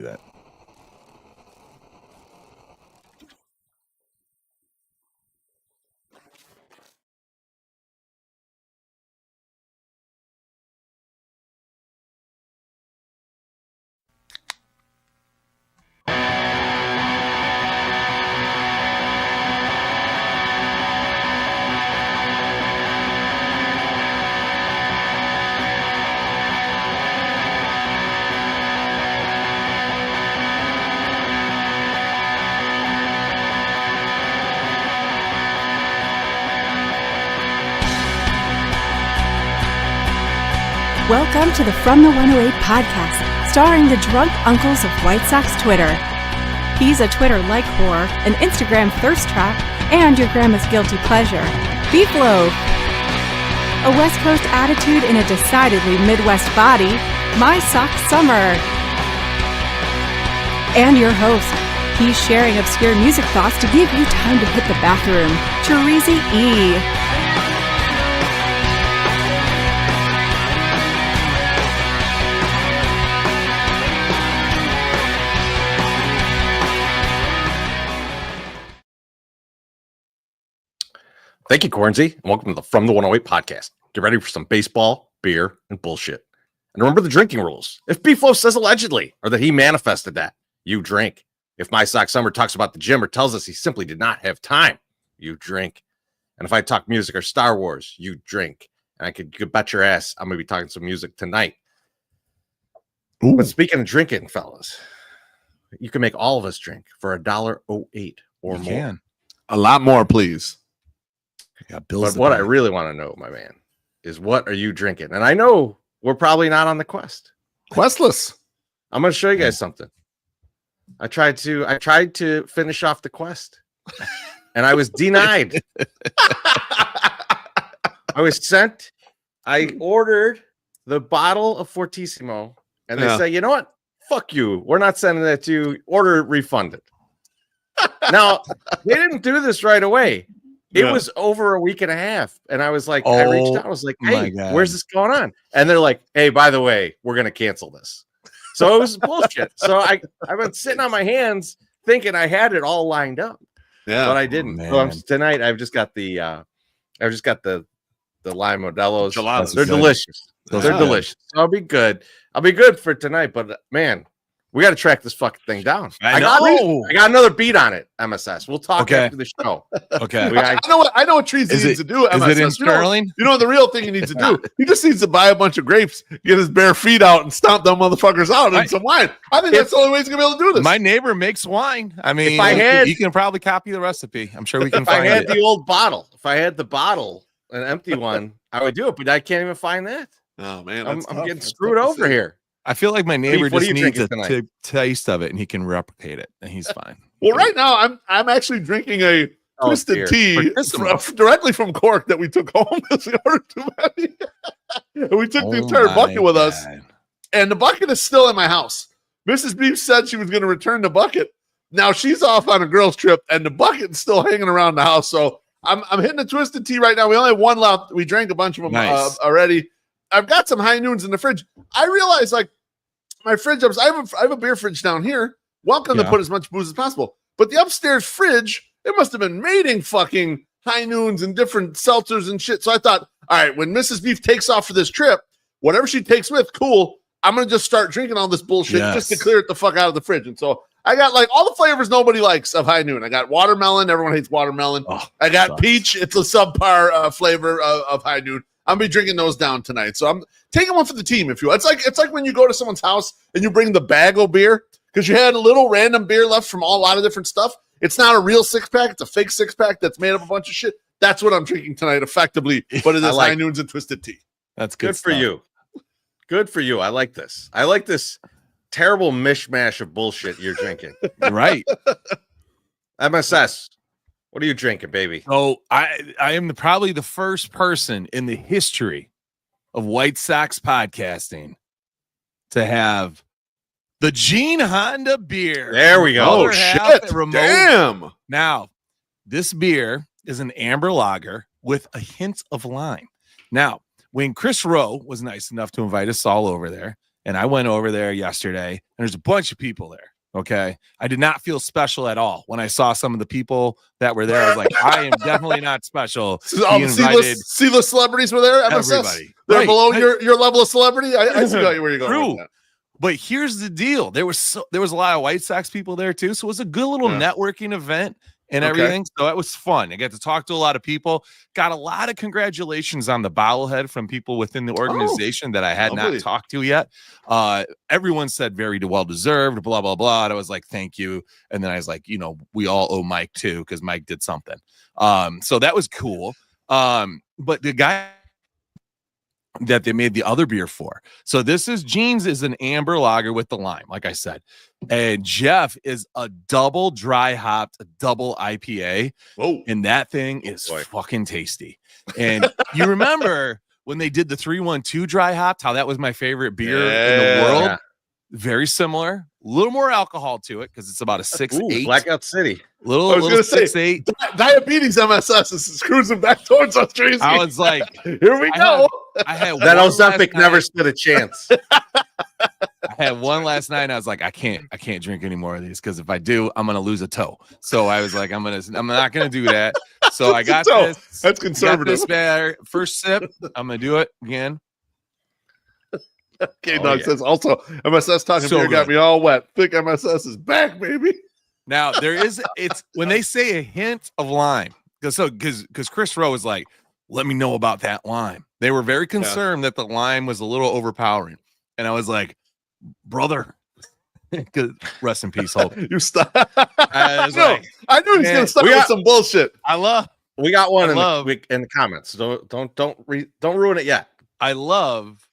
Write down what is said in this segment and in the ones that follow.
that. Welcome to the From the 108 podcast, starring the drunk uncles of White Sox Twitter. He's a Twitter-like whore, an Instagram thirst trap, and your grandma's guilty pleasure, BeefLoaf. A West Coast attitude in a decidedly Midwest body, MySoxSummer. And your host, he's sharing obscure music thoughts to give you time to hit the bathroom, Chorizy-E. Thank you, Chorizy, and welcome to the From the 108 podcast. Get ready for some baseball, beer, and bullshit. And remember the drinking rules. If BeefLoaf says allegedly, or that he manifested that, you drink. If MySoxSummer talks about the gym or tells us he simply did not have time, you drink. And if I talk music or Star Wars, you drink. And you could bet your ass I'm going to be talking some music tonight. Ooh. But speaking of drinking, fellas, you can make all of us drink for $1.08 or more. Can. A lot more, please. But what I really want to know, my man, is what are you drinking? And I know we're probably not on the quest. Questless. I'm going to show you guys something. I tried to finish off the quest, and I was denied. I ordered the bottle of Fortissimo, and they say, you know what? Fuck you. We're not sending that to you. Order refunded. Now, they didn't do this right away. It was over a week and a half. And I was like, I reached out. I was like, hey, where's this going on? And they're like, hey, by the way, we're going to cancel this. So it was bullshit. So I've been sitting on my hands thinking I had it all lined up. Yeah. But I didn't. So tonight I've just got the lime Modelo's. Gelatos. They're delicious. They're delicious. So I'll be good. I'll be good for tonight. But man, we got to track this fucking thing down. I got another beat on it, MSS. We'll talk after the show. Okay. I know what Chorizy needs to do, MSS. Is it in Sterling? You know the real thing he needs to do? He just needs to buy a bunch of grapes, get his bare feet out, and stomp them motherfuckers out in some wine. I think that's the only way he's going to be able to do this. My neighbor makes wine. I mean, he can probably copy the recipe. I'm sure we can find it. If I had the old bottle, an empty one, I would do it, but I can't even find that. Oh, man. I'm getting screwed over here. I feel like my neighbor just needs a taste of it, and he can replicate it, and he's fine. Well, right now I'm actually drinking a twisted tea directly from Cork that we took home because we ordered too many. And we took the entire bucket with us, and the bucket is still in my house. Mrs. Beef said she was going to return the bucket. Now she's off on a girls' trip, and the bucket's still hanging around the house. So I'm hitting a twisted tea right now. We only have one left. We drank a bunch of them already. I've got some high noons in the fridge. I realize, like, my fridge, I have a beer fridge down here. Welcome to put as much booze as possible. But the upstairs fridge, it must have been mating fucking high noons and different seltzers and shit. So I thought, all right, when Mrs. Beef takes off for this trip, whatever she takes with, cool. I'm going to just start drinking all this bullshit just to clear it the fuck out of the fridge. And so I got like all the flavors nobody likes of high noon. I got watermelon. Everyone hates watermelon. I got peach. It's a subpar flavor of high noon. I'm gonna be drinking those down tonight. So I'm taking one for the team, if you will. It's like when you go to someone's house and you bring the bag of beer because you had a little random beer left from a lot of different stuff. It's not a real 6-pack, it's a fake 6-pack that's made up a bunch of shit. That's what I'm drinking tonight, effectively. But it is high noons and twisted tea. That's good for you. Good for you. I like this. I like this terrible mishmash of bullshit you're drinking. Right. MSS. What are you drinking, baby? Oh, I am probably the first person in the history of White Sox podcasting to have the Gene Honda beer. There we go. Oh, shit. Damn. Now, this beer is an amber lager with a hint of lime. Now, when Chris Rowe was nice enough to invite us all over there, And I went over there yesterday, and there's a bunch of people there. Okay. I did not feel special at all when I saw some of the people that were there. I was like, I am definitely not special. So all the C-list celebrities were there. MSS? Everybody. They're below your level of celebrity. I see where you're going with that. But here's the deal. There was a lot of White Sox people there too. So it was a good little networking event and everything. So it was fun. I got to talk to a lot of people. Got a lot of congratulations on the bobblehead from people within the organization that I had not talked to yet. Everyone said very well deserved, blah, blah, blah. And I was like, thank you. And then I was like, we all owe Mike too, because Mike did something. So that was cool. But the guy that they made the other beer for. So this is Gene's is an amber lager with the lime, like I said. And Jeff is a double dry hopped, double IPA. Whoa. And that thing is fucking tasty. And you remember when they did the 312 dry hopped, how that was my favorite beer in the world? Yeah. Very similar. A little more alcohol to it because it's about a 6.8. Blackout City. Little 6.8. Diabetes MSS is cruising back towards us, Chorizy. I was like, here we go. I had that Ozempic never stood a chance. I had one last night and I was like, I can't drink any more of these because if I do, I'm gonna lose a toe. So I was like, I'm not gonna do that. So I got this. That's conservative. This batter. First sip, I'm gonna do it again. Okay, Doug says also MSS talking beer got me all wet. Thick MSS is back, baby. Now it's when they say a hint of lime, because Chris Rowe was like, let me know about that lime. They were very concerned that the lime was a little overpowering. And I was like, brother, rest in peace, Hulk. You stop. I knew he was gonna start with some bullshit. We got one in the comments. Don't ruin it yet. I love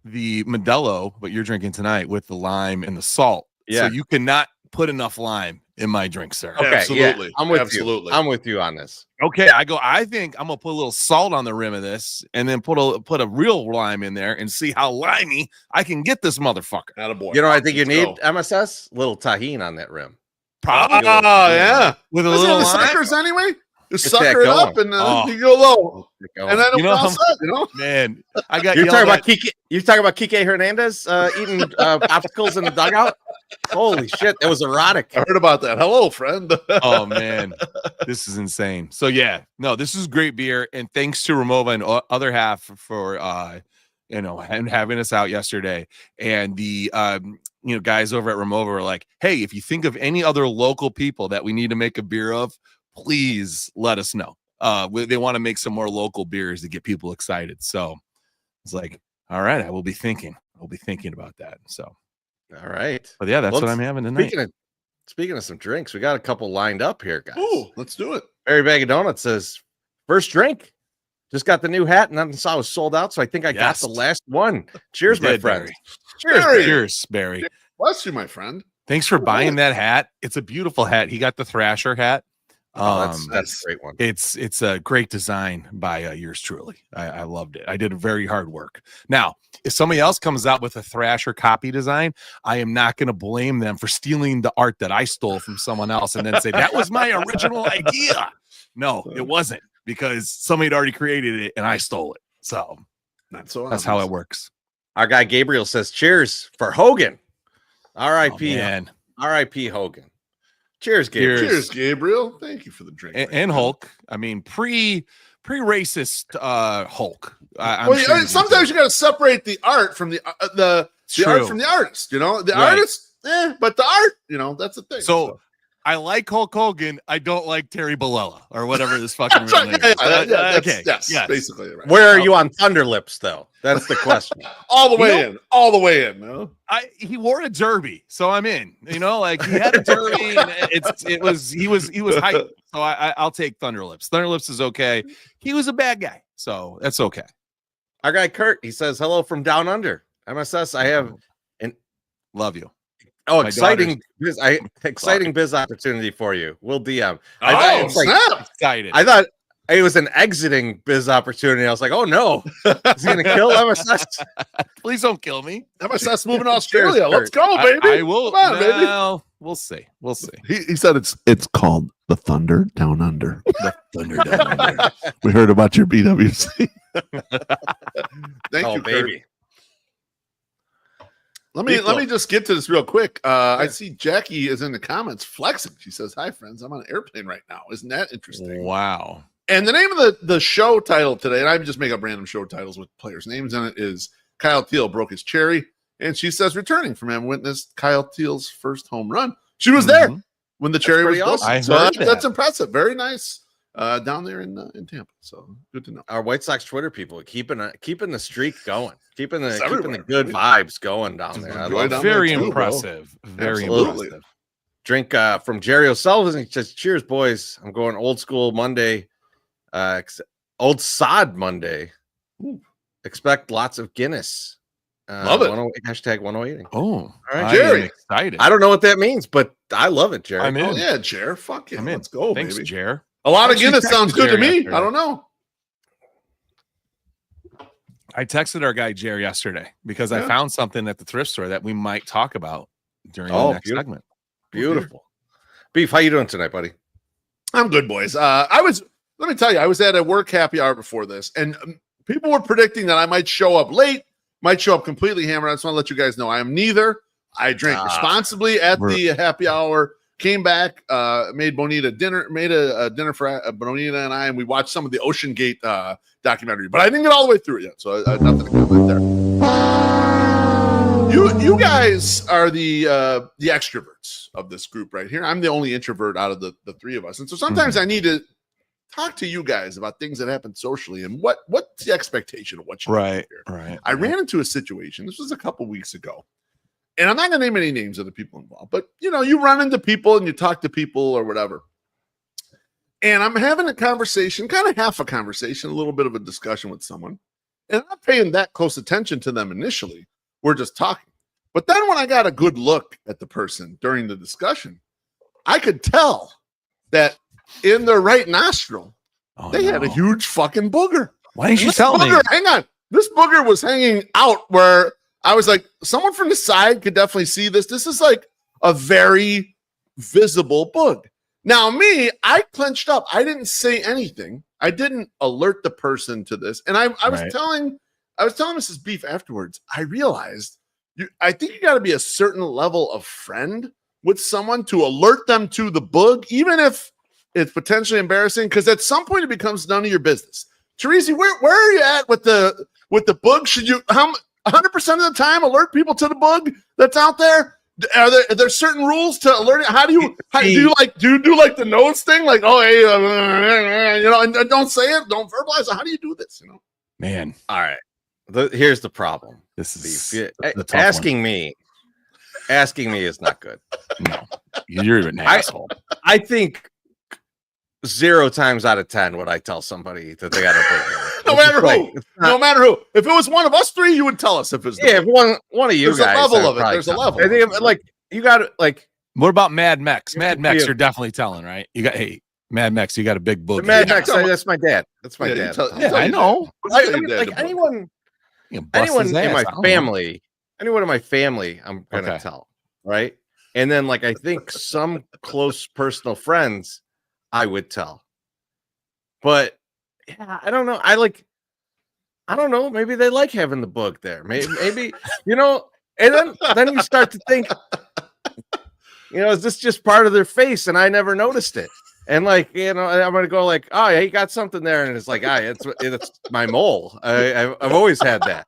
the Modelo, but you're drinking tonight with the lime and the salt. Yeah. So you cannot put enough lime in my drink, sir. Okay, absolutely. Yeah, I'm with you. I'm with you on this. Okay, I think I'm gonna put a little salt on the rim of this and then put a real lime in there and see how limey I can get this motherfucker. Attaboy. You know, I think you need MSS, little tahini on that rim. Probably. Yeah. With a little lime. Suckers anyway. Just sucker it up and you go low. And then it'll all set, Man, I got You're talking about Kike. You're talking about Kike Hernandez eating popsicles in the dugout. Holy shit, that was erotic. I heard about that. Hello, friend. Oh man, this is insane. So this is great beer, and thanks to Ramova and other half for and having us out yesterday. And the guys over at Ramova were like, hey, if you think of any other local people that we need to make a beer of, please let us know. They want to make some more local beers to get people excited. So it's like, all right, I will be thinking about that. So, all right. But yeah, that's what I'm having tonight. Speaking of some drinks, we got a couple lined up here, guys. Ooh, let's do it. Barry Bag of Donuts says, first drink. Just got the new hat and then saw it was sold out. So I think I got the last one. Cheers, my friend. Cheers, Barry. Bless you, my friend. Thanks for buying that hat. It's a beautiful hat. He got the Thrasher hat. That's a great one. It's a great design by yours truly. I loved it. I did very hard work. Now, if somebody else comes out with a Thrasher copy design, I am not going to blame them for stealing the art that I stole from someone else and then say that was my original idea. No, it wasn't, because somebody had already created it and I stole it. So that's how it works. Our guy Gabriel says, cheers for Hogan. R.I.P. R.I.P. Hogan. Cheers, Gabriel. Cheers, Gabriel. Thank you for the drink. And Hulk. I mean, pre-racist Hulk. Sometimes you got to separate the art from the art from the artist. The artist, but the art, that's the thing. So I like Hulk Hogan. I don't like Terry Bollea or whatever this fucking real name is. Yes, basically. Right. Where are you on Thunderlips, though? That's the question. all the way in. No? He wore a derby, so I'm in. He had a derby. And he was hyped. So I'll take Thunderlips. Thunderlips is okay. He was a bad guy, so that's okay. Our guy Kurt, he says hello from down under. MSS, I have love you. Oh, exciting biz opportunity for you. We'll DM. Excited. I thought it was an exiting biz opportunity. I was like, oh no, is he gonna kill MSS? Please don't kill me. MSS moving to Australia. Let's go, baby. I will. Come on, baby. We'll see. We'll see. He said it's called the Thunder Down Under. The Thunder Down Under. We heard about your BWC. Thank you, baby. Let me just get to this real quick. I see Jackie is in the comments flexing. She says, "Hi friends, I'm on an airplane right now." Isn't that interesting? Wow. And the name of the show title today, and I just make up random show titles with players' names in it, is Kyle Teel broke his cherry. And she says, returning from him, witnessed Kyle Teel's first home run. She was there when the cherry was broken. So that's impressive. Very nice down there in Tampa. So good to know. Our White Sox Twitter people keeping the streak going, keeping the good vibes going down there. I love very impressive. Very impressive. Drink from Jerry O'Sullivan. He says, "Cheers, boys. I'm going old school Monday, old sod Monday. Ooh. Expect lots of Guinness." Love it. Hashtag 108. Oh, all right, Jerry. Excited. I don't know what that means, but I love it, Jerry. I'm in. Oh, yeah, Jer. Fuck yeah. Let's go, Thanks, baby. Jer. A lot of Guinness sounds good to me. I don't know. I texted our guy Jer yesterday because I found something at the thrift store that we might talk about during the next segment. Beautiful. Beef, how you doing tonight, buddy? I'm good, boys. Let me tell you, I was at a work happy hour before this, and people were predicting that I might show up late, might show up completely hammered. I just want to let you guys know I am neither. I drank responsibly at the happy hour, came back, made Bonita dinner, made a dinner for Bonita and I, and we watched some of the Ocean Gate documentary, but I didn't get all the way through it yet, so nothing to comment there. You guys are the extroverts of this group right here. I'm the only introvert out of the three of us, and so sometimes I need to talk to you guys about things that happen socially and what's the expectation of what you do here. Right. I ran into a situation. This was a couple weeks ago, and I'm not going to name any names of the people involved, but you run into people and you talk to people or whatever. And I'm having a conversation, kind of half a conversation, a little bit of a discussion with someone, and I'm not paying that close attention to them initially. We're just talking. But then when I got a good look at the person during the discussion, I could tell that in their right nostril, they had a huge fucking booger. Why didn't you tell me? Hang on. This booger was hanging out where I was like, someone from the side could definitely see this. This is like a very visible boog. Now, I clenched up. I didn't say anything. I didn't alert the person to this. And I was telling Mrs. Beef afterwards, I realized I think you got to be a certain level of friend with someone to alert them to the boog, even if it's potentially embarrassing, because at some point it becomes none of your business. Chorizy, where are you at with the boog? Should you 100% of the time alert people to the boog that's out there? Are there certain rules to alert it? How do you do like the nose thing? Like, oh, hey, and don't say it, don't verbalize it. How do you do this? Man. All right. Here's the problem. This is asking me is not good. No, you're an asshole. I think 0 times out of 10 would I tell somebody that they got a no matter who. No matter who. If it was one of us three, you would tell us. If it's if one of you there's guys, a level of it. There's a level. I think like you got to like. What about Mad Mex? Mad Mex, you're definitely telling, right? You got Mad Mex, you got a big book. Mad Mex, that's my dad. That's my dad. I know. Like anyone in my family, anyone in my family, I'm gonna tell, right? And then like I think some close personal friends, I would tell. But yeah, I don't know. I don't know. Maybe they like having the book there. Maybe and then you start to think, is this just part of their face? And I never noticed it. And I'm gonna go like, oh yeah, he got something there, and it's like, it's my mole. I've always had that.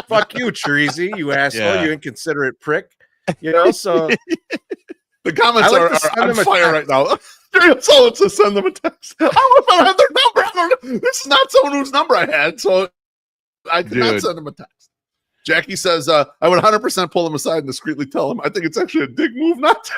fuck you, Chorizy, you asshole, you inconsiderate prick. So the comments are on fire right now. Someone to send them a text. I don't know if I have their number. This is not someone whose number I had, so I did not send them a text. Jackie says, I would 100% pull them aside and discreetly tell them. I think it's actually a dick move not to.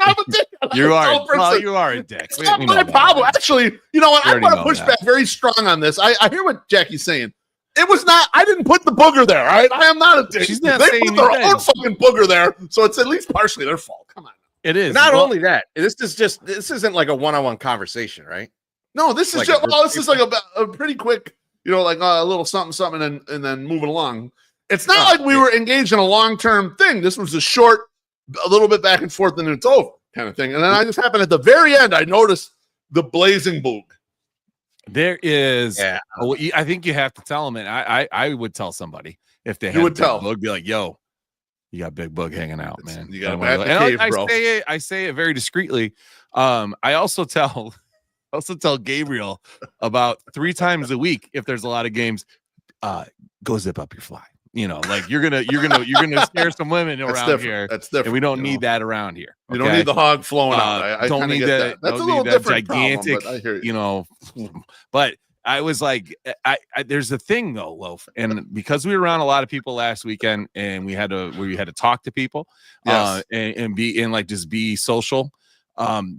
I'm a dick. You are a dick. It's not my problem. Actually, you know what? I want to push back very strong on this. I hear what Jackie's saying. It was not. I didn't put the booger there. All right, I am not a dick. She's not they put their own fucking booger there, so it's at least partially their fault. Come on. It is. Not only that. This isn't like a one-on-one conversation, right? No, this is this is like a pretty quick, like a little something, and then moving along. It's not like we were engaged in a long-term thing. This was a short, a little bit back and forth, and it's over kind of thing. And then I just happened at the very end, I noticed the blazing boog. There is. Yeah. I think you have to tell them, and I would tell somebody if they had would tell. Boog, be like, yo, You got Big Boog hanging out, man. You got a cave, bro. I say it very discreetly. I also tell Gabriel about 3 times a week if there's a lot of games. Go zip up your fly. You know, like you're gonna scare some women around here. That's different. And we don't need that around here. Okay? You don't need the hog flowing out. I don't need that. That's a little different, gigantic. Problem, but I hear you know, but I was like, I there's a thing though, Loaf, and because we were around a lot of people last weekend, and we had to talk to people, yes. and be social.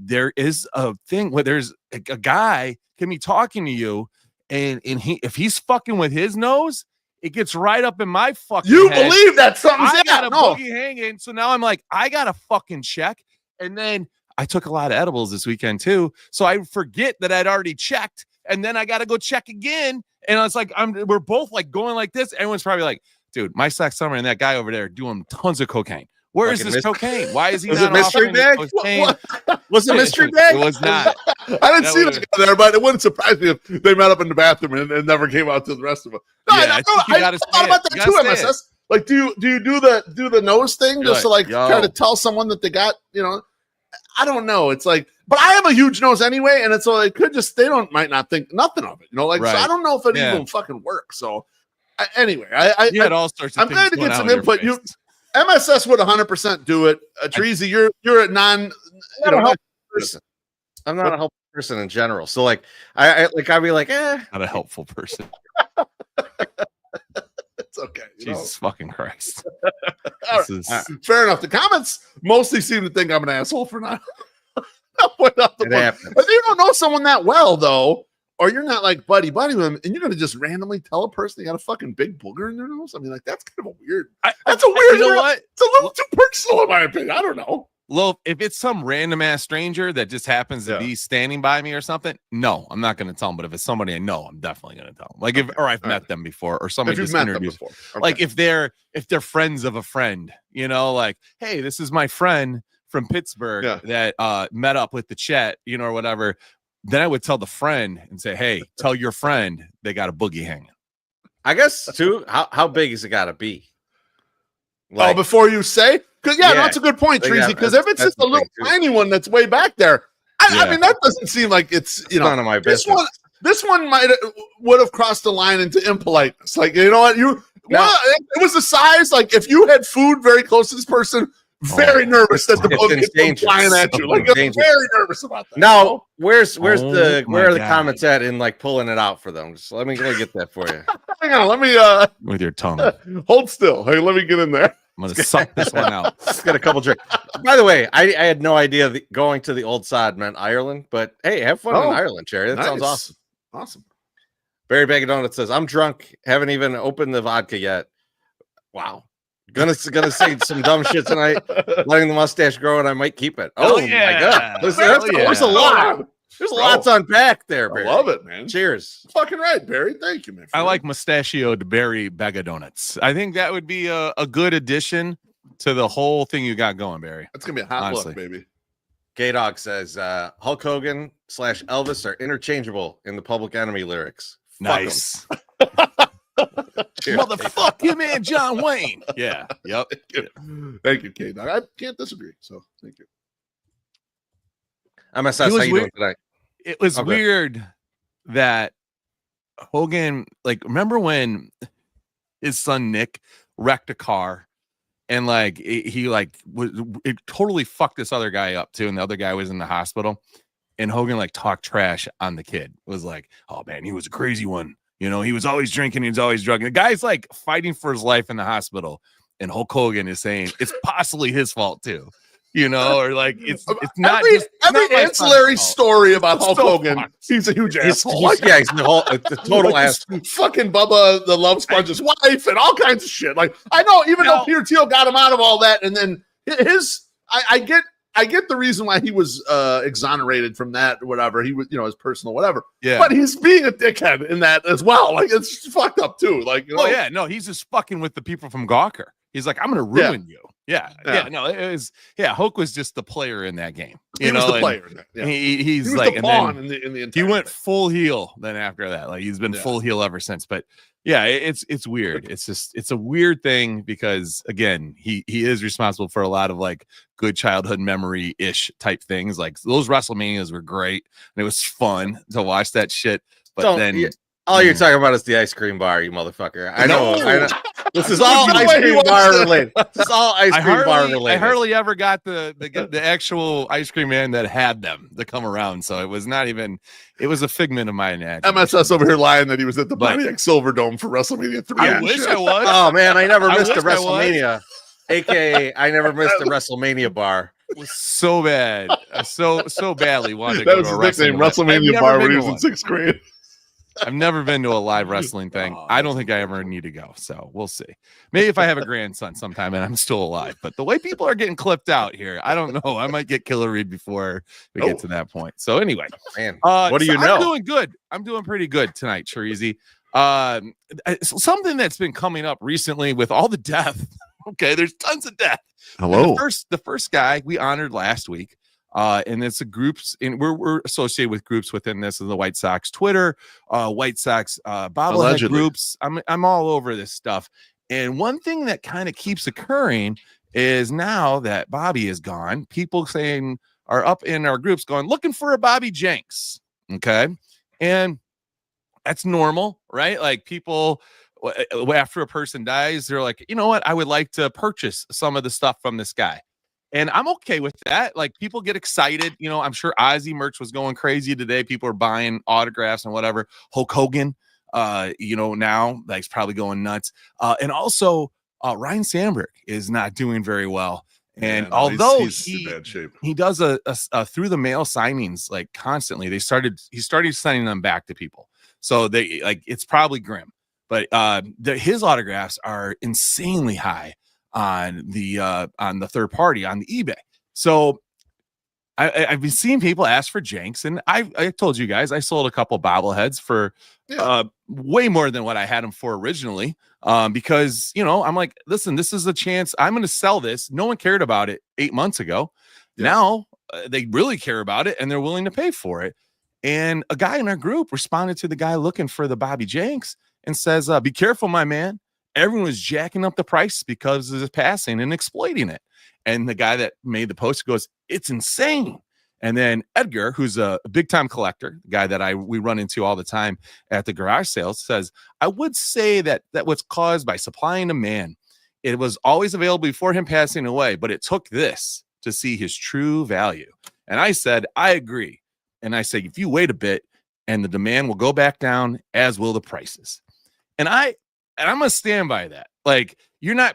There is a thing where there's a guy can be talking to you, and if he's fucking with his nose, it gets right up in my fucking head. Believe that something's I got a boogie hanging, so now I'm like, I gotta fucking check. And then I took a lot of edibles this weekend too, so I forget that I'd already checked, and then I gotta go check again. And I was like, we're both like going like this. Everyone's probably like, dude, MySoxSummer and that guy over there doing tons of cocaine. Where is this cocaine? Why is he not mystery bag? Was it mystery bag? It was not. I didn't see that there, but it wouldn't surprise me if they met up in the bathroom and never came out to the rest of them. No, I thought about that too, MSS. Like, do you do the nose thing just to like try to tell someone that they got, you know? I don't know. It's like, but I have a huge nose anyway, and it's so it could just might not think nothing of it, you know. Like, so I don't know if it even fucking works. So anyway, I had all sorts of. I'm glad to get some input. MSS would 100% do it. Chorizy, you're a non. I'm not a helpful person in general. So like, I'd be like, not a helpful person. It's okay. Jesus fucking Christ. Fair enough. The comments mostly seem to think I'm an asshole for not. If you don't know someone that well, though, or you're not like buddy with them, and you're gonna just randomly tell a person they got a fucking big booger in their nose. I mean, like that's kind of a weird. That's a weird. You know what? It's a little too personal, in my opinion. I don't know. Loaf, if it's some random ass stranger that just happens to be standing by me or something, no, I'm not going to tell them. But if it's somebody I know, I'm definitely going to tell them. Like I've met them before, or somebody just introduced. Okay. Like if they're friends of a friend, you know, like, hey, this is my friend from Pittsburgh that met up with the Chet, you know, or whatever. Then I would tell the friend and say, hey, tell your friend they got a boogie hanging. I guess too. How big has it got to be? Like, before you say. Because that's a good point, Chorizy. Because if it's just a little tiny one that's way back there, I mean that doesn't seem like it's none of my business. This one would have crossed the line into impoliteness. Like, you know what, it was the size. Like if you had food very close to this person, very nervous that the book is flying at you. Like I'm very nervous about that. Now, where are the comments at in like pulling it out for them? Just let me get that for you. Hang on, let me with your tongue. Hold still. Hey, let me get in there. I'm gonna suck this one out. Just got a couple drinks. By the way, I had no idea going to the old sod meant Ireland, but hey, have fun in Ireland, Cherry. That sounds awesome. Awesome. Barry Bag of Donuts says, I'm drunk, haven't even opened the vodka yet. Wow. Gonna say some dumb shit tonight, letting the mustache grow, and I might keep it. Oh my god. There's a lot. There's a lot to unpack there, Barry. I love it, man. Cheers. Fucking right, Barry. Thank you, man. I like mustachioed Barry Bag of Donuts. I think that would be a good addition to the whole thing you got going, Barry. That's gonna be a hot look, baby. K-Dog says Hulk Hogan / Elvis are interchangeable in the Public Enemy lyrics. Nice. Motherfuck him and John Wayne. Yeah. Yep. Thank you, K-Dog. I can't disagree. So thank you. MSS, how you doing tonight? It was weird that Hogan, like, remember when his son Nick wrecked a car and like it totally fucked this other guy up too, and the other guy was in the hospital, and Hogan like talked trash on the kid. It was like, oh man, he was a crazy one. You know, he was always drinking, he was always drugging. The guy's like fighting for his life in the hospital, and Hulk Hogan is saying it's possibly his fault too. You know, or like it's not every ancillary story about Hulk Hogan. He's a huge asshole. He's the total ass. Fucking Bubba the Love Sponge's wife and all kinds of shit. Like I know, even though Peter Teel got him out of all that, and then I get the reason why he was exonerated from that or whatever. He was, his personal whatever. Yeah. But he's being a dickhead in that as well. Like it's fucked up too. Like he's just fucking with the people from Gawker. He's like, I'm gonna ruin you. Yeah. No, it was Hulk was just the player in that game. He was the player in that. Yeah. He's he like the pawn in the he went full heel then after that. Like he's been full heel ever since. But Yeah, it's weird. It's a weird thing because again, he is responsible for a lot of like good childhood memory ish type things. Like those WrestleManias were great and it was fun to watch that shit. But all you're talking about is the ice cream bar, you motherfucker. I know. This is all ice cream bar related. This is all ice cream bar related. I hardly ever got the actual ice cream man that had them to come around. So it was not even. It was a figment of my imagination. MSS over here lying that he was at the Pontiac Silverdome for WrestleMania 3. I wish I was. Oh man, I never missed a WrestleMania. AKA, I never missed a WrestleMania bar. It was so bad, so badly wanted to that go was to his nickname, WrestleMania bar when he was in 6th grade. I've never been to a live wrestling thing. I don't think I ever need to go. So we'll see. Maybe if I have a grandson sometime and I'm still alive. But the way people are getting clipped out here, I don't know. I might get Killer Reed before we get to that point. So anyway, man, what do you know? I'm doing good. I'm doing pretty good tonight, Chorizy. Something that's been coming up recently with all the death. Okay, there's tons of death. Hello. The first guy we honored last week. And it's a groups, and we're associated with groups within this, of the White Sox Twitter, White Sox bobblehead groups. I'm all over this stuff. And one thing that kind of keeps occurring is now that Bobby is gone, people are up in our groups going looking for a Bobby Jenks. Okay, and that's normal, right? Like people. After a person dies, they're like, you know what? I would like to purchase some of the stuff from this guy. And I'm okay with that. Like people get excited. You know, I'm sure Ozzy merch was going crazy today. People are buying autographs and whatever. Hulk Hogan, now like probably going nuts. And also Ryan Sandberg is not doing very well. And although he's in bad shape, he does a through the mail signings like constantly. He started sending them back to people. So they like it's probably grim. But his autographs are insanely high on the third party on the eBay. So I've been seeing people ask for Jenks, and I told you guys I sold a couple bobbleheads for way more than what I had them for originally. Because I'm like, listen, this is a chance. I'm going to sell this. No one cared about it 8 months ago. Yeah. Now they really care about it, and they're willing to pay for it. And a guy in our group responded to the guy looking for the Bobby Jenks and says, be careful, my man. Everyone was jacking up the price because of his passing and exploiting it. And the guy that made the post goes, it's insane. And then Edgar, who's a big time collector, the guy that we run into all the time at the garage sales, says, I would say that was caused by supply and demand. It was always available before him passing away, but it took this to see his true value. And I said, I agree. And I say, if you wait a bit and the demand will go back down, as will the prices. And I'm going to stand by that. Like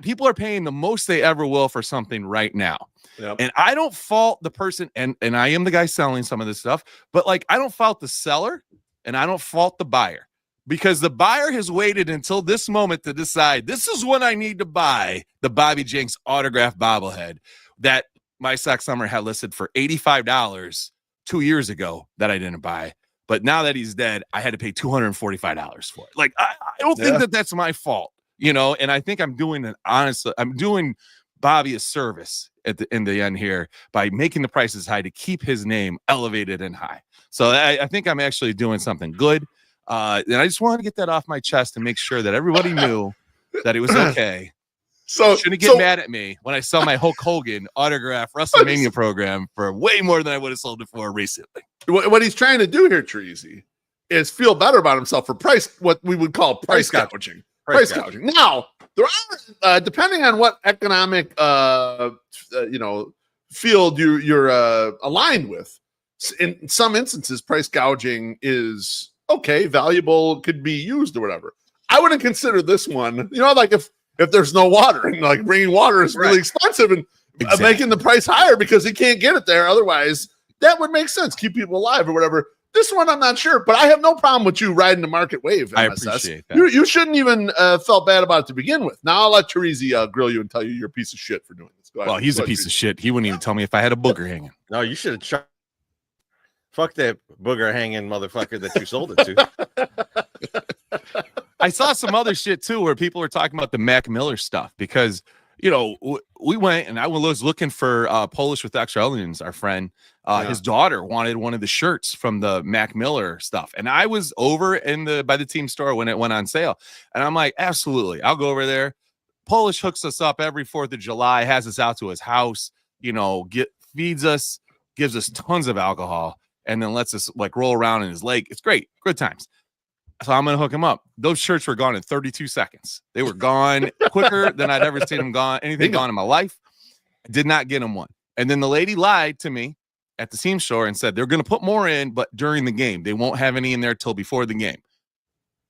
people are paying the most they ever will for something right now. Yep. And I don't fault the person. And I am the guy selling some of this stuff, but like, I don't fault the seller and I don't fault the buyer because the buyer has waited until this moment to decide this is when I need to buy the Bobby Jenks autograph bobblehead that MySoxSummer had listed for $85 2 years ago that I didn't buy. But now that he's dead, I had to pay $245 for it. Like, I don't think that that's my fault, and I think I'm doing I'm doing Bobby a service in the end here by making the prices high to keep his name elevated and high. So I think I'm actually doing something good. And I just wanted to get that off my chest and make sure that everybody knew that it was okay. So shouldn't get mad at me when I sell my Hulk Hogan autograph WrestleMania program for way more than I would have sold it for recently. What he's trying to do here, Chorizy, is feel better about himself for what we would call price gouging. Price gouging. Now, there are, depending on what economic, field you're aligned with, in some instances, price gouging is okay, valuable, could be used or whatever. I wouldn't consider this one, like if there's no water and like bringing water is really expensive and making the price higher because he can't get it there. Otherwise, that would make sense. Keep people alive or whatever. This one, I'm not sure, but I have no problem with you riding the market wave. MSS. I appreciate that. You shouldn't even felt bad about it to begin with. Now I'll let Chorizy grill you and tell you you're a piece of shit for doing this. Well, he's a piece of shit. He wouldn't even tell me if I had a booger hanging. No, you should have fuck that booger hanging motherfucker that you sold it to. I saw some other shit too where people were talking about the Mac Miller stuff because we went and I was looking for Polish with extra onions, our friend. His daughter wanted one of the shirts from the Mac Miller stuff. And I was over by the team store when it went on sale. And I'm like, absolutely, I'll go over there. Polish hooks us up every 4th of July, has us out to his house, feeds us, gives us tons of alcohol, and then lets us like roll around in his lake. It's great. Good times. So I'm going to hook him up. Those shirts were gone in 32 seconds. They were gone quicker than I'd ever seen them gone. Anything gone in my life. I did not get him one. And then the lady lied to me at the team store and said they're going to put more in, but during the game. They won't have any in there till before the game.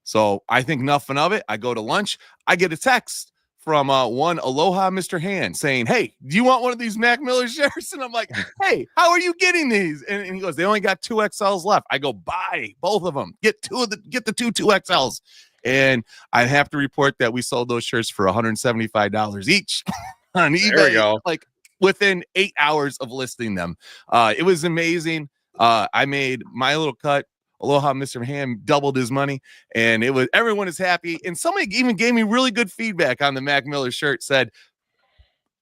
So I think nothing of it. I go to lunch. I get a text from one Aloha Mr. Hand saying, "Hey, do you want one of these Mac Miller shirts?" And I'm like, "Hey, how are you getting these?" And he goes, "They only got 2 XLs left." I go, "Buy both of them. Get the two 2XLs." And I have to report that we sold those shirts for $175 each on eBay. There we go. Like within 8 hours of listing them. It was amazing. I made my little cut. Aloha Mr. Ham doubled his money, and everyone is happy. And somebody even gave me really good feedback on the Mac Miller shirt, said,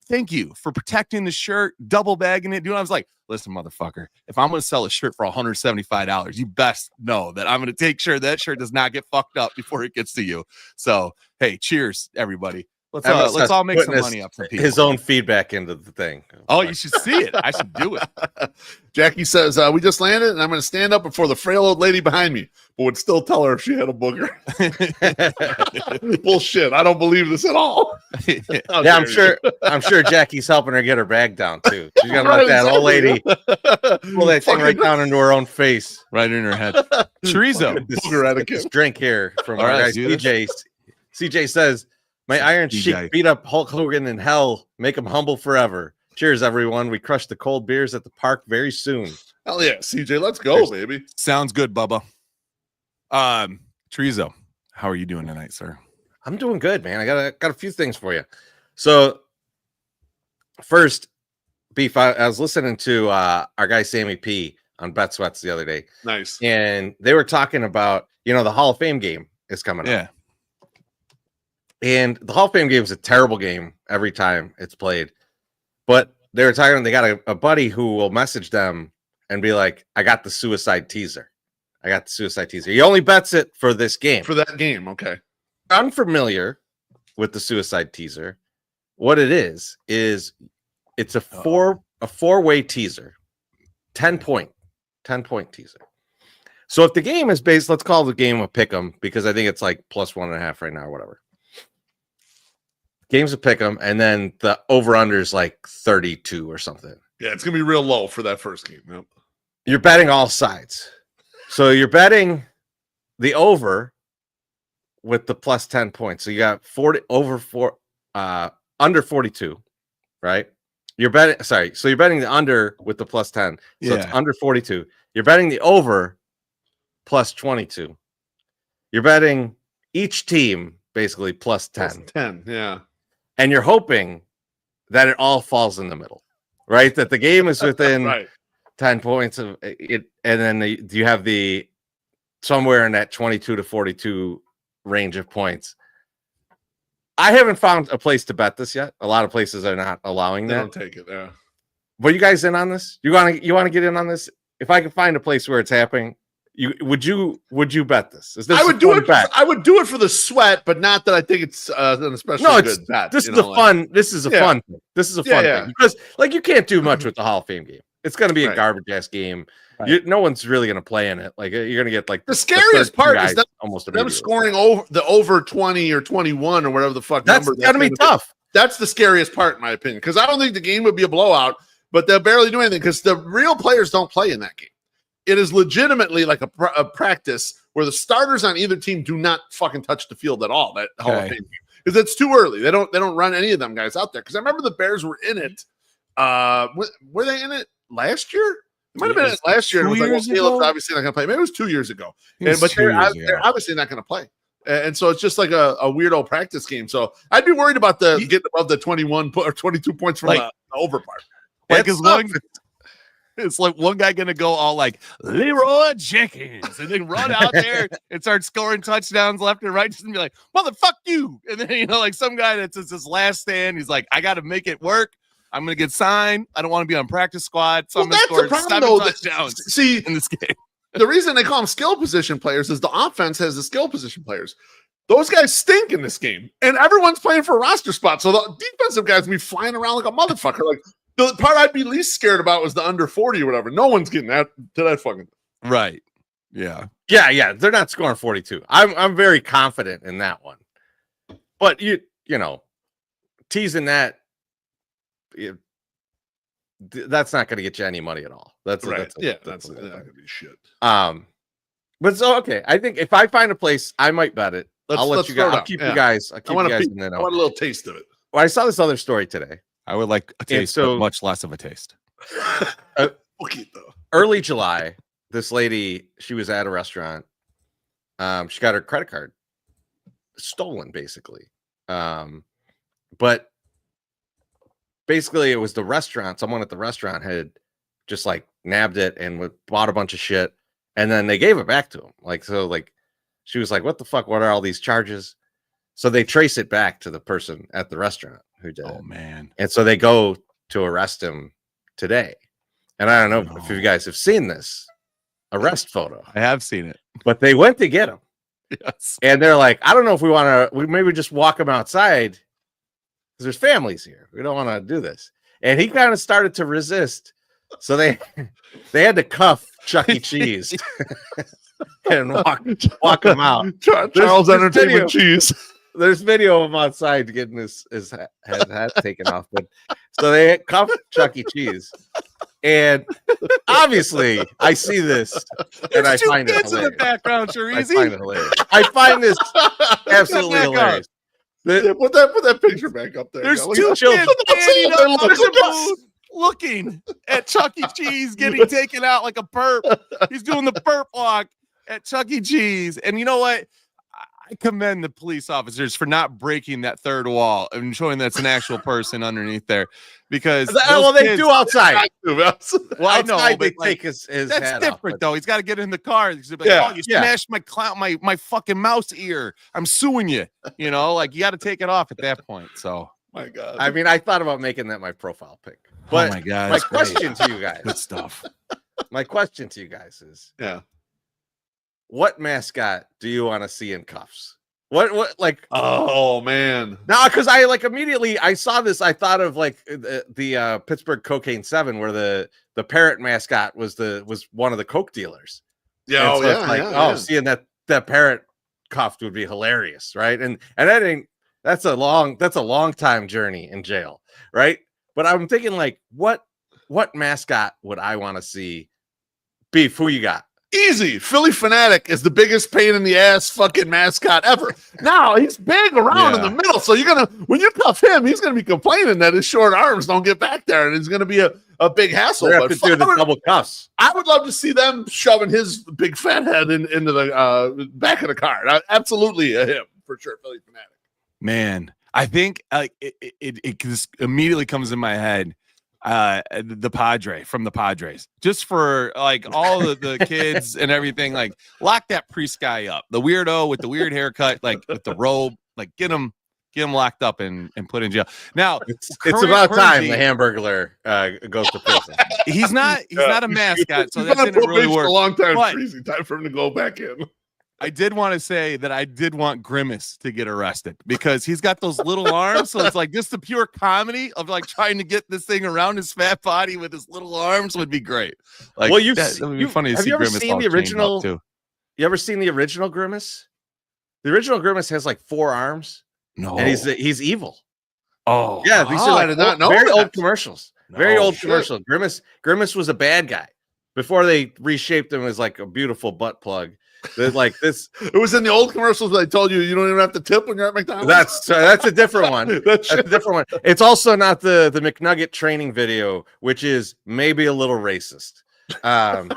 "Thank you for protecting the shirt, double bagging it." I was like, listen, motherfucker, if I'm going to sell a shirt for $175, you best know that I'm going to take sure that shirt does not get fucked up before it gets to you. So, hey, cheers, everybody. Let's all make some money up for people. His own feedback into the thing. Oh, you should see it. I should do it. Jackie says, we just landed and I'm going to stand up before the frail old lady behind me, but would still tell her if she had a booger. Bullshit. I don't believe this at all. I'm sure Jackie's helping her get her bag down too. She's going to let that old lady pull that thing right down into her own face. Right in her head. Chorizo. This drink here from our guy CJ. CJ says, "My Iron Sheik beat up Hulk Hogan in hell. Make him humble forever. Cheers, everyone. We crush the cold beers at the park very soon." Hell yeah, CJ. Let's go, baby. Sounds good, Bubba. Chorizo, how are you doing tonight, sir? I'm doing good, man. I got a few things for you. So, first, Beef, I was listening to our guy Sammy P on Bet Sweats the other day. Nice. And they were talking about, the Hall of Fame game is coming up. And the Hall of Fame game is a terrible game every time it's played. But they were talking, they got a buddy who will message them and be like, "I got the suicide teaser. I got the suicide teaser." He only bets it for this game. For that game, okay. Unfamiliar with the suicide teaser. What it is it's a four-way teaser. 10-point teaser. So if the game is based, let's call the game a pick'em because I think it's like +1.5 right now or whatever. Game's a pick'em, and then the over-under is like 32 or something. Yeah, it's gonna be real low for that first game. Yep. You're betting all sides, so you're betting the over with the +10 points. So you got under 42, right? You're betting. Sorry, so you're betting the under with the +10. So it's under 42. You're betting the over +22. You're betting each team basically +10. +10, yeah. And you're hoping that it all falls in the middle, right? That the game is within 10 points of it, and then you have the somewhere in that 22 to 42 range of points. I haven't found a place to bet this yet. A lot of places are not allowing that. They don't take it, yeah. Were you guys in on this? You want to get in on this? If I could find a place where it's happening, would you bet this? I would do it. I would do it for the sweat, but not that I think it's an especially good bet. This is fun. This is a fun thing. This is a fun thing because you can't do much with the Hall of Fame game. It's going to be a garbage ass game. Right. No one's really going to play in it. Like you're going to get like the scariest part is that almost them scoring over 20 or 21 or whatever the fuck that's number. That's going to be tough. That's the scariest part, in my opinion, because I don't think the game would be a blowout, but they'll barely do anything because the real players don't play in that game. It is legitimately like a practice where the starters on either team do not fucking touch the field at all. That Hall of Fame game, because it's too early. They don't run any of them guys out there. Because I remember the Bears were in it. Were they in it last year? It might have been last year. It was like, well, Teel's obviously not going to play. Maybe it was 2 years ago. But they're obviously not going to play. And so it's just like a weirdo practice game. So I'd be worried about getting above the 21 or 22 points from the over part. Like as long It's like one guy gonna go all like Leroy Jenkins and then run out there and start scoring touchdowns left and right, just be like, motherfuck you. And then like some guy that's just his last stand, he's like, I gotta make it work. I'm gonna get signed. I don't want to be on practice squad, so I'm gonna score 7 touchdowns. See, in this game. The reason they call them skill position players is the offense has the skill position players. Those guys stink in this game, and everyone's playing for a roster spot. So the defensive guys be flying around like a motherfucker. Like the part I'd be least scared about was the under 40 or whatever. No one's getting that to that fucking right. Yeah. They're not scoring 42. I'm very confident in that one. But you know, teasing that, that's not going to get you any money at all. That's right. That's not going to be shit. But so okay, I think if I find a place, I might bet it. I'll let you guys. I'll keep you guys. I want a little taste of it. Well, I saw this other story today. I would like a taste, but much less of a taste. Early July, this lady, she was at a restaurant. She got her credit card stolen, basically. But basically, it was the restaurant. Someone at the restaurant had just like nabbed it and bought a bunch of shit, and then they gave it back to him. She was like, "What the fuck? What are all these charges?" So they trace it back to the person at the restaurant who did it. Oh man! And so they go to arrest him today. And I don't know if you guys have seen this arrest photo. I have seen it, but they went to get him. Yes. And they're like, I don't know if we maybe just walk him outside because there's families here. We don't want to do this. And he kind of started to resist. So they had to cuff Chuck E. Cheese and walk him out. Charles Entertainment Cheese. There's video of him outside getting his hat taken off. But so they cuffed Chuck E. Cheese. And obviously, I see this and I find it hilarious. In the background, Chorizy. I find it hilarious. I find this absolutely hilarious. Put that picture back up there. There's two kids standing up looking at Chuck E. Cheese getting taken out like a perp. He's doing the perp walk at Chuck E. Cheese. And you know what? I commend the police officers for not breaking that third wall and showing that's an actual person underneath there, because they do outside. Well, I know, they but take his that's different though. He's got to get in the car. He's like, oh, you smashed my fucking mouse ear. I'm suing you. You know, like you got to take it off at that point. So, my God. I mean, I thought about making that my profile pic. But oh my God, my question to you guys, good stuff. My question to you guys is, what mascot do you want to see in cuffs? What like? Oh man! No, because I immediately I saw this. I thought of like the Pittsburgh Cocaine 7, where the parrot mascot was one of the coke dealers. Yeah, seeing that parrot cuffed would be hilarious, right? And that's a long time journey in jail, right? But I'm thinking like, what mascot would I want to see? Beef, who you got? Easy. Philly Fanatic is the biggest pain in the ass fucking mascot ever. Now he's big around in the middle, so when you cuff him, he's gonna be complaining that his short arms don't get back there, and it's gonna be a big hassle. They have to do the double cuffs. I would love to see them shoving his big fat head into the back of the car. Absolutely him for sure. Philly Fanatic. Man, I think it just immediately comes in my head. The Padre from the Padres, just for like all the kids and everything, like lock that priest guy up, the weirdo with the weird haircut, like with the robe, like get him locked up and put in jail. Now it's about time the Hamburglar goes to prison. He's not a mascot, so that didn't really work. A long time, crazy time for him to go back in. I did want to say that I did want Grimace to get arrested because he's got those little arms. So it's like just the pure comedy of like trying to get this thing around his fat body with his little arms would be great. Like, well, it would be funny to see Grimace. Seen the original? Too. You ever seen the original Grimace? The original Grimace has like 4 arms. No, and he's evil. Oh, yeah, these are like I did not know very that. Old commercials. Very old commercial. Grimace was a bad guy before they reshaped him as like a beautiful butt plug. Like this, it was in the old commercials where they told you don't even have to tip when you're at McDonald's. That's a different one. That's a different one. It's also not the McNugget training video, which is maybe a little racist. A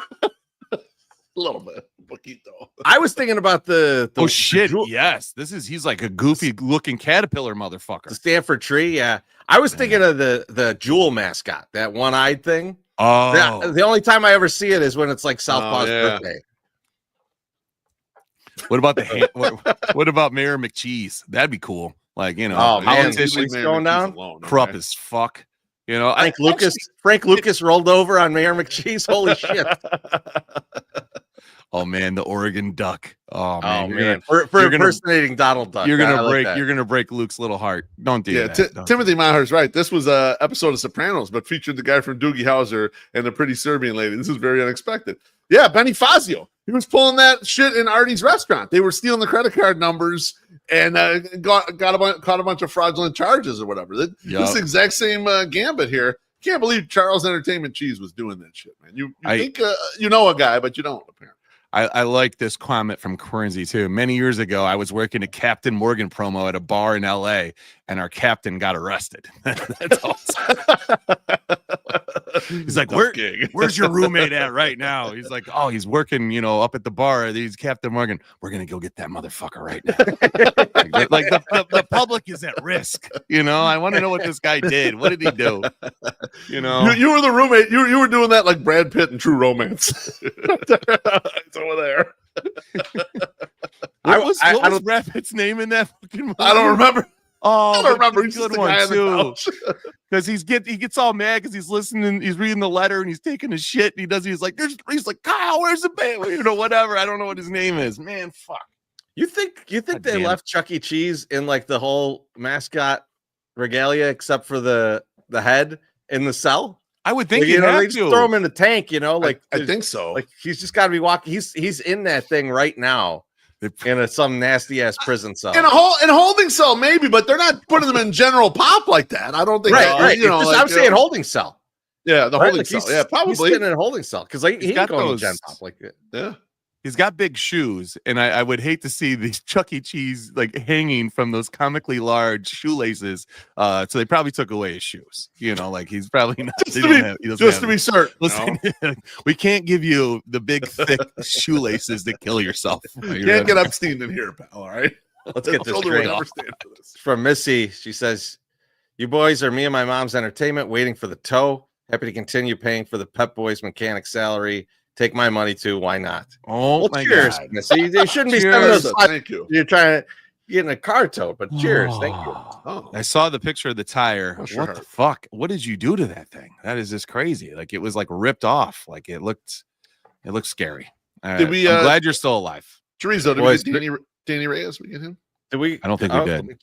little bit, poquito. I was thinking about the shit. Yes, he's like a goofy looking caterpillar motherfucker. The Stanford tree. Yeah, I was thinking of the Jewel mascot, that one-eyed thing. Oh, the only time I ever see it is when it's like Southpaw's birthday. What about what about Mayor McCheese? That'd be cool. Like, you know, politicians going down, corrupt as fuck. You know, Frank Lucas rolled over on Mayor McCheese. Holy shit! Oh man, the Oregon Duck. Oh man, for impersonating Donald Duck. You're gonna break Luke's little heart. Don't do that. Timothy Maher's right. This was a episode of Sopranos, but featured the guy from Doogie Howser and the pretty Serbian lady. This is very unexpected. Yeah, Benny Fazio. He was pulling that shit in Artie's restaurant. They were stealing the credit card numbers and caught a bunch of fraudulent charges or whatever. This exact same gambit here. Can't believe Charles Entertainment Cheese was doing that shit, man. You think you know a guy, but you don't apparently. I like this comment from Chorizy too. Many years ago, I was working a Captain Morgan promo at a bar in LA, and our captain got arrested. That's awesome. He's like, where's your roommate at right now? He's like, oh, he's working, up at the bar. He's Captain Morgan. We're gonna go get that motherfucker right now. like the public is at risk. I want to know what this guy did. What did he do? You were the roommate. You were doing that like Brad Pitt in True Romance. It's over there. What was Brad Pitt's name in that fucking movie? I don't remember. Oh, I don't remember. He's a good one too. Because he gets all mad because he's listening, he's reading the letter and he's taking his shit. And he's like, Kyle, where's the band? Whatever. I don't know what his name is. Man, fuck. You think they left Chuck E. Cheese in like the whole mascot regalia except for the head in the cell? I would think they just throw him in the tank, I think so. Like he's just got to be walking. He's in that thing right now. In some nasty ass prison cell, in a holding cell, maybe, but they're not putting them in general pop like that. I don't think. Right. I'm saying holding cell. Yeah, the holding cell. Yeah, probably he's sitting in a holding cell because he got going to gen pop like it. Yeah. He's got big shoes, and I would hate to see these Chuck E. Cheese like hanging from those comically large shoelaces. So they probably took away his shoes. Like he's probably not. Just to be certain. Listen, we can't give you the big thick shoelaces to kill yourself. You can't get Epstein in here, pal. All right, let's get this straight. From Missy, she says, "You boys are me and my mom's entertainment. Waiting for the tow. Happy to continue paying for the Pep Boys mechanic salary." Take my money too. Why not? Oh, my cheers. God. See, they shouldn't be spending those. Thank you. You're trying to get in a car tow, but cheers. Thank you. Oh. I saw the picture of the tire. What the fuck? What did you do to that thing? That is just crazy. Like it was like ripped off. Like it looked scary. I'm glad you're still alive. Chorizo, did we get Danny Reyes? We get him? Did we? I don't think we did.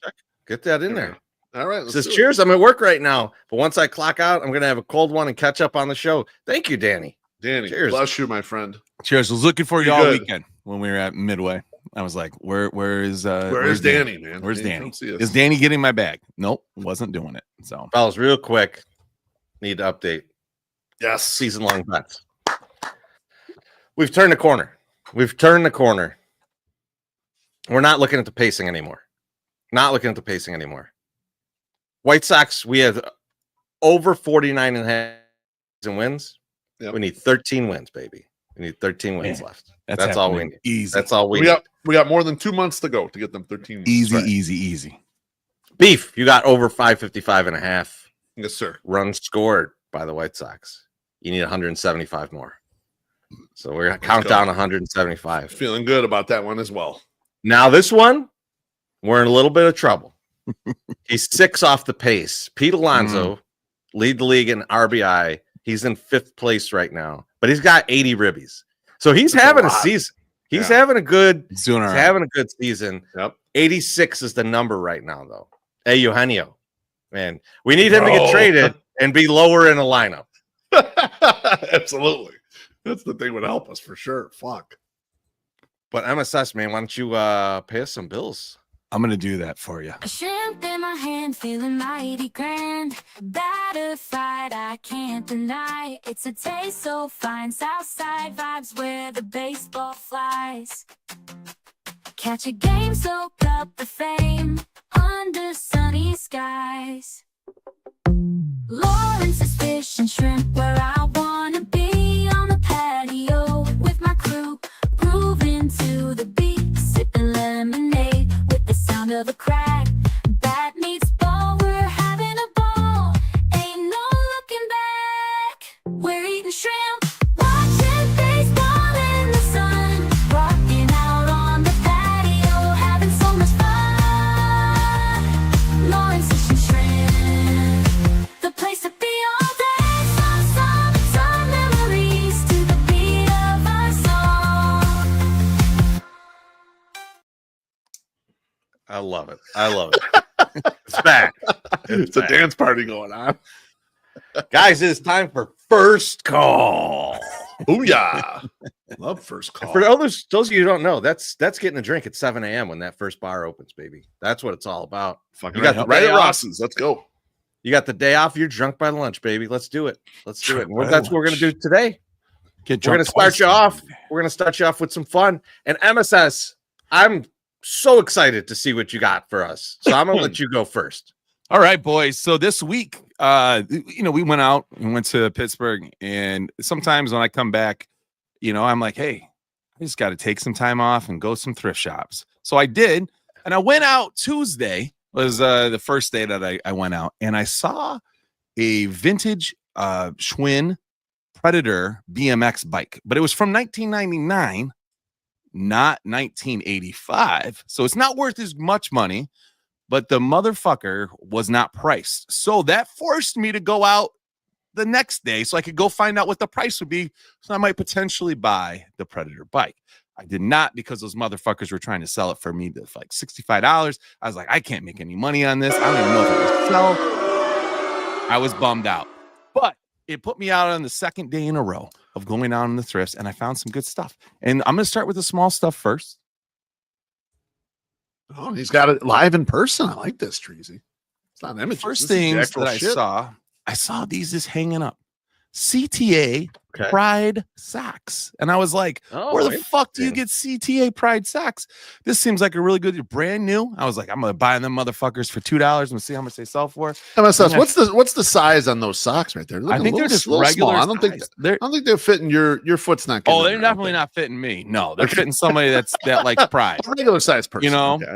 Get that in there. All right. Says cheers. I'm at work right now, but once I clock out, I'm gonna have a cold one and catch up on the show. Thank you, Danny. Danny, cheers. Bless you, my friend. Cheers. I was looking for you all weekend when we were at Midway. I was like, where's Danny, man? Where's Danny? Is Danny getting my bag? Nope, wasn't doing it. So, fellas, real quick, need to update. Yes, season-long bets. We've turned the corner. We're not looking at the pacing anymore. White Sox, we have over 49.5 wins. Yep. We need 13 wins, baby. We need 13 wins left. That's all we need. Easy. That's all we need. We got more than 2 months to go to get them 13 wins. Easy. Beef, you got over 555.5. Yes, sir. Runs scored by the White Sox. You need 175 more. So we're going to count down 175. Feeling good about that one as well. Now this one, we're in a little bit of trouble. He's 6 off the pace. Pete Alonso lead the league in RBI. He's in 5th place right now, but he's got 80 ribbies. So he's having a season. He's having a good season. Yep. 86 is the number right now, though. Hey, Eugenio, man, we need him to get traded and be lower in the lineup. Absolutely. That's the thing would help us for sure. Fuck. But MSS, man, why don't you pay us some bills? I'm going to do that for you. A shrimp in my hand, feeling mighty grand. Batter fight, I can't deny. It's a taste so fine. Southside vibes where the baseball flies. Catch a game, soak up the fame. Under sunny skies. Lawrence's fish and shrimp, where I wanna be. On the patio with my crew. Grooving to the beat, sipping lemonade. Sound of a crack, bat meets ball, we're having a ball. Ain't no looking back. We're shrimp. Watching baseball in the sun. Rocking out on the patio, having so much fun. Lawrence Fish and Shrimp, the place to be all day. Some memories to the beat of our song. I love it. It's back. It's a dance party going on. Guys, it's time for First Call. Booyah. Love First Call. For those of you who don't know, that's getting a drink at 7 a.m. when that first bar opens, baby. That's what it's all about. Fucking you got right at Ross's. Let's go. You got the day off. You're drunk by lunch, baby. Let's do it. That's what we're going to do today. We're going to start you off. We're going to start you off with some fun. And MSS, I'm so excited to see what you got for us. So I'm going to let you go first. All right, boys. So this week, we went out and went to Pittsburgh, and sometimes when I come back, I'm like, hey, I just got to take some time off and go some thrift shops. So I did, and I went out Tuesday was the first day that I went out, and I saw a vintage Schwinn Predator BMX bike, but it was from 1999, not 1985. So it's not worth as much money. But the motherfucker was not priced. So that forced me to go out the next day so I could go find out what the price would be. So I might potentially buy the Predator bike. I did not, because those motherfuckers were trying to sell it for me for like $65. I was like, I can't make any money on this. I don't even know if it will sell. I was bummed out. But it put me out on the second day in a row of going out in the thrifts, and I found some good stuff. And I'm going to start with the small stuff first. Oh, he's got it live in person. I like this, Chorizy. It's not images. First things that I saw these just hanging up. CTA Pride socks. And I was like, where the fuck do you get CTA Pride socks? This seems like a really good, brand new. I was like, I'm going to buy them motherfuckers for $2 and see how much they sell for. MSS, what's the size on those socks right there? I think they're just regular. I don't think they're fitting your foot's not. Oh, they're definitely not fitting me. No, they're fitting somebody that likes Pride. A regular size person.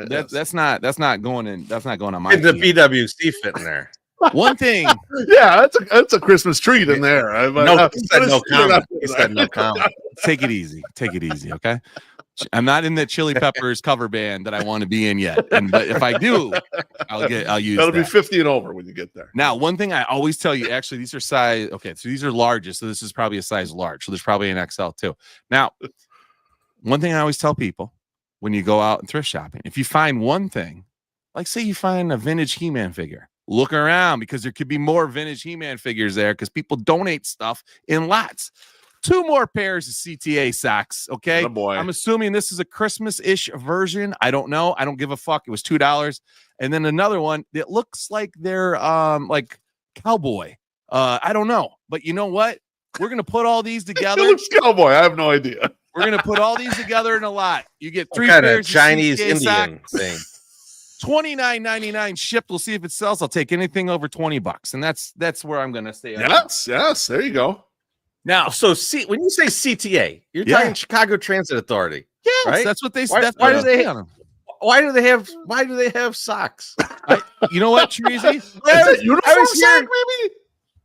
That's not going in. That's not going on my. And the BWC fit in there. One thing, that's a Christmas treat in there. He said no comment. Take it easy, okay? I'm not in the Chili Peppers cover band that I want to be in yet, but if I do, I'll use. That'll be 50 and over when you get there. Now, one thing I always tell you, actually, these are size. Okay, so these are largest, so this is probably a size large. So there's probably an XL too. Now, one thing I always tell people when you go out and thrift shopping, if you find one thing, like say you find a vintage He-Man figure. Look around, because there could be more vintage He-Man figures there, because people donate stuff in lots. 2 more pairs of CTA socks, okay? Oh boy. I'm assuming this is a Christmas-ish version. I don't know. I don't give a fuck. It was $2. And then another one that looks like they're like cowboy. I don't know. But you know what? We're going to put all these together. It looks cowboy. I have no idea. We're going to put all these together in a lot. You get 3 pairs of Chinese CTA Indian socks. thing. $29.99 shipped. We'll see if it sells. I'll take anything over $20, and that's where I'm gonna stay. Yes. There you go. Now, so when you say CTA, you're talking Chicago Transit Authority. Yes, right? That's what they said. Why do they have socks? You know what, Chorizy? Uniform sock, maybe.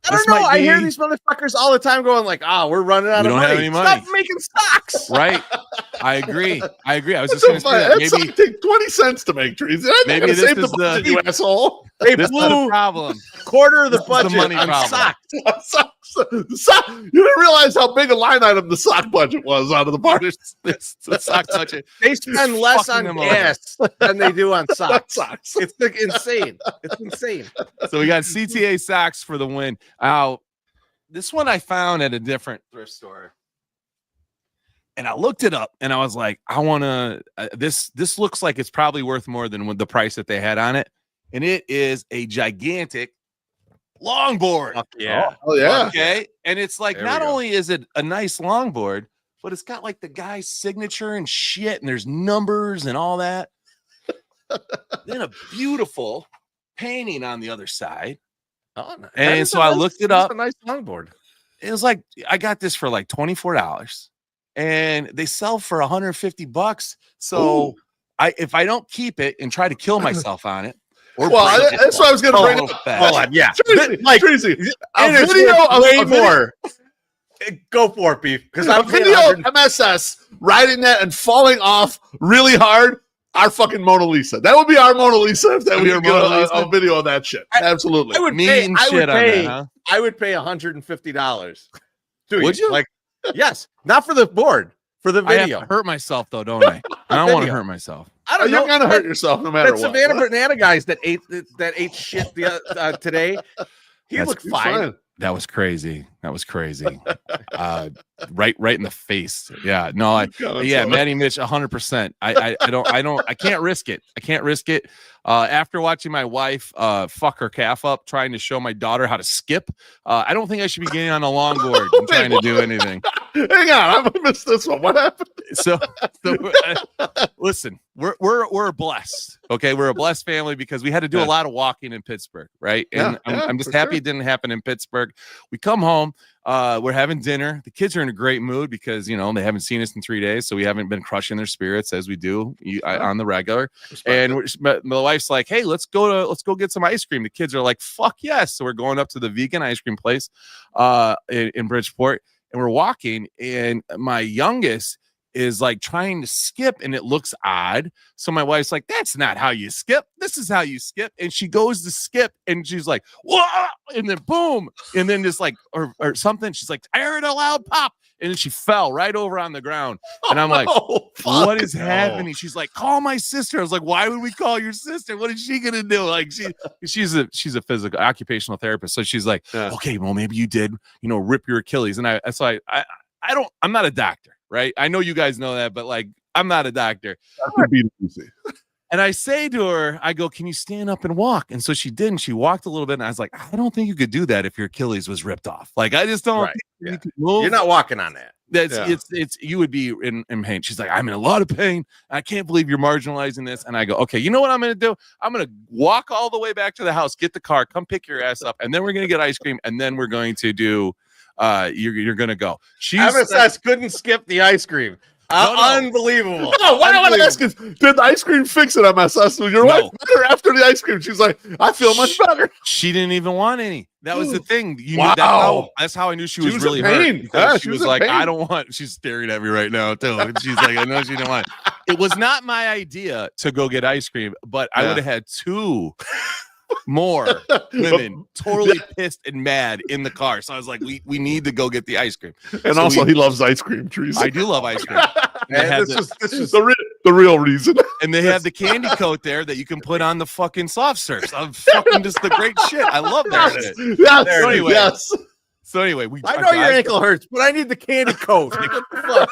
I don't know. I hear these motherfuckers all the time going like, we're running out of money. Have any money. Stop making socks. Right. I agree. I was just going to say that. Maybe take 20 cents to make trees. Maybe this is the you asshole. They blew the problem. Quarter of the budget the money on problem. Socks. You didn't realize how big a line item the sock budget was out of the party. The sock budget. They spend less on gas than they do on socks. It's insane. It's insane. So we got CTA socks for the win. This one I found at a different thrift store. And I looked it up, and I was like, I want to. This looks like it's probably worth more than the price that they had on it. And it is a gigantic longboard. Yeah. Oh yeah. Okay. And it's like, not only is it a nice longboard, but it's got like the guy's signature and shit, and there's numbers and all that. Then a beautiful painting on the other side. Oh, nice. And so I looked it up. A nice longboard. It was like, I got this for like $24. And they sell for $150. So if I don't keep it and try to kill myself on it, that's what I was going to bring up. Hold on, yeah, Chorizy, like Chorizy, a video of way more. Go for it, Beef. Because a video of MSS riding that and falling off really hard. Our fucking Mona Lisa. That would be our Mona Lisa if that would be a video of that shit. Absolutely. I would pay $150. Would you? Like, yes, not for the board, for the video. I have to hurt myself though, don't I? I don't want to hurt myself. I don't know. You're gonna hurt yourself no matter what. Savannah Banana guys that ate shit today. He looked fine. That was crazy. That was crazy. Right in the face. Yeah. No, Maddie Mitch, 100%. I can't risk it. I can't risk it. After watching my wife fuck her calf up trying to show my daughter how to skip, I don't think I should be getting on a longboard and trying to do anything. Hang on, I missed this one. What happened? So listen, we're blessed. Okay, we're a blessed family because we had to do a lot of walking in Pittsburgh, right? And I'm just happy it didn't happen in Pittsburgh. We come home, we're having dinner. The kids are in a great mood because they haven't seen us in 3 days, so we haven't been crushing their spirits as we do on the regular. And my wife's like, "Hey, let's go get some ice cream." The kids are like, "Fuck yes!" So we're going up to the vegan ice cream place in Bridgeport, and we're walking, and my youngest is like trying to skip and it looks odd. So my wife's like, "That's not how you skip. This is how you skip." And she goes to skip and she's like, "Whoa!" And then boom. And then just like, or something. She's like, "I heard a loud pop." And then she fell right over on the ground. And I'm like, what is happening? She's like, "Call my sister." I was like, "Why would we call your sister? What is she going to do?" Like she's a physical occupational therapist. So she's like, "Okay, well, maybe you did, rip your Achilles." And I'm not a doctor. Right. I know you guys know that, but like, I'm not a doctor. And I say to her, I go, "Can you stand up and walk?" And so she did. And she walked a little bit. And I was like, "I don't think you could do that if your Achilles was ripped off. Like, I just don't think you could move." You're not walking on that. It's you would be in pain. She's like, "I'm in a lot of pain. I can't believe you're marginalizing this." And I go, "Okay, you know what I'm going to do? I'm going to walk all the way back to the house, get the car, come pick your ass up. And then we're going to get ice cream. And then we're going to do you're gonna go." MSS couldn't skip the ice cream. Unbelievable. No, why do I ask you, did the ice cream fix it, MSS? Your wife better after the ice cream. She's like, "I feel much better." She didn't even want any. That was the thing. Wow. That's how I knew she was really hurt. Yeah, she was like, "I don't want." She's staring at me right now too. And she's like, "I know she didn't want it." It was not my idea to go get ice cream, but I would have had two more women totally pissed and mad in the car. So I was like, we need to go get the ice cream. And so also he loves ice cream, Teresa. I do love ice cream. This is the real reason. And they have the candy coat there that you can put on the fucking soft serves. I'm fucking just the great shit. I love that. Yes. So anyway, I know your ankle hurts, but I need the candy coat. Like, what the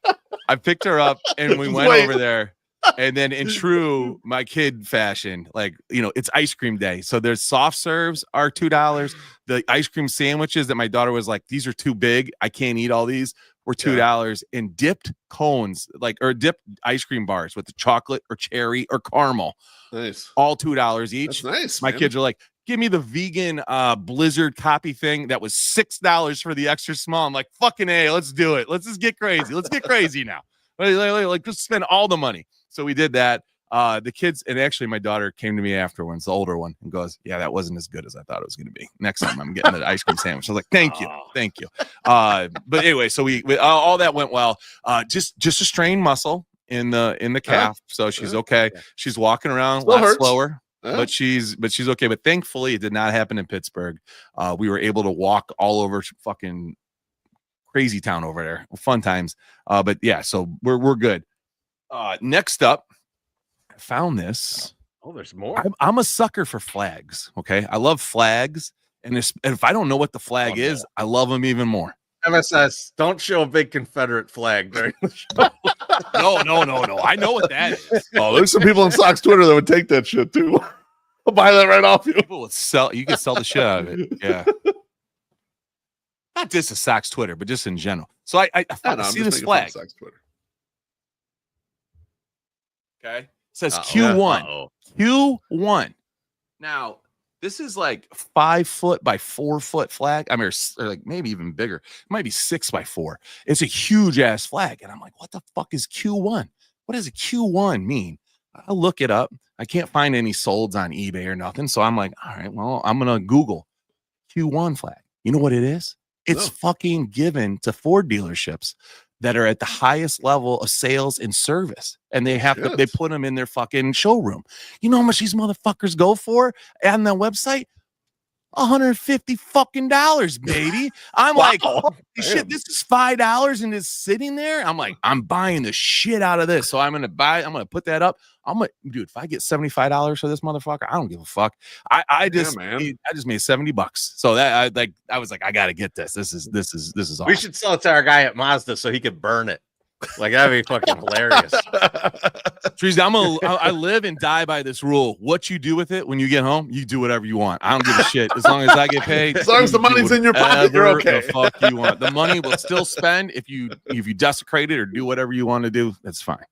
fuck? I picked her up and we went over there. And then in true my kid fashion, like, it's ice cream day. So there's soft serves are $2. The ice cream sandwiches that my daughter was like, "These are too big. I can't eat all these," were $2. And dipped cones, or dipped ice cream bars with the chocolate or cherry or caramel. Nice. All $2 each. That's nice. My kids are like, "Give me the vegan Blizzard copy thing that was $6 for the extra small." I'm like, "Fucking A, let's do it. Let's just get crazy. Let's get crazy now. Like just spend all the money." So we did that. The kids, and actually my daughter came to me afterwards, the older one, and goes, "Yeah, that wasn't as good as I thought it was going to be. Next time I'm getting the ice cream sandwich." I was like, thank you. But anyway, so we all that went well. Just a strained muscle in the calf. So she's okay. She's walking around a lot slower. But she's okay. But thankfully it did not happen in Pittsburgh. We were able to walk all over fucking crazy town over there. Fun times. But yeah, so we're good. Next up, I found this. Oh, there's more. I'm a sucker for flags. Okay, I love flags, and if I don't know what the flag is, I love them even more. MSS, don't show a big Confederate flag during the show. No. I know what that is. Oh, there's some people on Sox Twitter that would take that shit too. I'll buy that right off you. People would sell. You can sell the shit out of it. Yeah. Not just a Sox Twitter, but just in general. So I see this flag. Sox Twitter. Okay. It says Q1. Q1. Now, this is like 5 foot by 4 foot flag. I mean, or like maybe even bigger. It might be 6 by 4. It's a huge ass flag. And I'm like, what the fuck is Q1? What does a Q1 mean? I look it up. I can't find any solds on eBay or nothing. So I'm like, all right, well, I'm going to Google Q1 flag. You know what it is? It's fucking given to Ford dealerships that are at the highest level of sales and service. And they have they put them in their fucking showroom. You know how much these motherfuckers go for on the website? $150 fucking baby. I'm like, holy shit, this is $5 and it's sitting there. I'm like, I'm buying the shit out of this. So I'm gonna put that up. Dude, if I get $75 for this motherfucker, I don't give a fuck. I just made $70. So that I was like, I gotta get this. This is awesome. We should sell it to our guy at Mazda so he could burn it. Like, that'd be fucking hilarious. Chorizy, I live and die by this rule. What you do with it when you get home, you do whatever you want. I don't give a shit. As long as I get paid. As long as the money's in your pocket, you're okay. The fuck you want. The money will still spend if you desecrate it or do whatever you want to do. That's fine.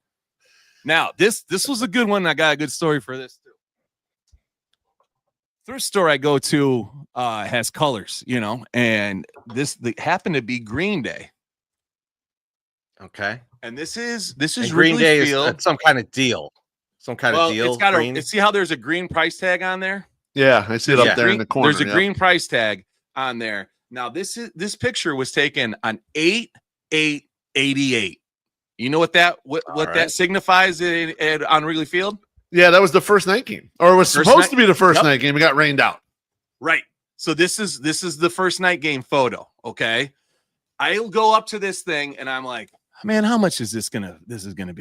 Now, this was a good one. I got a good story for this too. Thrift store I go to has colors, and this happened to be Green Day. Okay. And this is Green Day is some kind of deal. Some kind of deal. It's got see how there's a green price tag on there? Yeah, I see it up there in the corner. There's a green price tag on there. Now this picture was taken on 8/8/88. You know what that signifies on Wrigley Field? Yeah, that was the first night game. Or it was supposed to be the first night game. It got rained out. Right. So this is the first night game photo. Okay. I'll go up to this thing and I'm like, man, how much is this gonna be? This is gonna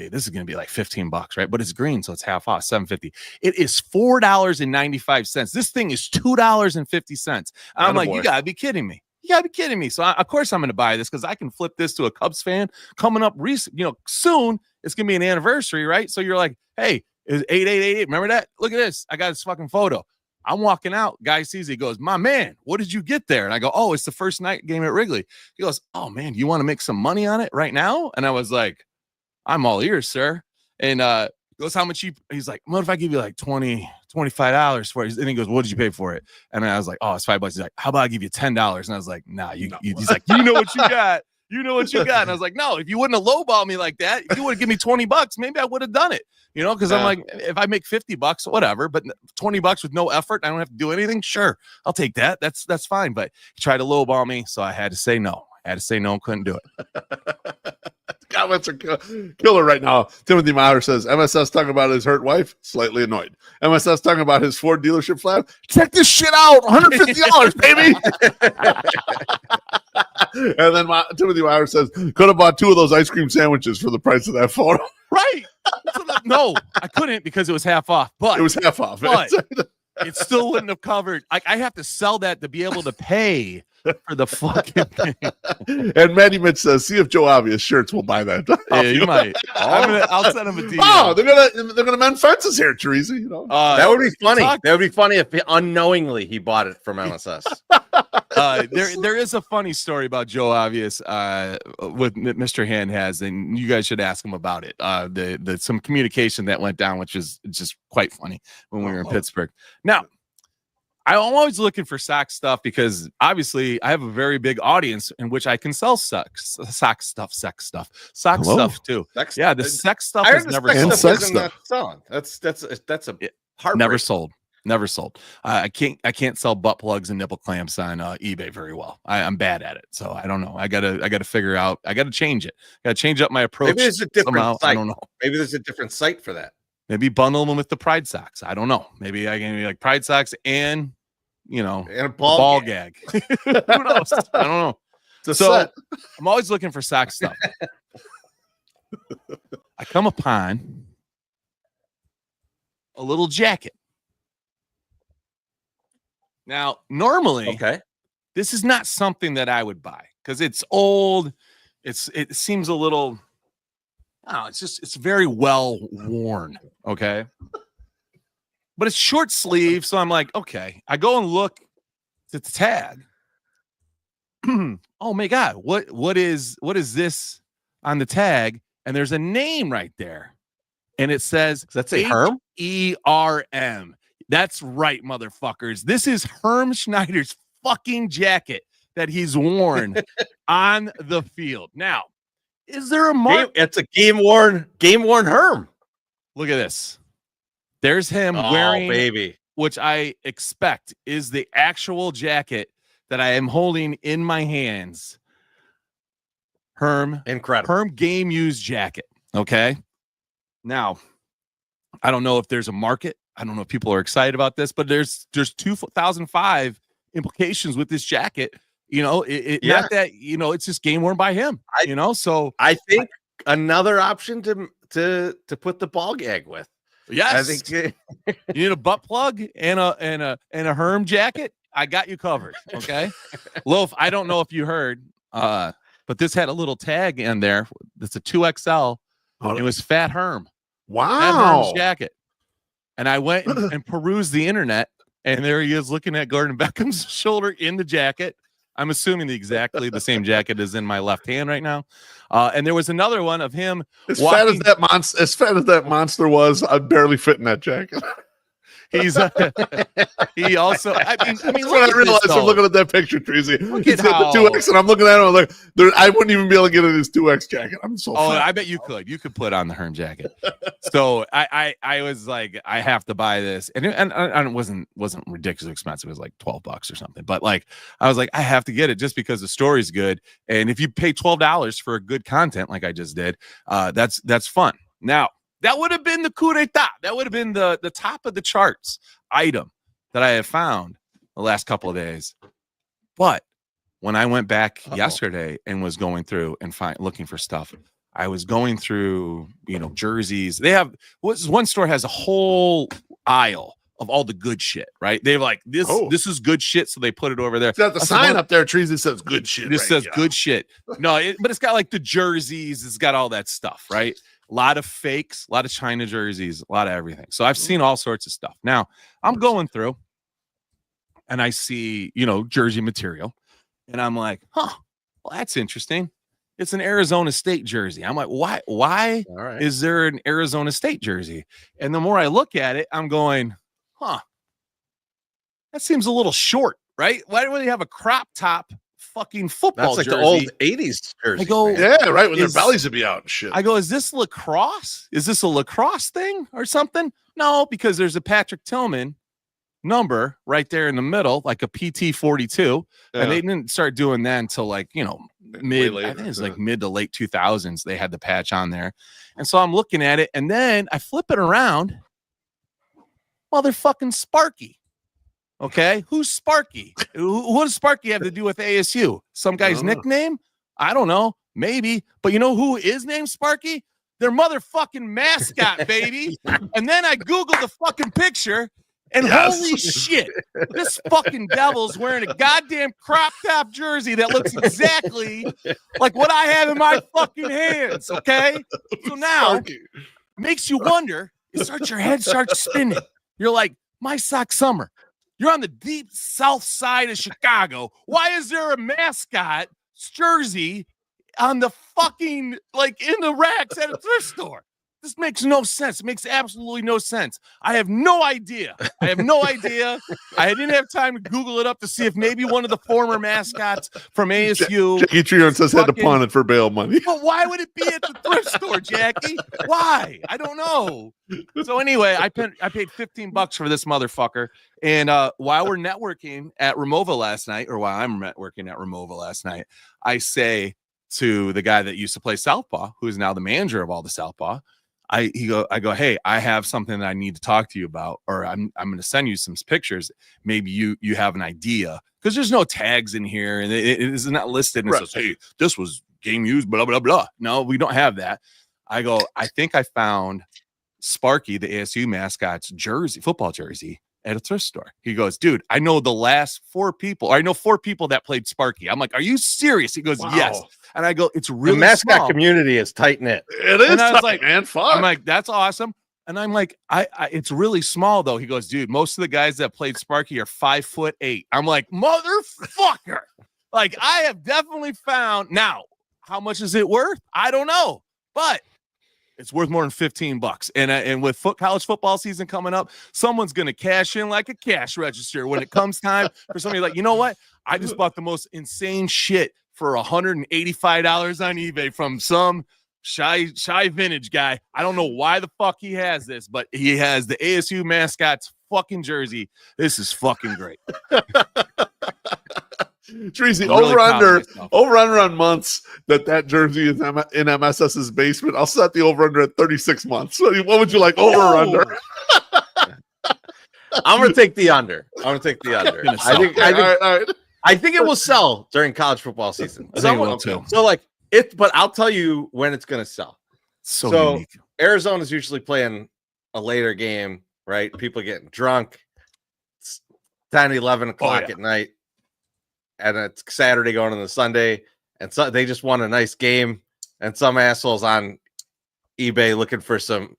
be like $15, right? But it's green, so it's half off, $7.50. It is $4.95. This thing is $2.50. I'm like, you gotta be kidding me. So of course I'm gonna buy this because I can flip this to a Cubs fan coming up soon. It's gonna be an anniversary, right? So you're like, hey, is 8/8/88? Remember that? Look at this. I got this fucking photo. I'm walking out. Guy sees it. He goes, my man, what did you get there? And I go, oh, it's the first night game at Wrigley. He goes, oh, man, you want to make some money on it right now? And I was like, I'm all ears, sir. And he goes, how much he's like, what if I give you like $20, $25 for it? And he goes, what did you pay for it? And I was like, oh, it's $5. He's like, how about I give you $10? And I was like, nah, he's like, you know what you got. You know what you got. And I was like, no, if you wouldn't have lowballed me like that, if you would have given me $20, maybe I would have done it. Because I'm like, if I make $50, whatever, but $20 with no effort, I don't have to do anything. Sure, I'll take that. That's fine. But he tried to lowball me, so I had to say no. And couldn't do it. Comments are killer right now. Timothy Maurer says, MSS talking about his hurt wife, slightly annoyed. MSS talking about his Ford dealership flat. Check this shit out, $150, baby. And then Timothy Maurer says, could have bought 2 of those ice cream sandwiches for the price of that photo. Right. No, I couldn't because it was half off. But it was half off. But it still wouldn't have covered. I have to sell that to be able to pay for the fucking thing. And Matty Mitch says, see if Joe Obvious shirts will buy that. Yeah, you might. I'll send him a DM. Oh, they're gonna mend fences here, Chorizy. That would be funny. That would be funny if unknowingly he bought it from MSS. There is a funny story about Joe Obvious with Mr. Hand has, and you guys should ask him about it. Some communication that went down, which is just quite funny when we were in Pittsburgh. Now, I'm always looking for sock stuff because obviously I have a very big audience in which I can sell sock stuff too. Sex the sex stuff is never sold. That's a heartbreak. Never sold. I can't sell butt plugs and nipple clamps on eBay very well. I'm bad at it, so I don't know. I gotta figure out. I gotta change it. Gotta change up my approach. Maybe there's a different site. I don't know. Maybe there's a different site for that. Maybe bundle them with the Pride socks. I don't know. Maybe I can be like Pride socks and a ball gag. Who knows? I don't know. So I'm always looking for sock stuff. I come upon a little jacket. Now, normally, this is not something that I would buy because it's old. It seems a little. It's very well worn. Okay. But it's short sleeve. So I'm like, okay. I go and look at the tag. Oh my God. What is this on the tag? And there's a name right there. And it says, that's a Herm? Herm. That's right, motherfuckers. This is Herm Schneider's fucking jacket that he's worn on the field. Now, is there a mark? It's a game worn Herm. Look at this. There's him wearing, which I expect is the actual jacket that I am holding in my hands. Incredible. Herm game used jacket. Okay. Now, I don't know if there's a market. I don't know if people are excited about this, but there's 2005 implications with this jacket. Not that, it's just game worn by him, so I think another option to put the ball gag with. Yes. I think you need a butt plug and a Herm jacket. I got you covered. Okay. Loaf, I don't know if you heard, but this had a little tag in there. It's a 2XL. It was Fat Herm. Wow. Fat Herm's jacket. And I went and perused the internet, and there he is looking at Gordon Beckham's shoulder in the jacket. I'm assuming exactly the same jacket is in my left hand right now. And there was another one of him. As fat as that monster was, I'd barely fit in that jacket. He also. I mean, when I realized I'm looking at that picture, Tracy. He's got the 2X, and I'm looking at him. I'm like, I wouldn't even be able to get in his 2X jacket. I'm so. Oh, fat. I bet you could. You could put on the Herm jacket. So I was like, I have to buy this, and it wasn't ridiculously expensive. It was like $12 or something. But like, I was like, I have to get it just because the story's good. And if you pay $12 for a good content like I just did, that's fun. Now. That would have been the coup d'etat. That would have been the top of the charts item that I have found the last couple of days. But when I went back yesterday and was going through and looking for stuff, I was going through, jerseys. They have one store has a whole aisle of all the good shit, right? They're like, this is good shit, so they put it over there. It's got the sign up there, trees, that says good shit. This says good shit. No, but it's got like the jerseys, it's got all that stuff, right? A lot of fakes, a lot of China jerseys, a lot of everything. So I've seen all sorts of stuff. Now I'm going through and I see, jersey material, and I'm like, well, that's interesting. It's an Arizona State jersey. I'm like, why is there an Arizona State jersey? And the more I look at it, I'm going, that seems a little short, right? Why do they have a crop top fucking football jersey? That's like the old 80s jersey. I go, yeah, right, when their bellies would be out and shit. I go, is this lacrosse? Is this a lacrosse thing or something? No, because there's a Patrick Tillman number right there in the middle, like a PT 42. Yeah. And they didn't start doing that until like, mid to late 2000s. They had the patch on there. And so I'm looking at it, and then I flip it around. Well, they're fucking Sparky. Okay, who's Sparky? What does Sparky have to do with ASU? Some guy's nickname? I don't know. Maybe. But you know who is named Sparky? Their motherfucking mascot, baby. And then I Googled the fucking picture, and holy shit, this fucking devil's wearing a goddamn crop top jersey that looks exactly like what I have in my fucking hands. Okay, so now makes you wonder. Your head starts spinning. You're like, MySoxSummer. You're on the deep south side of Chicago. Why is there a mascot jersey on the fucking, like, in the racks at a thrift store? This makes no sense. It makes absolutely no sense. I have no idea. I didn't have time to Google it up to see if maybe one of the former mascots from ASU. Jackie Trion says had to pawn it for bail money. But why would it be at the thrift store, Jackie? Why? I don't know. So anyway, I paid $15 for this motherfucker. And while we're networking at Remova last night, I say to the guy that used to play Southpaw, who is now the manager of all the Southpaw, I go, hey, I have something that I need to talk to you about, or I'm going to send you some pictures. Maybe you have an idea, because there's no tags in here, and it is not listed. And it says, hey, this was game used, blah, blah, blah. No, we don't have that. I go, I think I found Sparky, the ASU mascot's football jersey, at a thrift store. He goes, dude, I know the last 4 people. I know 4 people that played Sparky. I'm like, are you serious? He goes, yes. And I go, it's really the mascot small. Community is tight knit. It is. And I was tight, like, man, fuck. I'm like, that's awesome. And I'm like, I it's really small though. He goes, dude, most of the guys that played Sparky are 5'8". I'm like, motherfucker. Like, I have definitely found. Now, how much is it worth? I don't know, but it's worth more than $15. And with college football season coming up, someone's going to cash in like a cash register when it comes time for somebody like, you know what? I just bought the most insane shit for $185 on eBay from some shy vintage guy. I don't know why the fuck he has this, but he has the ASU mascot's fucking jersey. This is fucking great. Chorizy, over under on months that jersey is in MSS's basement. I'll set the over under at 36 months. What would you like, over or under? I'm gonna take the under. I think it will sell during college football season. I think it will too. So but I'll tell you when it's gonna sell. So unique. Arizona's usually playing a later game, right? People getting drunk. It's 10, 11 o'clock at night. And it's Saturday going into Sunday. And so they just won a nice game. And some assholes on eBay looking for some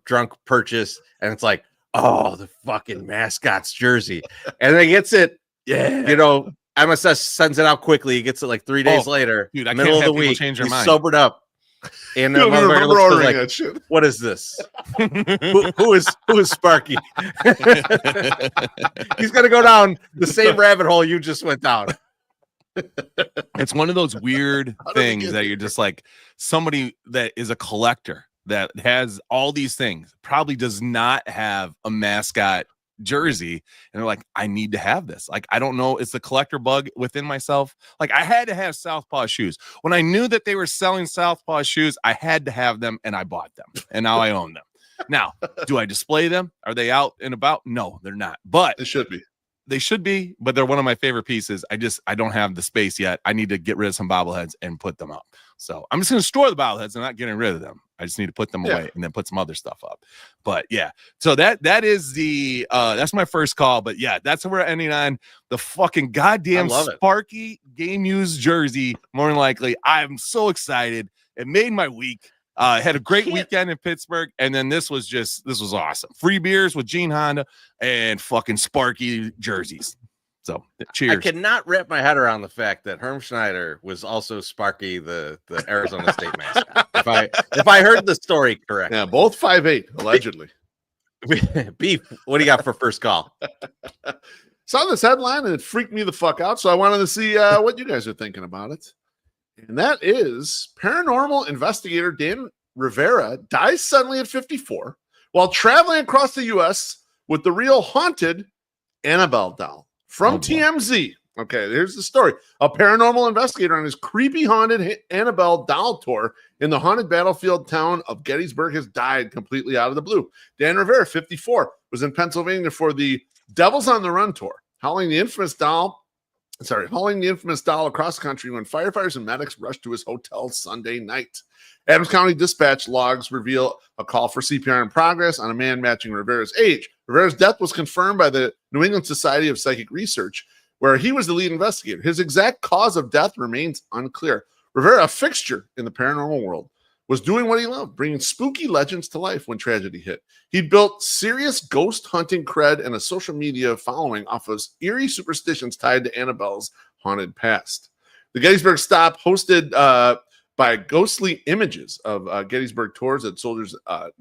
drunk purchase. And it's like, oh, the fucking mascot's jersey. And then he gets it. Yeah. MSS sends it out quickly. He gets it like 3 days later. Dude, I middle can't of have the people week. change their He's mind. sobered up. And I remember ordering that shit. What is this? who is Sparky? He's gonna go down the same rabbit hole you just went down. It's one of those weird things that you're just like, somebody that is a collector that has all these things probably does not have a mascot jersey, and they're like, I need to have this. Like, I don't know, it's the collector bug within myself. Like, I had to have Southpaw shoes. When I knew that they were selling Southpaw shoes, I had to have them, and I bought them, and now I own them. Now, do I display them? Are they out and about? No, they're not, but They should be, but they're one of my favorite pieces. I don't have the space yet. I need to get rid of some bobbleheads and put them up. So I'm just going to store the bobbleheads. I'm not getting rid of them. I just need to put them away and then put some other stuff up. But yeah, so that is that's my first call. But yeah, that's what we're ending on. The fucking goddamn Sparky game used jersey. More than likely, I'm so excited. It made my week. Had a great weekend in Pittsburgh, and then this was awesome. Free beers with Gene Honda and fucking Sparky jerseys. So cheers. I cannot wrap my head around the fact that Herm Schneider was also Sparky, the Arizona State mascot. If I heard the story correct. Yeah, both 5'8", allegedly. Beef, what do you got for first call? Saw this headline and it freaked me the fuck out, so I wanted to see what you guys are thinking about it. And that is paranormal investigator Dan Rivera dies suddenly at 54 while traveling across the U.S. with the real haunted Annabelle doll. From TMZ. Okay, here's the story. A paranormal investigator on his creepy haunted Annabelle doll tour in the haunted battlefield town of Gettysburg has died completely out of the blue. Dan Rivera, 54, was in Pennsylvania for the Devils on the Run tour, hauling the infamous doll across the country when firefighters and medics rushed to his hotel Sunday night. Adams County Dispatch logs reveal a call for CPR in progress on a man matching Rivera's age. Rivera's death was confirmed by the New England Society of Psychic Research, where he was the lead investigator. His exact cause of death remains unclear. Rivera, a fixture in the paranormal world, was doing what he loved, bringing spooky legends to life when tragedy hit. He'd built serious ghost hunting cred and a social media following off of eerie superstitions tied to Annabelle's haunted past. The Gettysburg stop, hosted by ghostly images of Gettysburg tours at Soldiers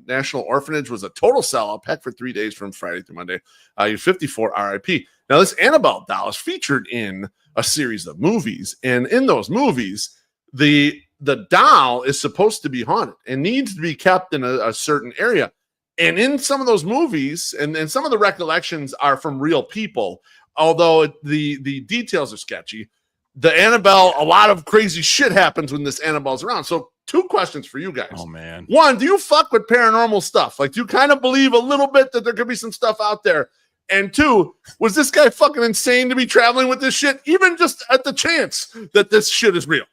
National Orphanage, was a total sellout, packed for 3 days from Friday through Monday. 54 RIP. Now, this Annabelle doll is featured in a series of movies, and in those movies, the doll is supposed to be haunted and needs to be kept in a certain area. And in some of those movies, and some of the recollections are from real people, although the details are sketchy, the Annabelle, a lot of crazy shit happens when this Annabelle's around. So 2 questions for you guys. Oh, man. 1, do you fuck with paranormal stuff? Like, do you kind of believe a little bit that there could be some stuff out there? And 2, was this guy fucking insane to be traveling with this shit, even just at the chance that this shit is real?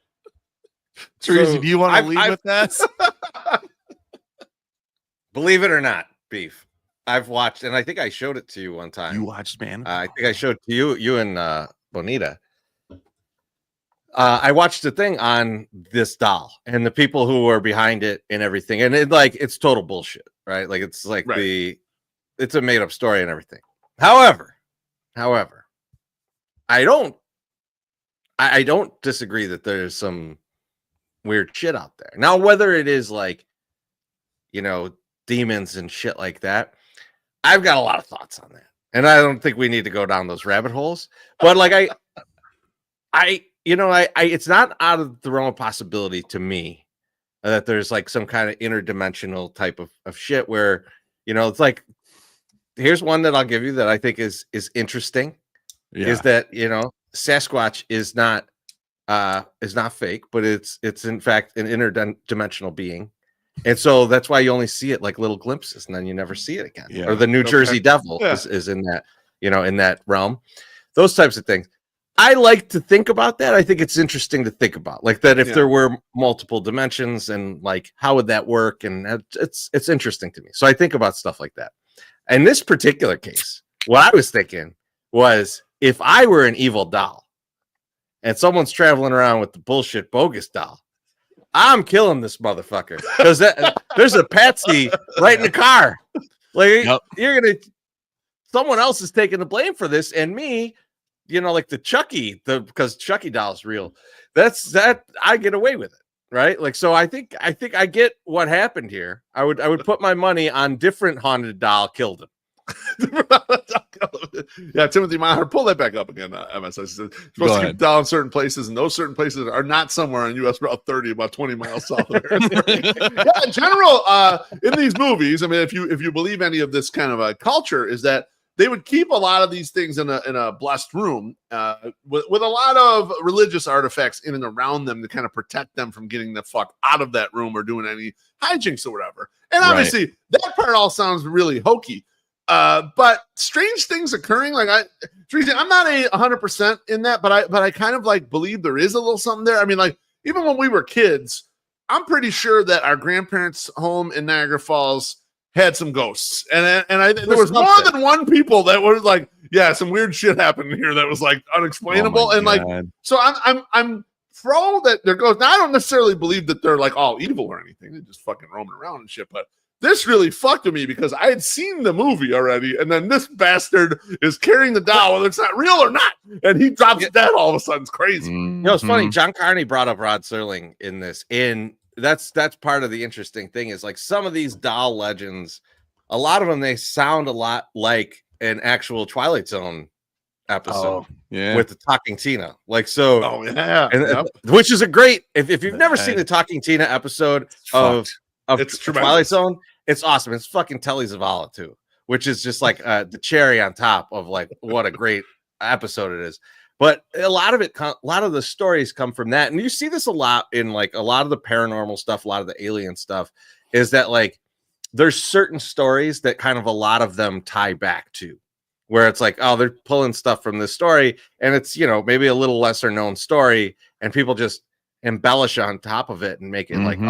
Chorizy, do you want to leave with that? Believe it or not, Beef, I've watched, and I think I showed it to you one time. You watched, man? I think I showed it to you and Bonita. I watched the thing on this doll and the people who were behind it and everything, and it's total bullshit, right? Like it's like it's a made up story and everything. However, I don't disagree that there's some weird shit out there. Now, whether it is like, demons and shit like that, I've got a lot of thoughts on that, and I don't think we need to go down those rabbit holes. But like it's not out of the realm of possibility to me that there's like some kind of interdimensional type of shit where, it's like, here's one that I'll give you that I think is interesting. Is that, Sasquatch is not fake, but it's in fact an interdimensional being. And so that's why you only see it like little glimpses and then you never see it again. Yeah. Or the New Jersey Devil is in that, in that realm. Those types of things. I like to think about that. I think it's interesting to think about like that. If there were multiple dimensions and like, how would that work? And it's interesting to me. So I think about stuff like that. In this particular case, what I was thinking was if I were an evil doll and someone's traveling around with the bullshit bogus doll, I'm killing this motherfucker because there's a patsy right in the car. Like someone else is taking the blame for this, and me, like the Chucky, because Chucky doll is real. That I get away with it, right? Like, so I think I get what happened here. I would put my money on different haunted doll killed him. Yeah, Timothy Meyer, pull that back up again. MSI says supposed to keep down certain places, and those certain places are not somewhere on US Route 30, about 20 miles south of there. Yeah, in general, in these movies, I mean, if you believe any of this kind of a culture, is that they would keep a lot of these things in a blessed room with a lot of religious artifacts in and around them to kind of protect them from getting the fuck out of that room or doing any hijinks or whatever. And obviously, that part all sounds really hokey. But strange things occurring. Like I'm not 100% in that, but I kind of like believe there is a little something there. I mean, like even when we were kids, I'm pretty sure that our grandparents' home in Niagara Falls had some ghosts, and there was more than one people that were like, yeah, some weird shit happened here that was like unexplainable, and like, so I'm pro that there goes. Now I don't necessarily believe that they're like all evil or anything. They're just fucking roaming around and shit, but. This really fucked with me because I had seen the movie already, and then this bastard is carrying the doll, whether it's not real or not, and he drops dead all of a sudden. It's crazy. It's funny. John Carney brought up Rod Serling in this, and that's part of the interesting thing is like some of these doll legends, a lot of them they sound a lot like an actual Twilight Zone episode with the Talking Tina, like so. Which is a great if you've never seen the Talking Tina episode of Twilight Zone. It's awesome. It's fucking Telly Zavala too, which is just like the cherry on top of like what a great episode it is. But a lot of the stories come from that, and you see this a lot in like a lot of the paranormal stuff, a lot of the alien stuff. Is that like there's certain stories that kind of a lot of them tie back to, where it's like they're pulling stuff from this story, and it's maybe a little lesser known story, and people just embellish on top of it and make it like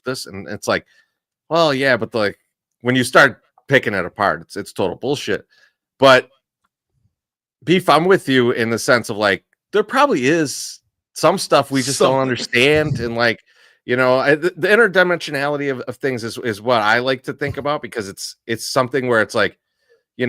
this, and it's like. Well, yeah, but like when you start picking it apart, it's total bullshit. But Beef, I'm with you in the sense of like there probably is some stuff we just don't understand, and like the interdimensionality of things is what I like to think about because it's something where it's like we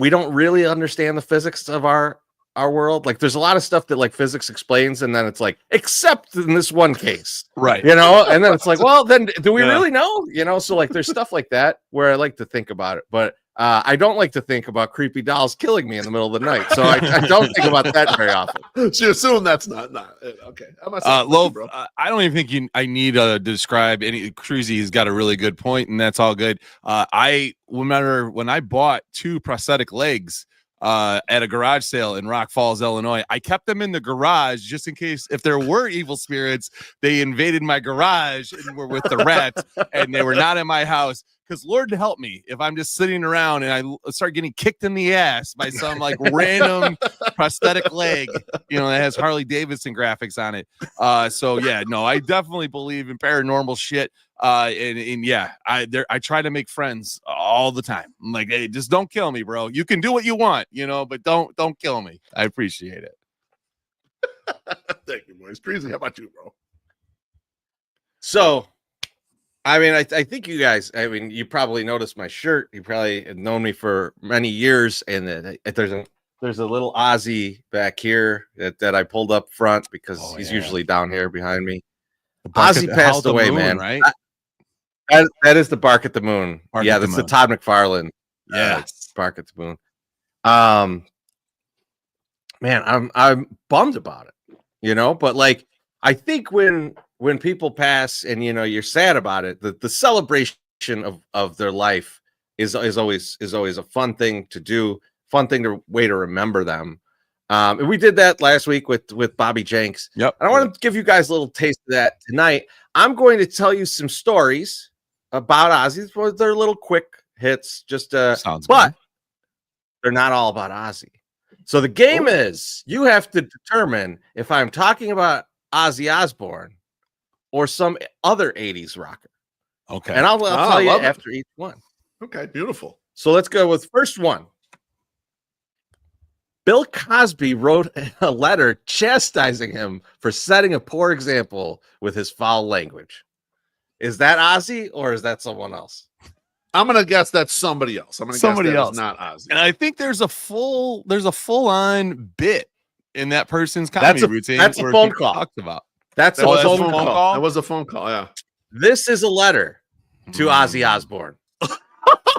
don't really understand the physics of our world. Like there's a lot of stuff that like physics explains, and then it's like except in this one case, right? And then it's like, well, then do we really know? So like there's stuff like that where I like to think about it, but I don't like to think about creepy dolls killing me in the middle of the night, so I don't think about that very often. So you assume that's not okay. Loaf, I don't even think I need to describe any. Chorizy-E's got a really good point, and that's all good. I remember when I bought 2 prosthetic legs at a garage sale in Rock Falls, Illinois. I kept them in the garage just in case if there were evil spirits, they invaded my garage and were with the rats and they were not in my house. Because Lord help me if I'm just sitting around and I start getting kicked in the ass by some like random prosthetic leg, that has Harley Davidson graphics on it. So yeah, no, I definitely believe in paranormal shit. I try to make friends all the time. I'm like, hey, just don't kill me, bro. You can do what you want, but don't kill me. I appreciate it. Thank you, boys. Chorizy, how about you, bro? So, I mean, I think you guys, you probably noticed my shirt. You probably have known me for many years, and there's a little Ozzy back here that I pulled up front because he's usually down here behind me. Ozzy passed away, man. Right? That is the Bark at the Moon. That's the Todd McFarlane. Bark at the Moon. Man, I'm bummed about it, but like I think when people pass and you're sad about it, the celebration of their life is always a fun thing to do fun way to remember them. And we did that last week with Bobby Jenks. Yep. And I want to give you guys a little taste of that tonight. I'm going to tell you some stories about Ozzy. They're little quick hits, just Sounds but good. they're not all about Ozzy. So the game is you have to determine if I'm talking about Ozzy Osbourne or some other 80s rocker. Okay. And I'll tell you after each one. Okay, beautiful. So let's go with first one. Bill Cosby wrote a letter chastising him for setting a poor example with his foul language. Is that Ozzy or is that someone else? I'm gonna guess that's somebody else. I'm gonna Somebody guess that else. is not Ozzy. And I think there's a full on bit in that person's comedy routine. That's a phone call. Talked about. That's a phone call. That was a phone call. Yeah. This is a letter to Ozzy Osbourne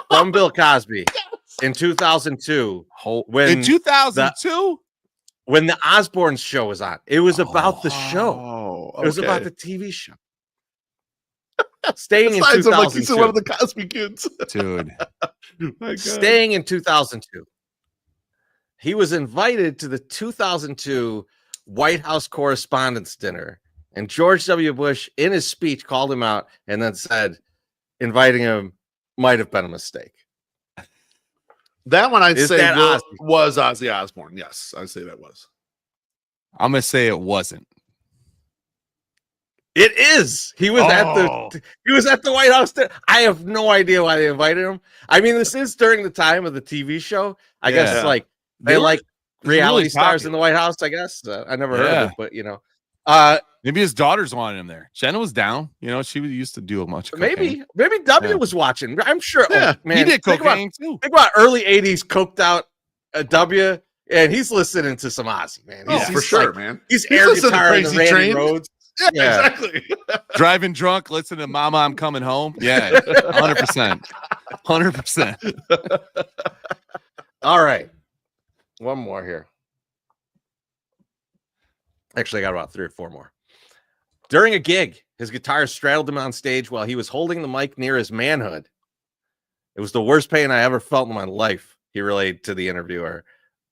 from Bill Cosby in 2002. In 2002, when the Osbourne show was on, it was about the show. Oh, It was about the TV show. Staying in Besides, 2002. I'm like, he's one of the Cosby kids, dude. Staying in 2002. He was invited to the 2002 White House Correspondents' Dinner, and George W. Bush, in his speech, called him out and then said, inviting him might have been a mistake. That one I'd say Ozzy? Was Ozzy Osbourne. Yes, I'd say that was. I'm gonna say it wasn't. It is. He was at the White House. I have no idea why they invited him. I mean, this is during the time of the TV show. I guess like they like reality stars in the White House. I guess I never heard of it, but you know, maybe his daughters wanted him there. Jenna was down. You know, she used to do a much. Maybe W was watching. I'm sure. Yeah, man, he did cocaine too. Think about early '80s coked out W, and he's listening to some Ozzy, man. He's for sure, man. He's air guitar on the Randy Rhodes. Yeah, exactly. Driving drunk, listen to Mama, I'm Coming Home. Yeah, 100%. 100%. All right. One more here. Actually, I got about 3 or 4 more. During a gig, his guitar straddled him on stage while he was holding the mic near his manhood. It was the worst pain I ever felt in my life, he relayed to the interviewer.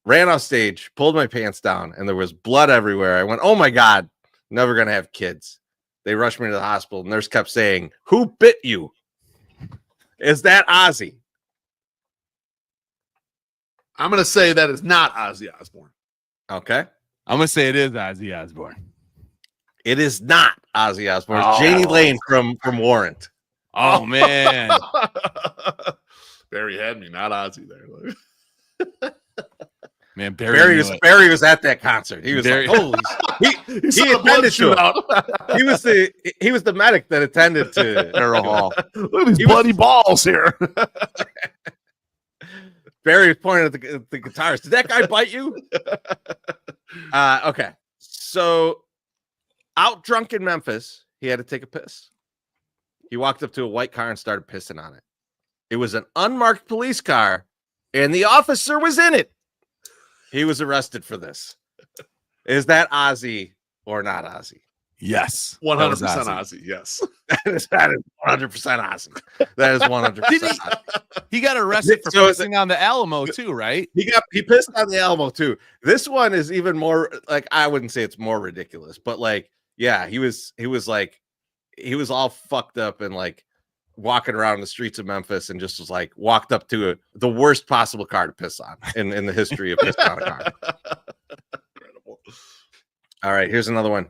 Ran off stage, pulled my pants down, and there was blood everywhere. I went, oh my God. Never gonna have kids. They rushed me to the hospital. Nurse kept saying, "Who bit you?" Is that Ozzy? I'm gonna say that is not Ozzy Osbourne. Okay. I'm gonna say it is Ozzy Osbourne. It is not Ozzy Osbourne. It's Janie Lane from Warrant. Oh man. Barry had me, not Ozzy there. Man, Barry was at that concert. He was like, "Holy!" He attended to it. He was the medic that attended to Errol Hall. Look at these bloody balls here. Barry was pointing at the guitars. Did that guy bite you? Okay. So, out drunk in Memphis, he had to take a piss. He walked up to a white car and started pissing on it. It was an unmarked police car, and the officer was in it. He was arrested for this. Is that Ozzy or not Ozzy? Yes. 100% Ozzy. Yes. That is 100% Ozzy. That is 100% Ozzy. He got arrested for pissing on the Alamo too, right? He pissed on the Alamo too. This one is even more like, I wouldn't say it's more ridiculous, but like, yeah, he was all fucked up and like walking around the streets of Memphis and just was like walked up to the worst possible car to piss on in the history of pissing on a car. Incredible. All right, here's another one.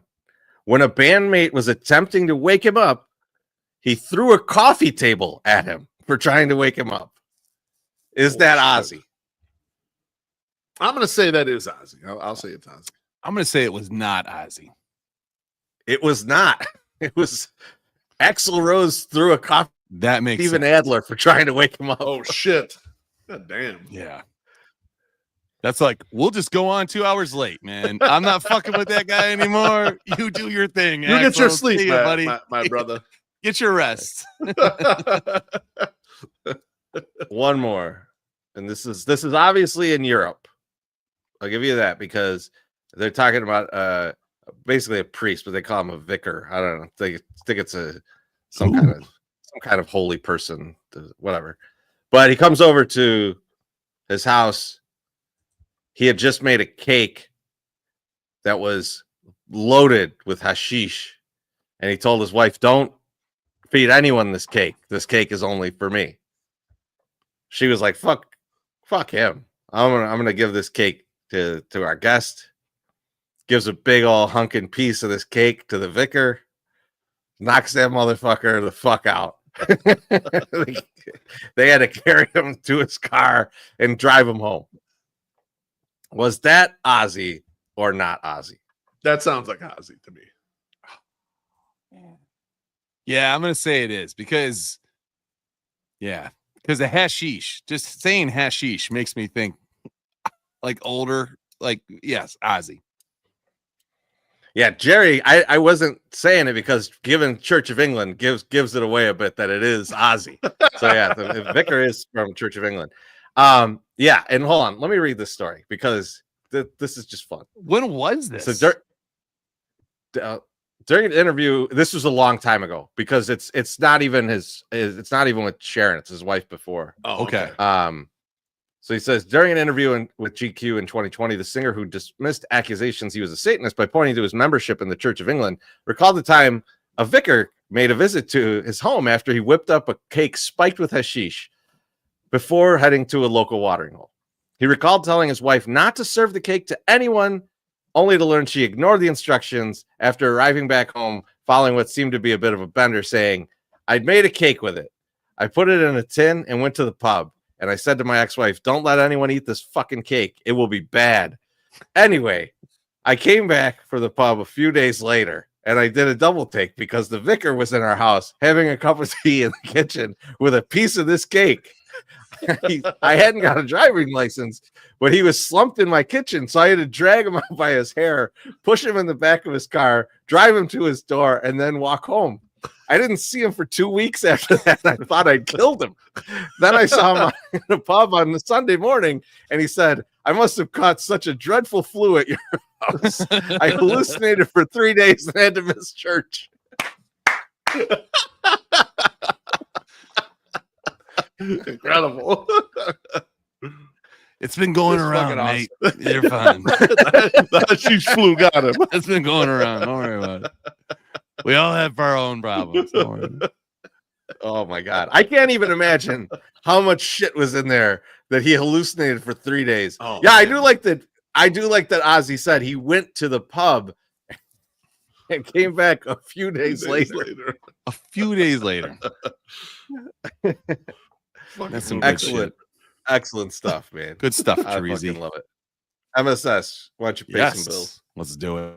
When a bandmate was attempting to wake him up, he threw a coffee table at him for trying to wake him up. Is that Ozzy? I'm going to say that is Ozzy. I'll say it's Ozzy. I'm going to say it was not Ozzy. It was not. It was Axl Rose threw a coffee. That makes Steven sense. Adler for trying to wake him up. Oh shit! God damn. Yeah. That's like, we'll just go on 2 hours late, man. I'm not fucking with that guy anymore. You do your thing. You Axl. get your sleep, See you, buddy. My brother. Get your rest. One more, and this is obviously in Europe. I'll give you that because they're talking about basically a priest, but they call him a vicar. I don't know. They think it's some kind of holy person, whatever. But he comes over to his house he had just made a cake that was loaded with hashish. And he told his wife, don't feed anyone this cake. This cake is only for me. She was like, fuck him. I'm gonna give this cake to our guest. Gives a big old hunkin' piece of this cake to the vicar. Knocks that motherfucker the fuck out. They had to carry him to his car and drive him home. Was that Ozzy or not Ozzy? That sounds like Ozzy to me. Yeah, I'm gonna say it is because the hashish, just saying hashish makes me think like older, like yes, Ozzy. Yeah, Jerry, I wasn't saying it because given Church of England gives it away a bit that it is Ozzy. So yeah, the vicar is from Church of England. Yeah, and hold on, let me read this story because this is just fun. When was this? So during an interview, this was a long time ago because it's not even it's not even with Sharon, it's his wife before. Oh, okay. So he says, during an interview with GQ in 2020, the singer who dismissed accusations he was a Satanist by pointing to his membership in the Church of England recalled the time a vicar made a visit to his home after he whipped up a cake spiked with hashish before heading to a local watering hole. He recalled telling his wife not to serve the cake to anyone, only to learn she ignored the instructions after arriving back home following what seemed to be a bit of a bender, saying, I'd made a cake with it. I put it in a tin and went to the pub. And I said to my ex-wife, don't let anyone eat this fucking cake. It will be bad. Anyway, I came back for the pub a few days later, and I did a double take because the vicar was in our house having a cup of tea in the kitchen with a piece of this cake. I hadn't got a driving license, but he was slumped in my kitchen, so I had to drag him out by his hair, push him in the back of his car, drive him to his door, and then walk home. I didn't see him for 2 weeks after that. I thought I'd killed him. Then I saw him in a pub on the Sunday morning, and he said, I must have caught such a dreadful flu at your house. I hallucinated for 3 days and had to miss church. Incredible. It's been going around, mate. Awesome. You're fine. That she's flu got him. It's been going around. Don't worry about it. We all have our own problems. Oh my God. I can't even imagine how much shit was in there that he hallucinated for 3 days. Oh, yeah, man. I do like that Ozzy said he went to the pub and came back a few days later. A few days later. That's some excellent stuff, man. Good stuff, I Chorizy. fucking love it. MSS, why don't you pay some bills? Let's do it.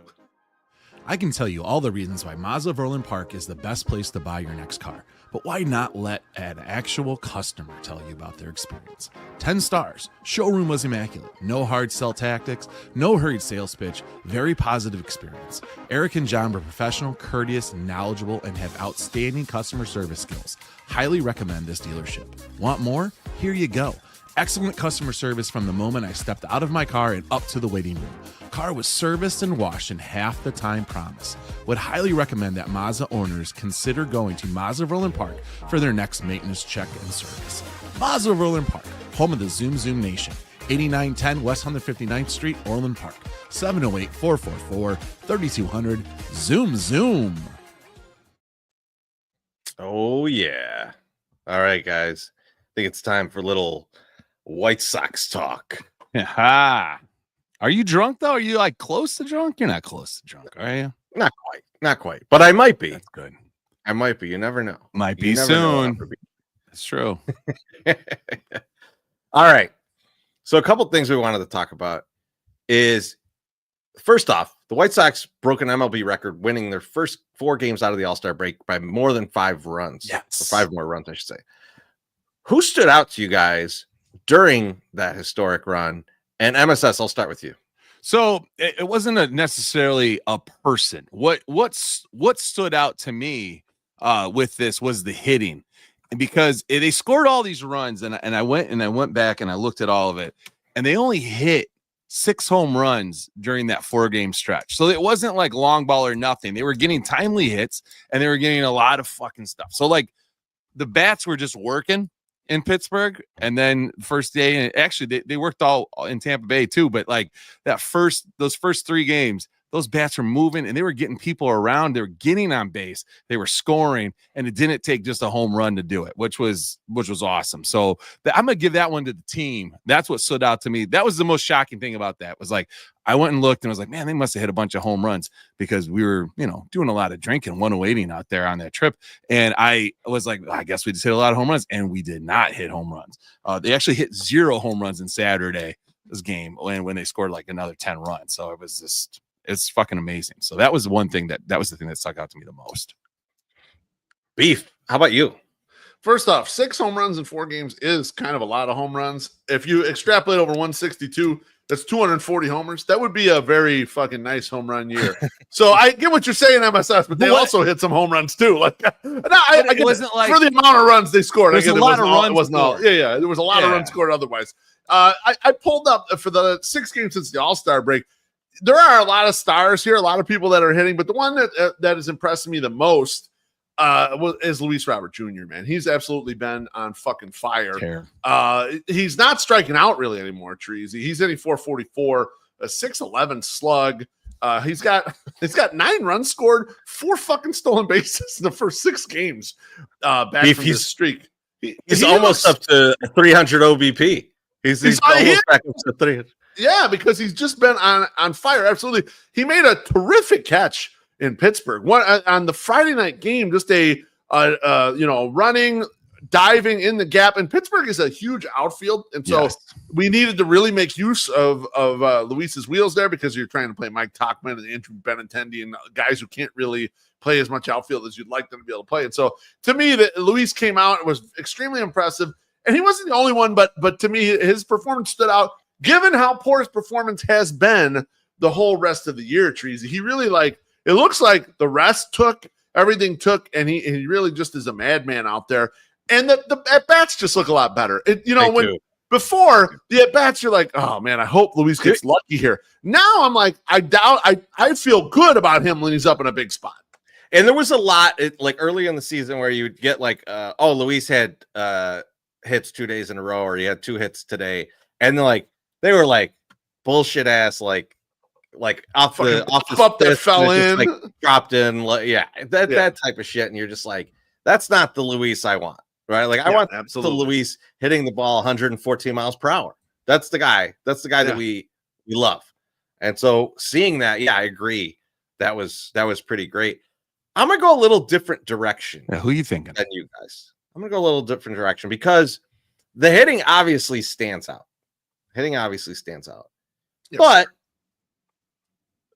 I can tell you all the reasons why Mazda of Orland Park is the best place to buy your next car, but why not let an actual customer tell you about their experience? 10 stars. Showroom was immaculate. No hard sell tactics, no hurried sales pitch, very positive experience. Eric and John were professional, courteous, knowledgeable, and have outstanding customer service skills. Highly recommend this dealership. Want more? Here you go. Excellent customer service from the moment I stepped out of my car and up to the waiting room. Car was serviced and washed in half the time promised. Would highly recommend that Mazda owners consider going to Mazda of Orland Park for their next maintenance check and service. Mazda of Orland Park, home of the Zoom Zoom Nation. 8910 West 159th Street, Orland Park. 708-444-3200. Zoom Zoom. Oh, yeah. All right, guys. I think it's time for a little White Sox talk. Aha. Are you drunk, though? Are you, like, close to drunk? You're not close to drunk, are you? Not quite. But I might be. That's good. I might be. You never know. Might be soon. That's true. All right. So a couple things we wanted to talk about is, first off, the White Sox broke an MLB record, winning their first 4 games out of the All-Star break by more than 5 runs. Yes. Or 5 more runs, I should say. Who stood out to you guys during that historic run? And MSS, I'll start with you. So it wasn't necessarily a person. What stood out to me with this was the hitting, because they scored all these runs, and I went back and I looked at all of it, and they only hit 6 home runs during that 4-game stretch. So it wasn't like long ball or nothing. They were getting timely hits, and they were getting a lot of fucking stuff. So like the bats were just working. in Pittsburgh, and then first day, actually they worked all in Tampa Bay too, but like those first 3 games, those bats were moving and they were getting people around. They were getting on base. They were scoring, and it didn't take just a home run to do it, which was awesome. So I'm going to give that one to the team. That's what stood out to me. That was the most shocking thing about that, was like, I went and looked and was like, man, they must have hit a bunch of home runs, because we were, doing a lot of drinking, 108ing out there on that trip. And I was like, I guess we just hit a lot of home runs, and we did not hit home runs. They actually hit 0 home runs in Saturday's game when they scored like another 10 runs. So it's fucking amazing. So that was the one thing that was the thing that stuck out to me the most. Beef, how about you? First off, 6 home runs in 4 games is kind of a lot of home runs. If you extrapolate over 162, that's 240 homers. That would be a very fucking nice home run year. So I get what you're saying, MSS, but they also hit some home runs too. Like, I wasn't like, for the amount of runs they scored. There's a lot of runs. Yeah, there was a lot of runs scored otherwise. I pulled up for the 6 games since the All-Star break. There are a lot of stars here, a lot of people that are hitting, but the one that has impressed me the most is Luis Robert Jr., man. He's absolutely been on fucking fire. He's not striking out really anymore, Chorizy. He's hitting 444, a 611 slug. He's got 9 runs scored, 4 fucking stolen bases in the first 6 games back from this streak. He's almost up to 300 OBP. He's almost back up to 300. Yeah, because he's just been on fire. Absolutely. He made a terrific catch in Pittsburgh. One on the Friday night game, just a running, diving in the gap. And Pittsburgh is a huge outfield, and so we needed to really make use of Luis's wheels there, because you're trying to play Mike Tauchman and Andrew Benintendi and guys who can't really play as much outfield as you'd like them to be able to play. And so to me, Luis came out and was extremely impressive. And he wasn't the only one, but to me, his performance stood out, given how poor his performance has been the whole rest of the year, Chorizy. He really, it looks like the rest everything took, and he really just is a madman out there. And the at-bats just look a lot better. Before the at-bats, you're like, oh man, I hope Luis gets lucky here. Now I'm like, I feel good about him when he's up in a big spot. And there was a lot early in the season where you'd get Luis had hits 2 days in a row, or he had 2 hits today. And they were bullshit ass, off the up there fell in, dropped in, that type of shit. And you're just like, that's not the Luis I want, right? I want the Luis hitting the ball 114 miles per hour. That's the guy. That's the guy that we love. And so seeing that, I agree. That was pretty great. I'm gonna go a little different direction. Who are you thinking? Than you guys. I'm gonna go a little different direction, because the hitting obviously stands out. Yes. But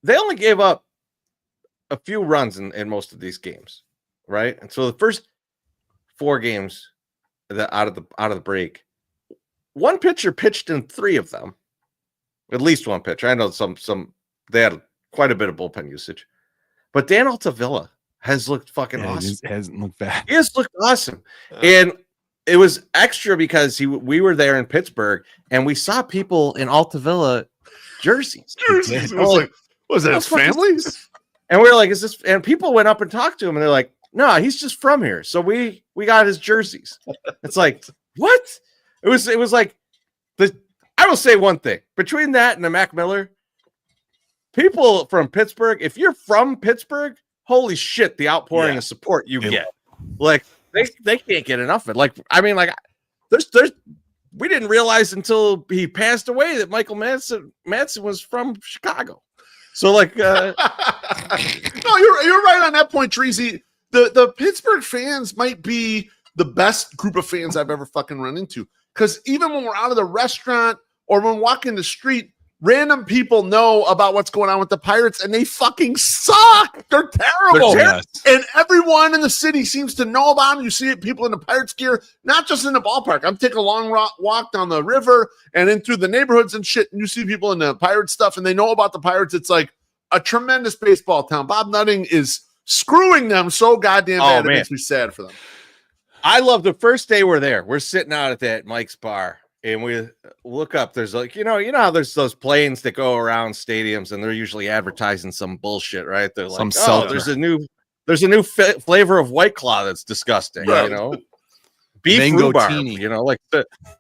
they only gave up a few runs in most of these games, right? And so the first 4 games out of the break, one pitcher pitched in 3 of them. At least one pitcher. I know some they had quite a bit of bullpen usage, but Dan Altavilla has looked fucking awesome. He hasn't looked bad. He has looked awesome, and it was extra because we were there in Pittsburgh and we saw people in Altavilla jerseys. Was that his family? And we were like, is this? And people went up and talked to him, and they're like, no, he's just from here. So we got his jerseys. It's like, what? It was like I will say one thing between that and the Mac Miller, people from Pittsburgh, if you're from Pittsburgh, holy shit, the outpouring of support you get. They can't get enough of it. There's we didn't realize until he passed away that Michael Madsen was from Chicago. So no, you're right on that point, Chorizy. The Pittsburgh fans might be the best group of fans I've ever fucking run into. Because even when we're out of the restaurant or when walking the street, random people know about what's going on with the Pirates, and they fucking suck. They're terrible. And everyone in the city seems to know about them. You see people in the Pirates gear, not just in the ballpark. I'm taking a long walk down the river and in through the neighborhoods and shit, and you see people in the Pirates stuff, and they know about the Pirates. It's like a tremendous baseball town. Bob Nutting is screwing them so goddamn bad. It makes me sad for them. I love the first day we're there. We're sitting out at that Mike's bar. And we look up, there's how there's those planes that go around stadiums and they're usually advertising some bullshit, right? They're like, there's a new flavor of White Claw that's disgusting, beef rhubarb, you know, like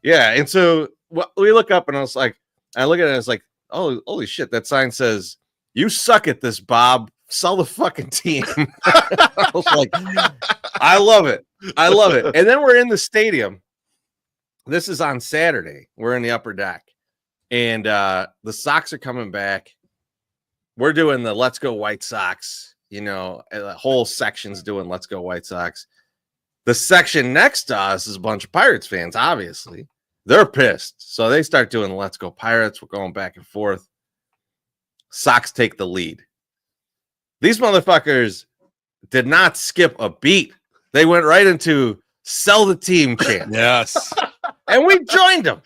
yeah. And so we look up and I look at it and it's like, oh, holy shit, that sign says, "You suck at this, Bob. Sell the fucking team." I was like, I love it. And then we're in the stadium. This is on Saturday. We're in the upper deck. And the Sox are coming back. We're doing the Let's Go White Sox. You know, the whole section's doing Let's Go White Sox. The section next to us is a bunch of Pirates fans, obviously. They're pissed. So they start doing Let's Go Pirates. We're going back and forth. Sox take the lead. These motherfuckers did not skip a beat. They went right into sell the team chant. Yes. And we joined them.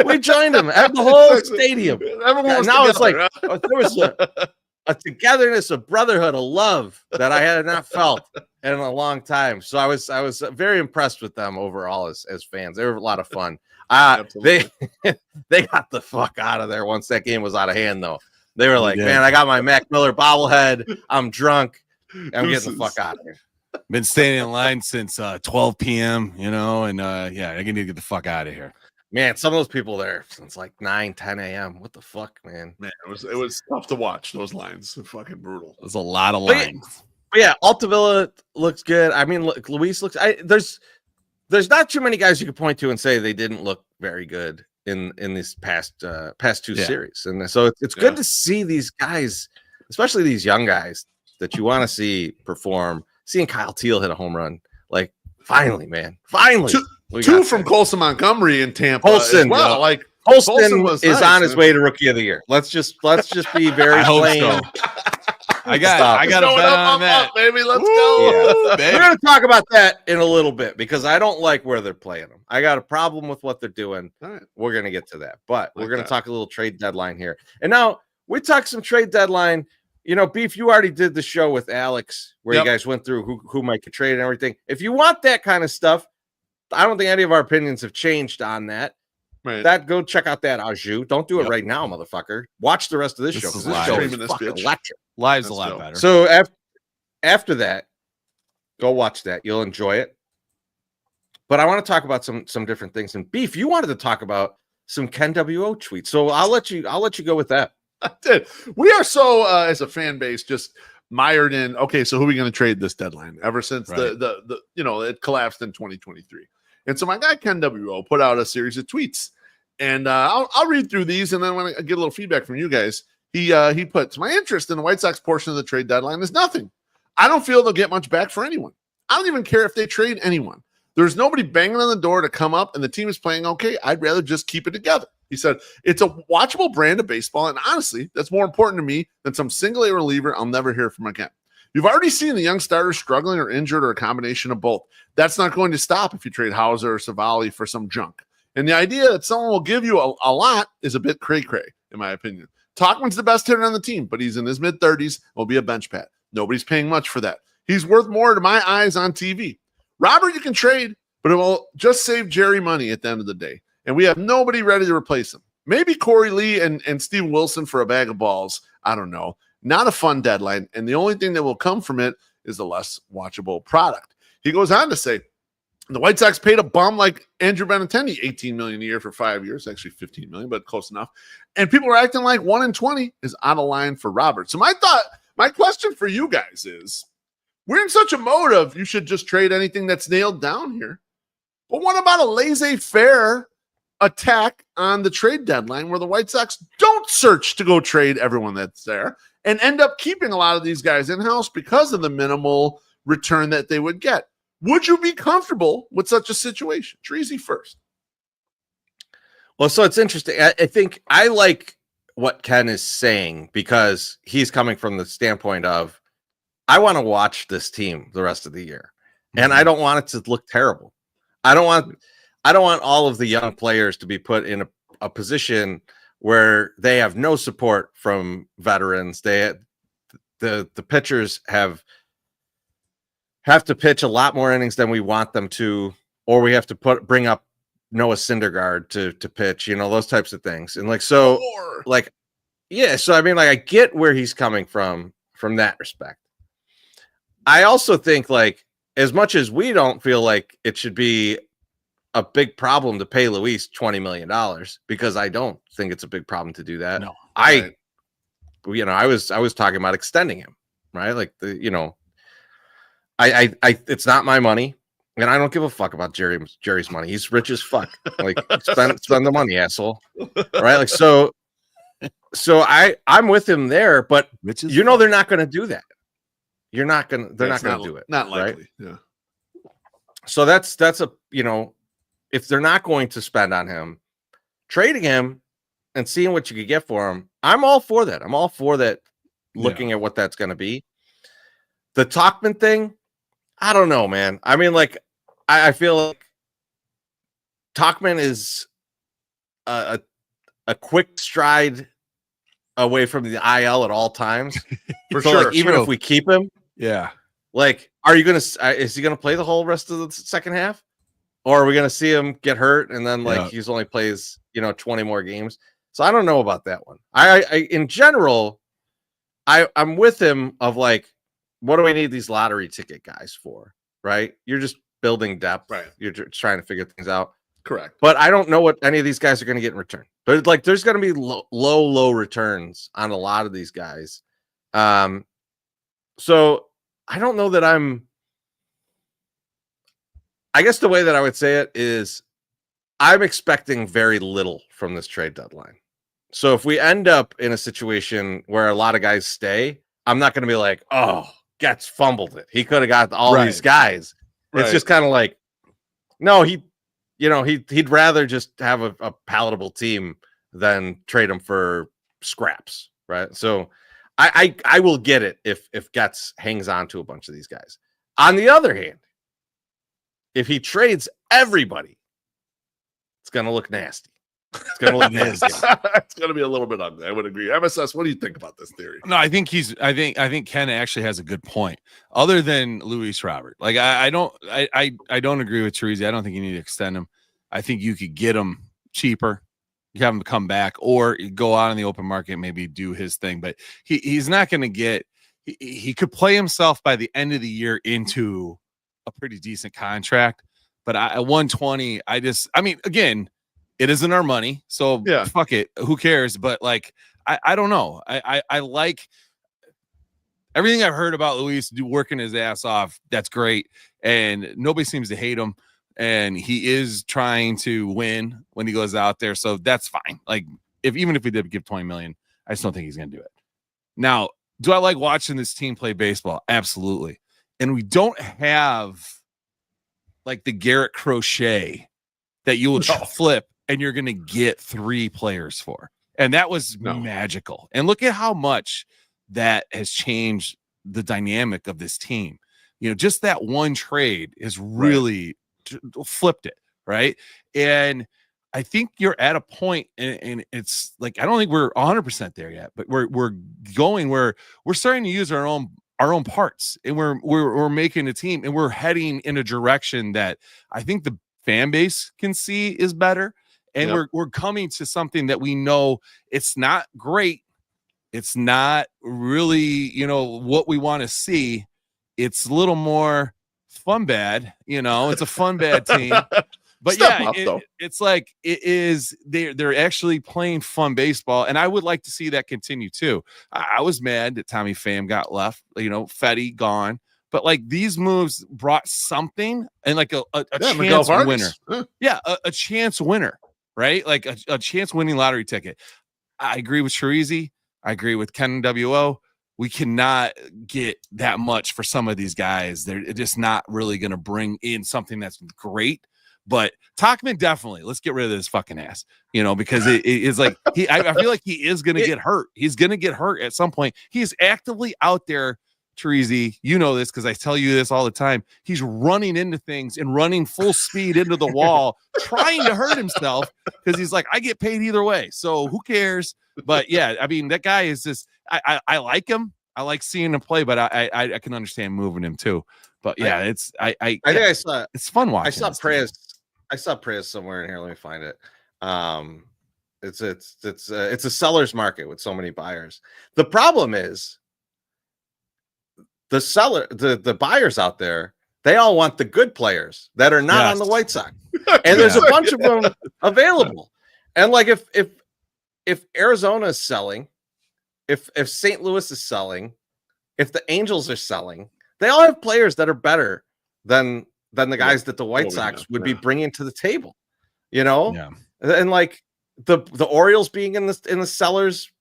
We joined them at the whole stadium. Now it's like there was a togetherness, a brotherhood, a love that I had not felt in a long time. So I was very impressed with them overall as fans. They were a lot of fun. They got the fuck out of there once that game was out of hand, though. They were like, man, I got my Mac Miller bobblehead. I'm drunk. I'm getting the fuck out of here. Been standing in line since 12 p.m., you know, and yeah, I need to get the fuck out of here. Man, some of those people there since like 9, 10 a.m. What the fuck, man? Man, it was tough to watch those lines. Fucking brutal. There's a lot of lines. But yeah, Altavilla looks good. I mean, look, Luis looks. There's not too many guys you could point to and say they didn't look very good in these past two series, and so it's good to see these guys, especially these young guys that you want to see perform. Seeing Kyle Teel hit a home run, like finally, man, finally. Two from Colson Montgomery in Tampa. Colson, well, like Colson is on his way to Rookie of the Year. Let's just be very plain. So. I got a bet on that, baby. Let's go. Yeah. We're going to talk about that in a little bit because I don't like where they're playing them. I got a problem with what they're doing. Right. We're going to get to that, but we're going to talk a little trade deadline here. And now we talk some trade deadline. You know, Beef, you already did the show with Alex where you guys went through who might get traded and everything. If you want that kind of stuff, I don't think any of our opinions have changed on that. Right. Go check out that au jus. Don't do it right now, motherfucker. Watch the rest of this show. This show is fucking electric. Live's a lot better. So after that, go watch that. You'll enjoy it. But I want to talk about some different things. And Beef, you wanted to talk about some Ken WO tweets. So I'll let you go with that. I did. We are so as a fan base just mired in. Okay, so who are we going to trade this deadline? Ever since the it collapsed in 2023, and so my guy Ken WO put out a series of tweets, and I'll read through these, and then when I get a little feedback from you guys, he puts my interest in the White Sox portion of the trade deadline is nothing. I don't feel they'll get much back for anyone. I don't even care if they trade anyone. There's nobody banging on the door to come up, and the team is playing okay. I'd rather just keep it together. He said, it's a watchable brand of baseball, and honestly, that's more important to me than some single-A reliever I'll never hear from again. You've already seen the young starters struggling or injured or a combination of both. That's not going to stop if you trade Hauser or Savali for some junk. And the idea that someone will give you a lot is a bit cray-cray, in my opinion. Talkman's the best hitter on the team, but he's in his mid-30s and will be a bench pat. Nobody's paying much for that. He's worth more to my eyes on TV. Robert, you can trade, but it will just save Jerry money at the end of the day. And we have nobody ready to replace him. Maybe Corey Lee and Steve Wilson for a bag of balls. I don't know. Not a fun deadline. And the only thing that will come from it is a less watchable product. He goes on to say, the White Sox paid a bum like Andrew Benintendi $18 million a year for 5 years, actually $15 million, but close enough. And people are acting like 1 in 20 is out of line for Robert. So my question for you guys is, we're in such a mode of you should just trade anything that's nailed down here. But what about a laissez-faire attack on the trade deadline where the White Sox don't search to go trade everyone that's there and end up keeping a lot of these guys in-house because of the minimal return that they would get? Would you be comfortable with such a situation? Chorizy first. Well, so it's interesting. I think I like what Ken is saying because he's coming from the standpoint of, I want to watch this team the rest of the year, and I don't want it to look terrible. I don't want all of the young players to be put in a position where they have no support from veterans. The pitchers have to pitch a lot more innings than we want them to, or we have to bring up Noah Syndergaard to pitch, those types of things. And so I mean, I get where he's coming from that respect. I also think as much as we don't feel like it should be a big problem to pay Luis $20 million because I don't think it's a big problem to do that. No. I was talking about extending him, right? Like I it's not my money, and I don't give a fuck about Jerry's money. He's rich as fuck. Like spend the money, asshole. Right? Like so I'm with him there, but they're not going to do that. They're not going to do it. Not likely. Right? Yeah. So that's a, if they're not going to spend on him, trading him and seeing what you could get for him, I'm all for that. I'm all for that, looking at what that's going to be. The Tauchman thing, I don't know, man. I mean, like, I feel like Tauchman is a quick stride away from the IL at all times. For sure. Like, even if we keep him, like, is he gonna play the whole rest of the second half, or are we gonna see him get hurt and then he's only plays 20 more games? So I don't know about that one. I in general, I'm with him of like, what do we need these lottery ticket guys for? Right? You're just building depth. Right. You're just trying to figure things out. Correct. But I don't know what any of these guys are going to get in return. But like, there's going to be low returns on a lot of these guys. So I don't know that I guess the way that I would say it is I'm expecting very little from this trade deadline. So if we end up in a situation where a lot of guys stay, I'm not going to be like, oh, Getz fumbled it. He could have got all these guys. It's just kind of like, no, he'd rather just have a palatable team than trade him for scraps, right? So I will get it if Getz hangs on to a bunch of these guys. On the other hand, if he trades everybody, it's going to look nasty. It's going to look nasty. It's going to be a little bit ugly. I would agree. MSS, what do you think about this theory? No, I think Ken actually has a good point. Other than Luis Robert, like I don't agree with Chorizy. I don't think you need to extend him. I think you could get him cheaper. You have him come back, or go out in the open market, maybe do his thing. But he's not going to get. He could play himself by the end of the year into a pretty decent contract. But at 120, again, it isn't our money, so fuck it. Who cares? But like, I don't know. I like everything I've heard about Luis working his ass off. That's great, and nobody seems to hate him. And he is trying to win when he goes out there, so that's fine. Like, even if we did give $20 million, I just don't think he's going to do it. Now, do I like watching this team play baseball? Absolutely. And we don't have like the Garrett Crochet that you will flip and you're going to get 3 players for. And that was magical. And look at how much that has changed the dynamic of this team. Just that one trade has really flipped it, right? And I think you're at a point, and it's like, I don't think we're 100% there yet, but we're starting to use our own parts, and we're making a team, and we're heading in a direction that I think the fan base can see is better. And we're coming to something that we know it's not great. It's not really, what we want to see. It's a little more fun bad, it's a fun bad team. But it's like they're actually playing fun baseball, and I would like to see that continue too. I was mad that Tommy Pham got left, Fetty gone, but like these moves brought something, and like a chance winner. A chance winner, right? Like a chance winning lottery ticket. I agree with Chorizy. I agree with Ken WO. We cannot get that much for some of these guys. They're just not really going to bring in something that's great. But Tauchman, definitely, let's get rid of this fucking ass, because it is like I feel like he is going to get hurt. He's going to get hurt at some point. He's actively out there, Chorizy. You know this because I tell you this all the time. He's running into things and running full speed into the wall, trying to hurt himself because he's like, I get paid either way. So who cares? But yeah, I mean, that guy is just, I like him. I like seeing him play, but I can understand moving him too. But yeah, it's it's fun watching. I saw Prez somewhere in here. Let me find it. It's a seller's market with so many buyers. The problem is the buyers out there, they all want the good players that are not on the White Sox. and there's a bunch of them available. And like if Arizona is selling, if St. Louis is selling, if the Angels are selling, they all have players that are better than the guys that the White Sox would be bringing to the table, you know? Yeah. And like the Orioles being in the sellers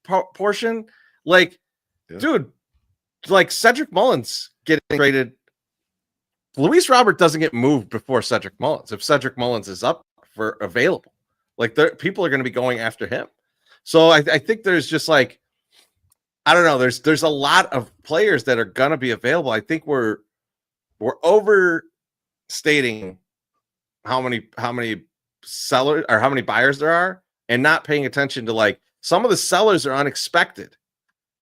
portion, like, dude, like Cedric Mullins getting traded. Luis Robert doesn't get moved before Cedric Mullins. If Cedric Mullins is up for available, like people are going to be going after him. So I think there's just like, I don't know. There's a lot of players that are going to be available. I think we're overstating how many sellers or how many buyers there are, and not paying attention to like some of the sellers are unexpected.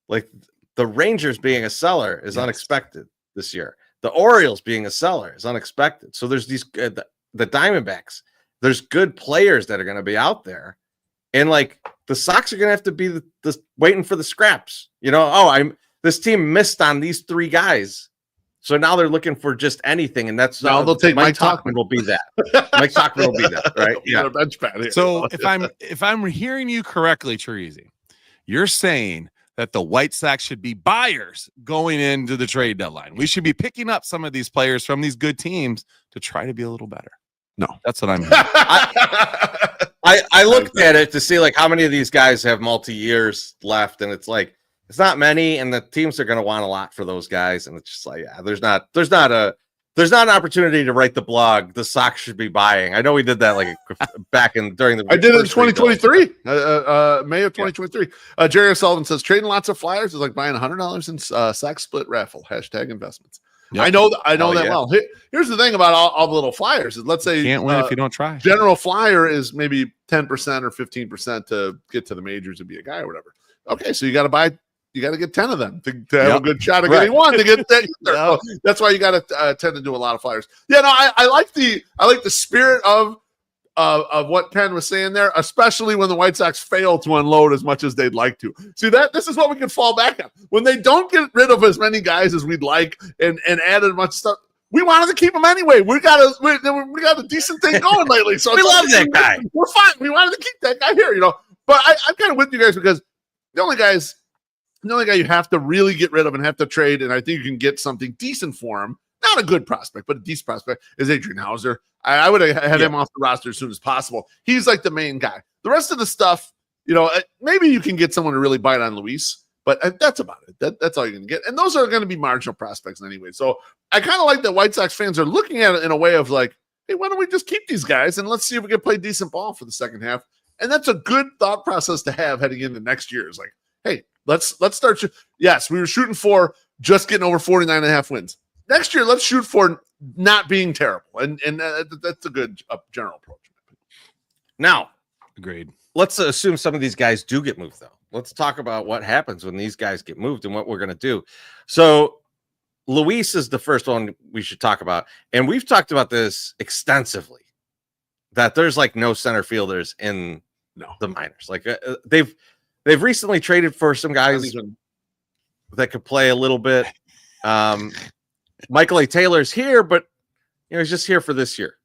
Like the Rangers being a seller is unexpected this year. The Orioles being a seller is unexpected. So there's these the Diamondbacks. There's good players that are going to be out there, and like the Sox are going to have to be the waiting for the scraps. You know, this team missed on these three guys, so now they're looking for just anything, and that's now they'll take Mike Tauchman. Will be that. Mike Tauchman will be that, right? Yeah. Bench pad here. So if I'm hearing you correctly, Chorizy, you're saying that the White Sox should be buyers going into the trade deadline. We should be picking up some of these players from these good teams to try to be a little better. No, that's what I'm hearing. I looked at it to see like how many of these guys have multi-years left, and it's like it's not many, and the teams are going to want a lot for those guys, and it's just like there's not an opportunity to write the blog. The Sox should be buying. I know we did that like back during the. I did it in 2023, May of 2023. Jerry Sullivan says trading lots of flyers is like buying $100 in Sox split raffle. #investments. Yep. I know that well. Here's the thing about all the little flyers is, let's say you can't win if you don't try. General flyer is maybe 10% or 15% to get to the majors and be a guy or whatever. Okay, so you got to get 10 of them to have a good shot of getting one to get that. So that's why you got to tend to do a lot of flyers. Yeah, no, I like the spirit of what Ken was saying there, especially when the White Sox fail to unload as much as they'd like to. See, this is what we can fall back on. When they don't get rid of as many guys as we'd like and add as much stuff, we wanted to keep them anyway. We got a decent thing going lately. So we love that guy. We're fine. We wanted to keep that guy here, you know. But I'm kind of with you guys because the only guy you have to really get rid of and have to trade, and I think you can get something decent for him. Not a good prospect, but a decent prospect is Adrian Hauser. I would have had him off the roster as soon as possible. He's like the main guy. The rest of the stuff, you know, maybe you can get someone to really bite on Luis, but that's about it. That's all you're going to get. And those are going to be marginal prospects anyway. So I kind of like that White Sox fans are looking at it in a way of like, hey, why don't we just keep these guys and let's see if we can play decent ball for the second half. And that's a good thought process to have heading into next year. Is like, hey, let's start. Yes, we were shooting for just getting over 49.5 wins. Next year, let's shoot for not being terrible, and that's a good general approach. Now, agreed. Let's assume some of these guys do get moved, though. Let's talk about what happens when these guys get moved and what we're going to do. So, Luis is the first one we should talk about, and we've talked about this extensively. That there's like no center fielders in the minors. Like they've recently traded for some guys that could play a little bit. Michael A. Taylor's here, but he's just here for this year.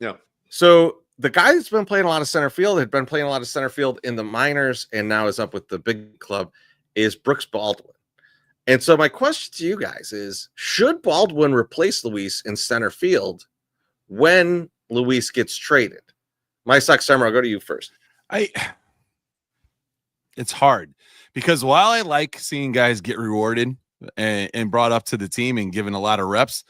Yeah. So the guy that's been playing a lot of center field had been playing a lot of center field in the minors and now is up with the big club is Brooks Baldwin. And so my question to you guys is, should Baldwin replace Luis in center field when Luis gets traded? MySoxSummer, I'll go to you first. It's hard because while I like seeing guys get rewarded and brought up to the team and given a lot of reps,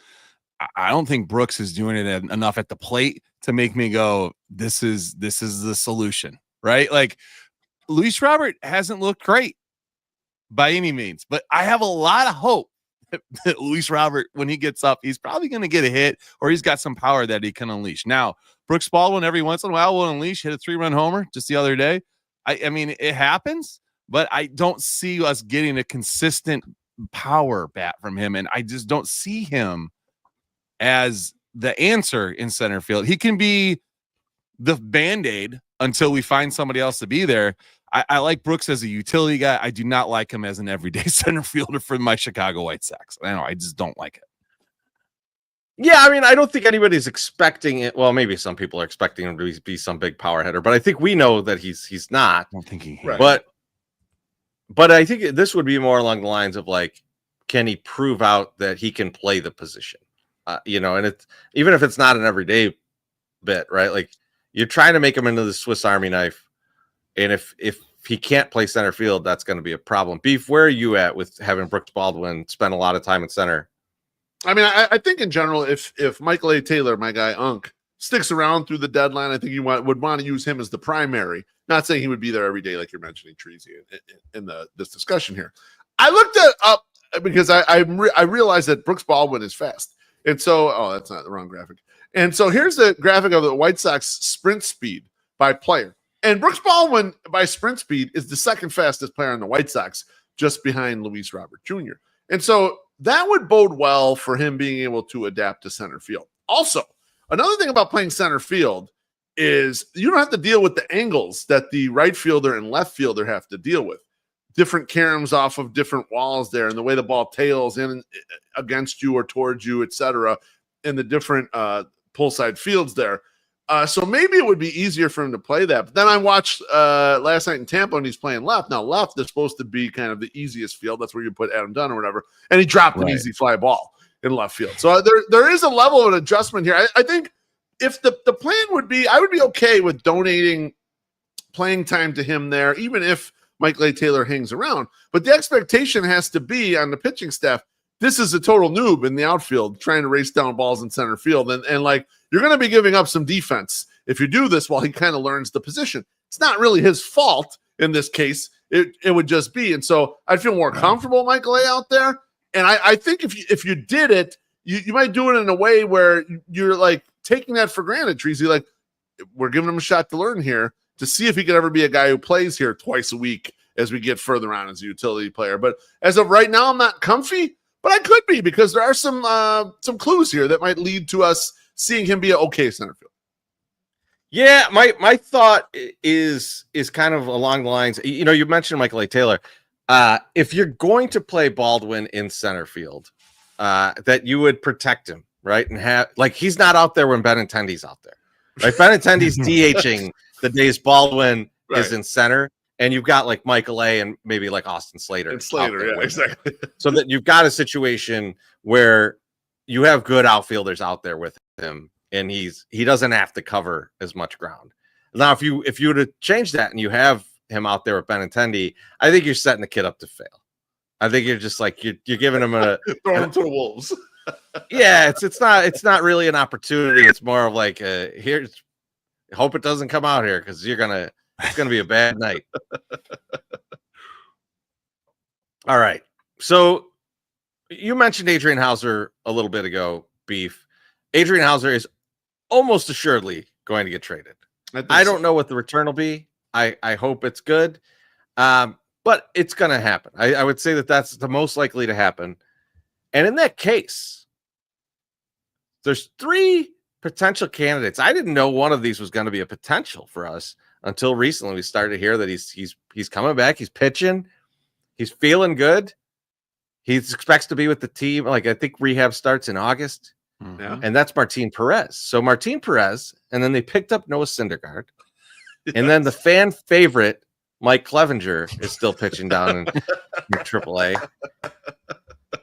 I don't think Brooks is doing it enough at the plate to make me go, this is the solution, right? Like Luis Robert hasn't looked great by any means, but I have a lot of hope that Luis Robert, when he gets up, he's probably going to get a hit or he's got some power that he can unleash. Now, Brooks Baldwin every once in a while will unleash, hit a 3-run homer just the other day. I mean, it happens, but I don't see us getting a consistent power bat from him, and I just don't see him as the answer in center field. He can be the Band-Aid until we find somebody else to be there. I like Brooks as a utility guy. I do not like him as an everyday center fielder for my Chicago White Sox. I just don't like it. Yeah, I mean, I don't think anybody's expecting it. Well, maybe some people are expecting him to be some big power hitter, but I think we know that he's not. I don't think he Right. But I think this would be more along the lines of like, can he prove out that he can play the position? And it's even if it's not an everyday bit, right? Like you're trying to make him into the Swiss Army knife, and if he can't play center field, that's going to be a problem. Beef, where are you at with having Brooks Baldwin spend a lot of time in center? I mean, I think in general, if Michael A. Taylor, my guy Unk, sticks around through the deadline, I think you would want to use him as the primary. Not saying he would be there every day, like you're mentioning, Chorizy, in this discussion here. I looked it up because I realized that Brooks Baldwin is fast, and so that's not the wrong graphic. And so here's the graphic of the White Sox sprint speed by player, and Brooks Baldwin by sprint speed is the second fastest player on the White Sox, just behind Luis Robert Jr. And so that would bode well for him being able to adapt to center field. Also, another thing about playing center field is you don't have to deal with the angles that the right fielder and left fielder have to deal with. Different caroms off of different walls there, and the way the ball tails in against you or towards you, etc., in the different pull side fields there. So maybe it would be easier for him to play that. But then I watched last night in Tampa, and he's playing left. Now, left is supposed to be kind of the easiest field. That's where you put Adam Dunn or whatever. And he dropped an easy fly ball in left field. So there is a level of an adjustment here. I think if the plan would be, I would be okay with donating playing time to him there, even if Michael A. Taylor hangs around. But the expectation has to be on the pitching staff, this is a total noob in the outfield trying to race down balls in center field. And like, you're going to be giving up some defense if you do this while he kind of learns the position. It's not really his fault in this case. It would just be. And so I'd feel more comfortable, Michael A. out there. And I think if you did it, you might do it in a way where you're like taking that for granted, Chorizy. Like, we're giving him a shot to learn here to see if he could ever be a guy who plays here twice a week as we get further on as a utility player. But as of right now, I'm not comfy, but I could be, because there are some clues here that might lead to us seeing him be an okay center field. Yeah, my thought is kind of along the lines, you mentioned Michael A. Taylor. If you're going to play Baldwin in center field, that you would protect him, right? And have, like, he's not out there when Benintendi's out there. Right? Benintendi's DHing the days Baldwin is in center, and you've got like Michael A. and maybe like Austin Slater. And Slater, yeah, exactly. So that you've got a situation where you have good outfielders out there with him, and he doesn't have to cover as much ground. Now, if you were to change that and you have him out there with Benintendi, I think you're setting the kid up to fail. I think you're just like you're giving him throwing him to the wolves. Yeah, it's not really an opportunity. It's more of like hope it doesn't come out here, because it's gonna be a bad night. All right. So you mentioned Adrian Hauser a little bit ago, Beef. Adrian Hauser is almost assuredly going to get traded. I don't know what the return will be. I hope it's good. But it's going to happen. I would say that that's the most likely to happen. And in that case, there's 3 potential candidates. I didn't know one of these was going to be a potential for us until recently. We started to hear that he's coming back. He's pitching. He's feeling good. He expects to be with the team. Like, I think rehab starts in August. Yeah. And that's Martin Perez. So Martin Perez, and then they picked up Noah Syndergaard. Yes. And then the fan favorite, Mike Clevenger, is still pitching down in AAA.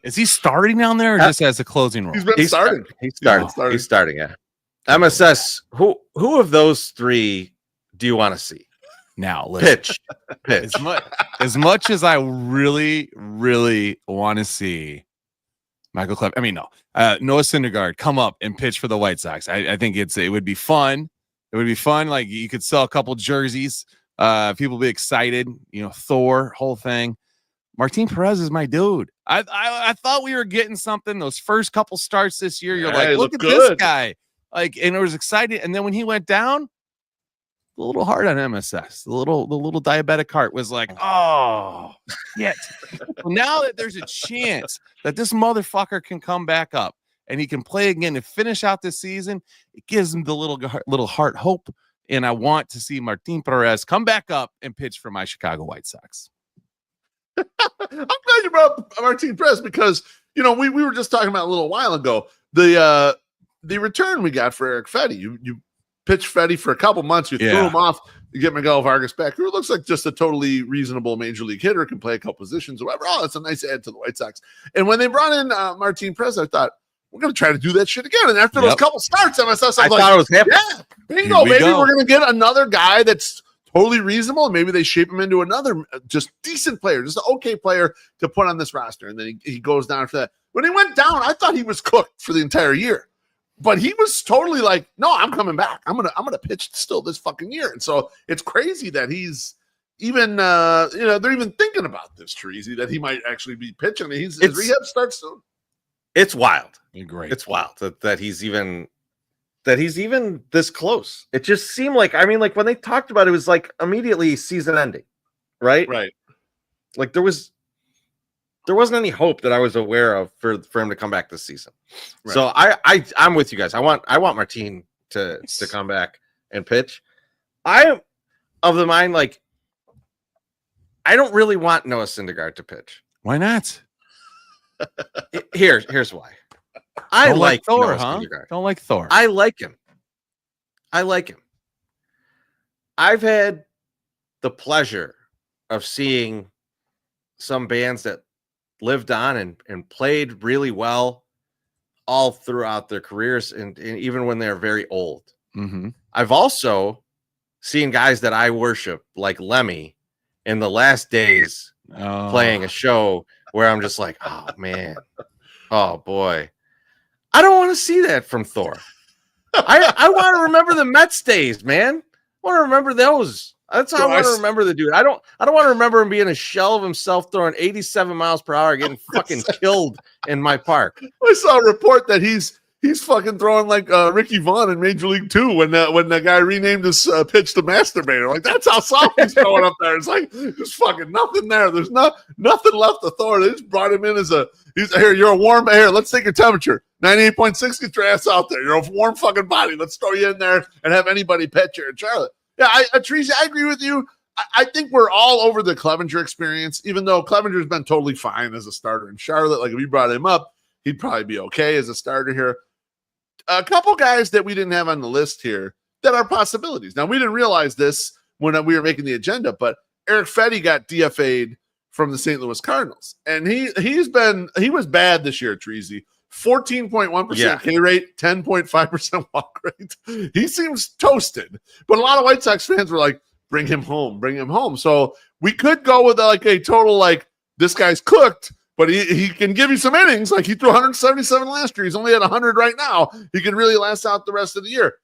Is he starting down there or just as a closing role? He's starting. He's starting, yeah. MSS, who of those 3 do you want to see? Now, listen, pitch. As much as I really, really want to see Michael Clevenger, Noah Syndergaard come up and pitch for the White Sox. I think it would be fun. It would be fun. Like, you could sell a couple jerseys. People be excited. Thor, whole thing. Martin Perez is my dude. I thought we were getting something. Those first couple starts this year, you're like, look at this guy. Like, and it was exciting. And then when he went down, a little hard on MSS. The little diabetic heart was like, oh, shit. Well, now that there's a chance that this motherfucker can come back up and he can play again and finish out this season, it gives him the little heart hope. And I want to see Martin Perez come back up and pitch for my Chicago White Sox. I'm glad you brought up Martin Perez, because we were just talking about a little while ago the the return we got for Eric Fetty. You pitched Fetty for a couple months. You threw him off. You get Miguel Vargas back, who looks like just a totally reasonable major league hitter, can play a couple positions or whatever. Oh, that's a nice add to the White Sox. And when they brought in Martin Perez, I thought, we're going to try to do that shit again. And after those couple starts, I thought it was happening. Yeah, bingo, maybe we're going to get another guy that's totally reasonable. And maybe they shape him into another just decent player, just an okay player to put on this roster. And then he goes down for that. When he went down, I thought he was cooked for the entire year. But he was totally like, no, I'm coming back. I'm gonna pitch still this fucking year. And so it's crazy that he's even they're even thinking about this, Chorizy, that he might actually be pitching. I mean, his rehab starts soon. It's wild. Great. It's wild that he's even this close. It just seemed like, I mean, like when they talked about it, it was like immediately season ending, right? Right. Like there wasn't any hope that I was aware of for him to come back this season. Right. So I'm with you guys. I want Martin to come back and pitch. I am of the mind, like, I don't really want Noah Syndergaard to pitch. Why not? Here's why. I like Thor, Noah Syndergaard. Don't like Thor. I like him. I've had the pleasure of seeing some bands that lived on and played really well all throughout their careers and even when they're very old. Mm-hmm. I've also seen guys that I worship, like Lemmy, in the last days playing a show where I'm just like, oh man, oh boy. I don't want to see that from Thor. I want to remember the Mets days, man. I want to remember those. That's how I want to remember the dude. I don't want to remember him being a shell of himself, throwing 87 miles per hour, getting fucking killed in my park. I saw a report that he's fucking throwing like Ricky Vaughn in Major League 2 when the guy renamed his pitch to Masturbator. Like, that's how soft he's going up there. It's like there's fucking nothing there. There's nothing left to throw. They just brought him in as you're a warm air. Let's take your temperature. 98.6, get your ass out there. You're a warm fucking body. Let's throw you in there and have anybody pet you in Charlotte. Yeah, Chorizy, I agree with you. I think we're all over the Clevenger experience, even though Clevenger's been totally fine as a starter in Charlotte. Like, if we brought him up, he'd probably be okay as a starter here. A couple guys that we didn't have on the list here that are possibilities. Now, we didn't realize this when we were making the agenda, but Eric Fetty got DFA'd from the St. Louis Cardinals. And he was bad this year, Chorizy. 14.1% K rate, 10.5% walk rate. He seems toasted. But a lot of White Sox fans were like, bring him home. So we could go with like a total, like, this guy's cooked, but he can give you some innings. Like, he threw 177 last year. He's only at 100 right now. He can really last out the rest of the year.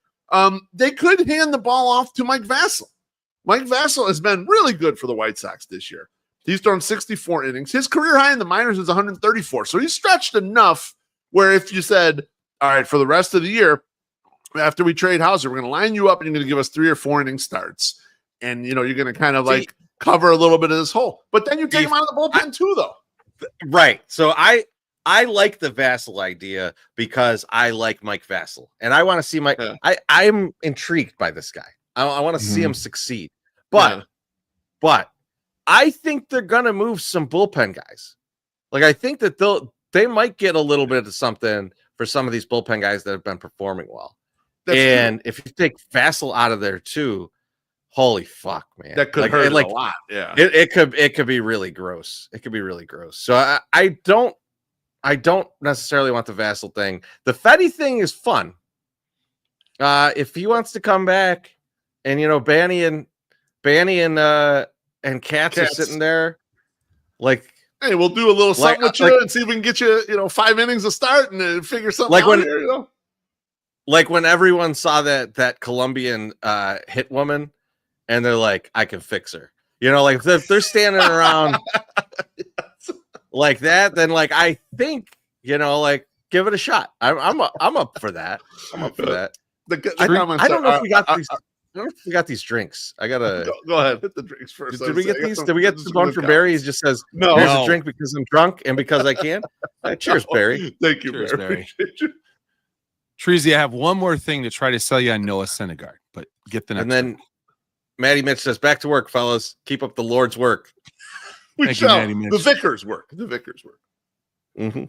They could hand the ball off to Mike Vasil. Mike Vasil has been really good for the White Sox this year. He's thrown 64 innings. His career high in the minors is 134. So he's stretched enough where if you said, all right, for the rest of the year, after we trade Hauser, we're going to line you up and you're going to give us 3 or 4 inning starts. And, you're going to kind of like cover a little bit of this hole. But then you take him out of the bullpen too, though. Right. So I like the Vasil idea because I like Mike Vasil. And I want to see Mike. Yeah. I'm intrigued by this guy. I want to see him succeed. But I think they're going to move some bullpen guys. Like, I think that they might get a little bit of something for some of these bullpen guys that have been performing well. And if you take Vasil out of there too, holy fuck, man. That could hurt a lot. Yeah. It could be really gross. It could be really gross. So I don't necessarily want the Vasil thing. The Fetty thing is fun. If he wants to come back and Banny and Katz are sitting there, like, hey, we'll do a little something with you and see if we can get you, 5 innings to start and figure something out here, Like when everyone saw that Colombian hit woman and they're like, I can fix her. Like if they're standing around like that, then like I think, like give it a shot. I'm up for that. I'm up for that. I don't know if we got these. I don't know if we got these drinks. I gotta go ahead. Hit the drinks first. Did we get these? Did we get the one for Barry? He just says, "No, here's a drink because I'm drunk and because I can." Cheers, Barry. Thank you, Cheers, Barry. Chorizy, I have one more thing to try to sell you on Noah Syndergaard, but get the next. And then Matty Mitch says, "Back to work, fellas. Keep up the Lord's work." The vicar's work. The vicar's work. Mm-hmm.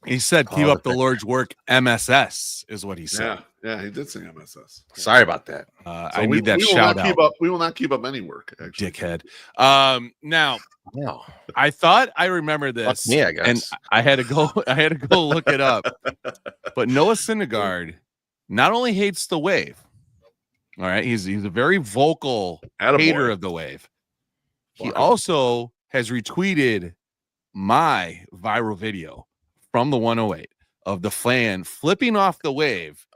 He said, "Keep up the Lord's work." MSS is what he said. Yeah, he did say MSS. Sorry about that. I need that shout out. We will not keep up any work. Actually. Dickhead. Now, I thought I remember this. Fuck me, I guess. And I had to go look it up. But Noah Syndergaard not only hates the wave. All right, he's a very vocal hater of the wave. He also has retweeted my viral video from the 108 of the fan flipping off the wave.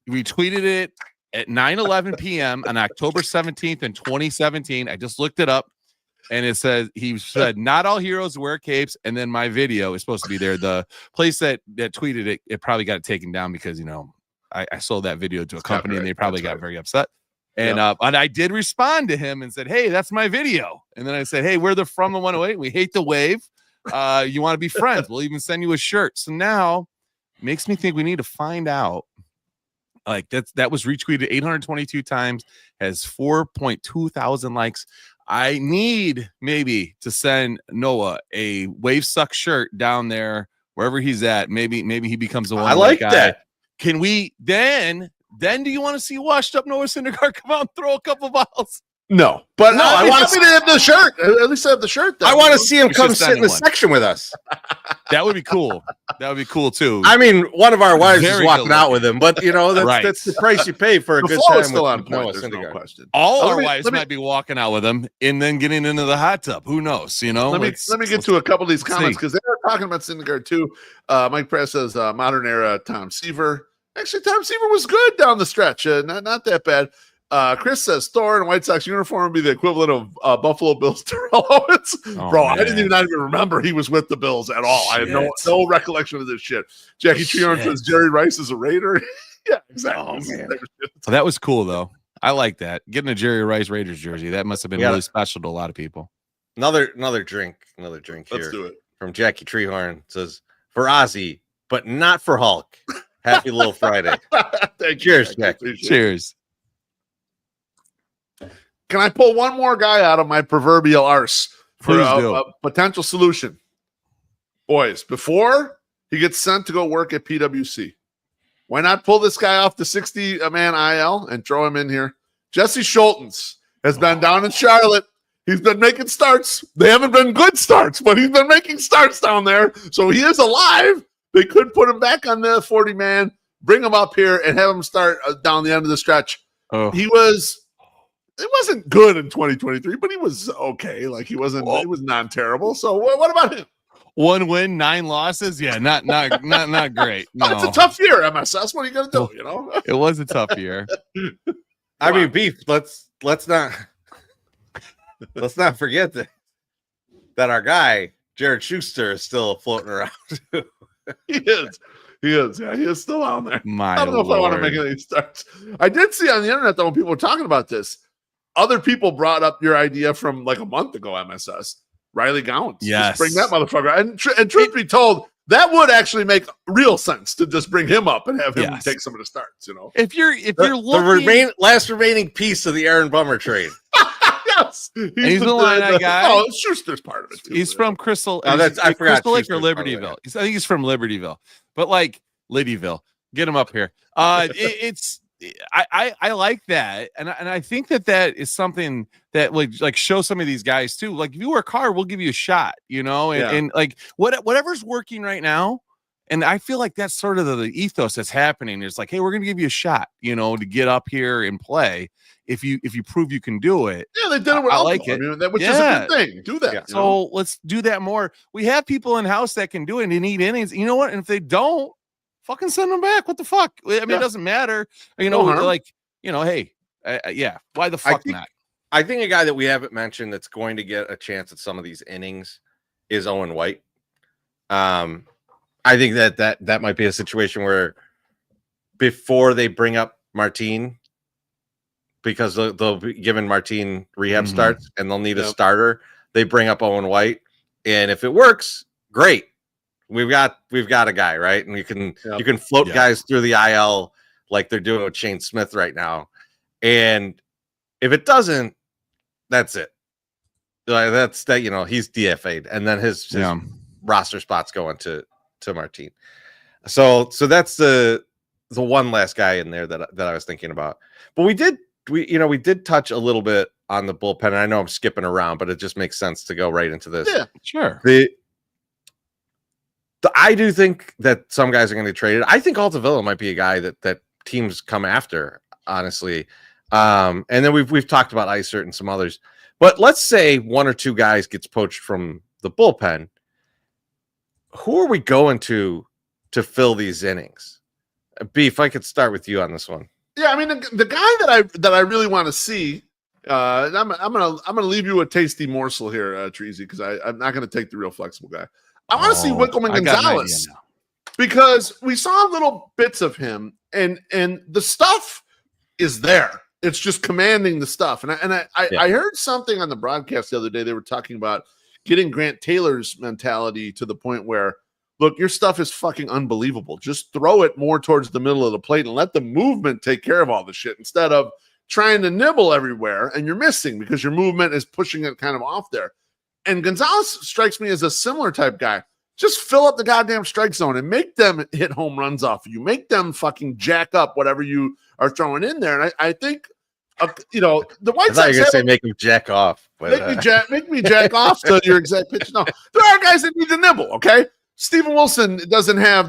He retweeted it at 9:11 p.m. on October 17th in 2017. I just looked it up, and it says he said, "Not all heroes wear capes." And then my video is supposed to be there. The place that tweeted it probably got it taken down because I sold that video to a company and they probably got very upset. And and I did respond to him and said, "Hey, that's my video." And then I said, "Hey, we're the From the 108. We hate the wave. You want to be friends? We'll even send you a shirt." So now makes me think we need to find out. Like that was retweeted 822 times, has 4.2 thousand likes. I need maybe to send Noah a Wave Suck shirt down there wherever he's at. Maybe he becomes the one. I like guy. that. Can we then do you want to see washed up Noah Syndergaard come out and throw a couple balls? No, but no, I want to have the shirt. At least have the shirt. I want to see him come sit in the section with us. That would be cool. That would be cool too. I mean, one of our wives is walking out with him, but that's the price you pay for a good time. Still on point. There's no question. All our wives might be walking out with him and then getting into the hot tub. Who knows? Let me get to a couple of these comments because they were talking about Syndergaard too. Mike Press says modern era Tom Seaver. Actually, Tom Seaver was good down the stretch. Not that bad. Chris says Thor in White Sox uniform would be the equivalent of Buffalo Bills Terrell Owens. Bro, I didn't even remember he was with the Bills at all. Shit. I had no recollection of this shit. Jackie Treehorn says Jerry Rice is a Raider. Yeah, exactly. Oh, man. So that was cool though. I like that. Getting a Jerry Rice Raiders jersey, that must have been really special to a lot of people. Another drink here. Let's do it. From Jackie Treehorn. It says for Ozzy, but not for Hulk. Happy Little Friday. Cheers, Jackie. Cheers. Can I pull one more guy out of my proverbial arse for a potential solution? Boys, before he gets sent to go work at PwC, why not pull this guy off the 60-man IL and throw him in here? Jesse Schultens has been down in Charlotte. He's been making starts. They haven't been good starts, but he's been making starts down there. So he is alive. They could put him back on the 40-man, bring him up here, and have him start down the end of the stretch. It wasn't good in 2023, but he was okay. Like he wasn't. It was non-terrible. So what about him? 1 win, 9 losses. Yeah, not great. No, it's a tough year, MSS. What are you gonna do? It was a tough year. I mean, Beef. Let's not forget that our guy Jared Schuster is still floating around. He is. Yeah, he is still on there. I don't know if I want to make any starts. I did see on the internet though when people were talking about this. Other people brought up your idea from like a month ago, MSS. Riley Gowns. Yes. Just bring that motherfucker. And truth be told, that would actually make real sense to just bring him up and have him take some of the starts, If you're looking the last remaining piece of the Aaron Bummer trade. Yes. He's the line guy. Oh, Schuster's part of it too. He's from Crystal. I forgot Crystal Lake or Libertyville. I think he's from Libertyville. But like Liddyville. Get him up here. I like that, and I think that is something that like show some of these guys too. Like if you work hard, we'll give you a shot, and like whatever's working right now. And I feel like that's sort of the ethos that's happening. It's like, hey, we're gonna give you a shot, to get up here and play. If you prove you can do it, they did it with I like it, which is a good thing. Do that. Yeah. So let's do that more. We have people in house that can do it and need innings. You know what? And if they don't. Fucking send them back. What the fuck? I mean, it doesn't matter. Hey, why the fuck not? I think a guy that we haven't mentioned that's going to get a chance at some of these innings is Owen White. I think that might be a situation where before they bring up Martin, because they'll be giving Martin rehab starts and they'll need a starter, they bring up Owen White. And if it works, great. We've got a guy, right? And you can float guys through the IL like they're doing with Shane Smith right now. And if it doesn't, that's it. He's DFA'd, and then his roster spot's going to Martin. So that's the one last guy in there that I was thinking about. But we did touch a little bit on the bullpen. And I know I'm skipping around, but it just makes sense to go right into this. Yeah, sure. I do think that some guys are going to get traded. I think Altavilla might be a guy that teams come after, honestly. And then we've talked about Isert and some others. But let's say one or two guys gets poached from the bullpen. Who are we going to fill these innings? Beef, I could start with you on this one. Yeah, I mean the guy that I really want to see. I'm gonna leave you a tasty morsel here, Chorizy, because I'm not gonna take the real flexible guy. I want to see Winkleman Gonzalez because we saw little bits of him, and the stuff is there. It's just commanding the stuff. And I heard something on the broadcast the other day. They were talking about getting Grant Taylor's mentality to the point where, look, your stuff is fucking unbelievable. Just throw it more towards the middle of the plate and let the movement take care of all the shit instead of trying to nibble everywhere and you're missing because your movement is pushing it kind of off there. And Gonzalez strikes me as a similar type guy. Just fill up the goddamn strike zone and make them hit home runs off of you. Make them fucking jack up whatever you are throwing in there. And I think, the White Sox. I thought you were going to say make him jack off. But, make me jack off to your exact pitch. No, there are guys that need to nibble, okay? Steven Wilson doesn't have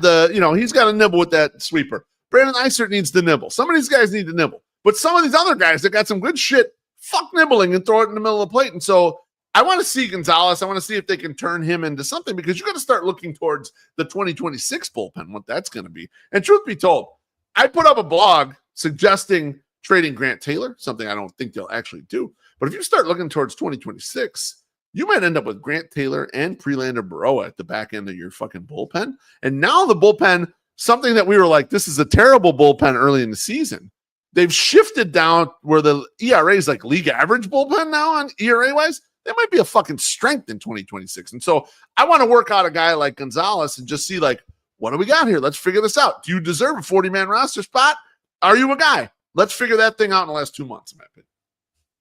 he's got to nibble with that sweeper. Brandon Isert needs to nibble. Some of these guys need to nibble. But some of these other guys that got some good shit, fuck nibbling and throw it in the middle of the plate. And so I want to see Gonzalez. I want to see if they can turn him into something because you got to start looking towards the 2026 bullpen, what that's going to be. And truth be told, I put up a blog suggesting trading Grant Taylor, something I don't think they'll actually do. But if you start looking towards 2026, you might end up with Grant Taylor and Prelander Baroa at the back end of your fucking bullpen. And now the bullpen, something that we were like, this is a terrible bullpen early in the season. They've shifted down where the ERA is like league average bullpen now on ERA wise. That might be a fucking strength in 2026. And so I want to work out a guy like Gonzalez and just see like, what do we got here? Let's figure this out. Do you deserve a 40-man roster spot? Are you a guy? Let's figure that thing out in the last 2 months, in my opinion.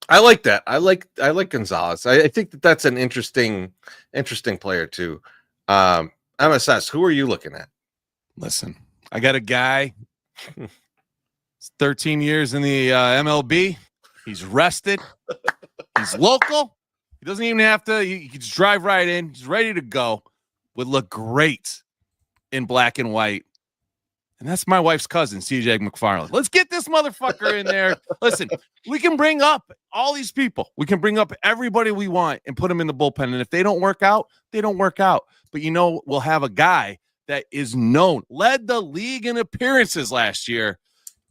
I like that. I like Gonzalez. I think that's an interesting player too. MSS, who are you looking at? Listen, I got a guy. 13 years in the MLB. He's rested. He's local. He doesn't even have to. He can just drive right in. He's ready to go. Would look great in black and white. And that's my wife's cousin, CJ McFarland. Let's get this motherfucker in there. Listen, we can bring up all these people. We can bring up everybody we want and put them in the bullpen. And if they don't work out, they don't work out. But we'll have a guy that is known, led the league in appearances last year,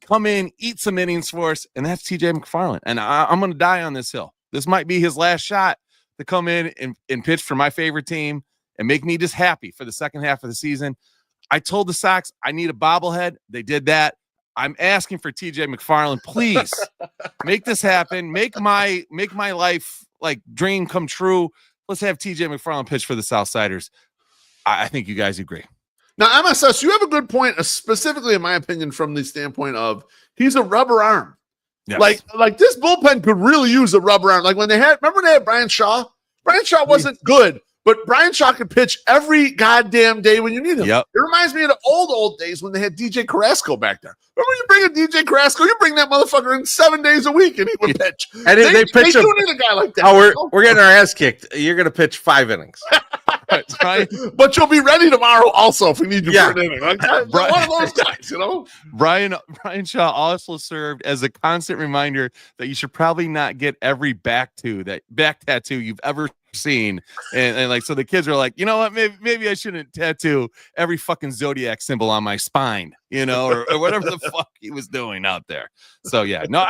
come in, eat some innings for us, and that's TJ McFarland. And I'm going to die on this hill. This might be his last shot to come in and pitch for my favorite team and make me just happy for the second half of the season. I told the Sox I need a bobblehead. They did that. I'm asking for TJ McFarland. Please make this happen. Make my life like dream come true. Let's have TJ McFarland pitch for the Southsiders. I think you guys agree. Now, MSS, you have a good point, specifically in my opinion, from the standpoint of he's a rubber arm. Yes. Like this bullpen could really use a rubber arm. Like when remember they had Brian Shaw? Brian Shaw wasn't good, but Brian Shaw could pitch every goddamn day when you need him. Yep. It reminds me of the old days when they had DJ Carrasco back there. Remember you bring a DJ Carrasco, you bring that motherfucker in 7 days a week and he would pitch. And they pitch do need a guy like that. Oh, we're getting our ass kicked. You're going to pitch 5 innings. Right. But you'll be ready tomorrow also if we need you for an inning. Like one of those guys, Brian Shaw also served as a constant reminder that you should probably not get every back tattoo you've ever seen. And like, so the kids are like, you know what, maybe I shouldn't tattoo every fucking zodiac symbol on my spine, or whatever the fuck he was doing out there. So yeah, no,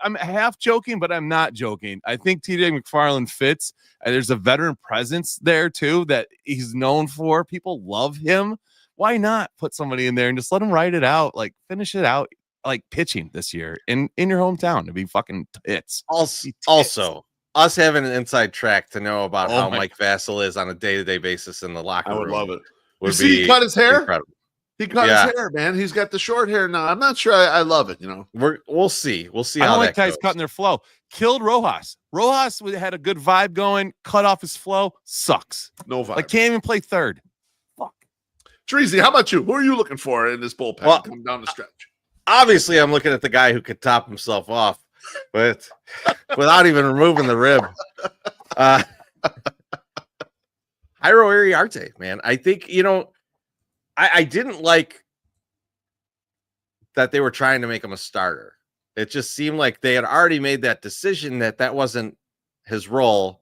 I'm half joking, but I'm not joking. I think TJ McFarland fits. There's a veteran presence there too that he's known for. People love him. Why not put somebody in there and just let him ride it out, like finish it out, like pitching this year in your hometown to be fucking tits. Also, us having an inside track to know about how Mike Vassell is on a day-to-day basis in the locker room. I would love it. You see, he cut his hair. Incredible. He cut his hair, man. He's got the short hair now. I'm not sure I love it. We'll see. We'll see. I how don't that like guys goes. cutting their flow. Killed Rojas. Rojas had a good vibe going. Cut off his flow. Sucks. No vibe. Like can't even play third. Fuck. Chorizy, how about you? Who are you looking for in this bullpen coming down the stretch? Obviously, I'm looking at the guy who could top himself off, but without even removing the rib. Inebriated, man. I think, I didn't like that they were trying to make him a starter. It just seemed like they had already made that decision that wasn't his role.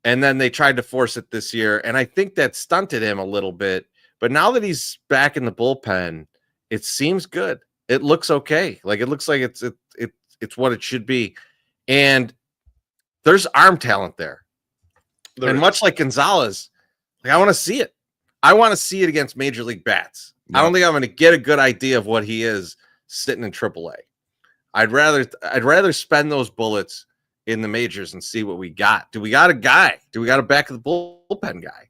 And then they tried to force it this year. And I think that stunted him a little bit. But now that he's back in the bullpen, it seems good. It looks okay. Like it looks like it's what it should be. And there's arm talent there. And much like Gonzalez, I want to see it. I want to see it against major league bats. Yep. I don't think I'm going to get a good idea of what he is sitting in AAA. I'd rather spend those bullets in the majors and see what we got. Do we got a guy? Do we got a back of the bullpen guy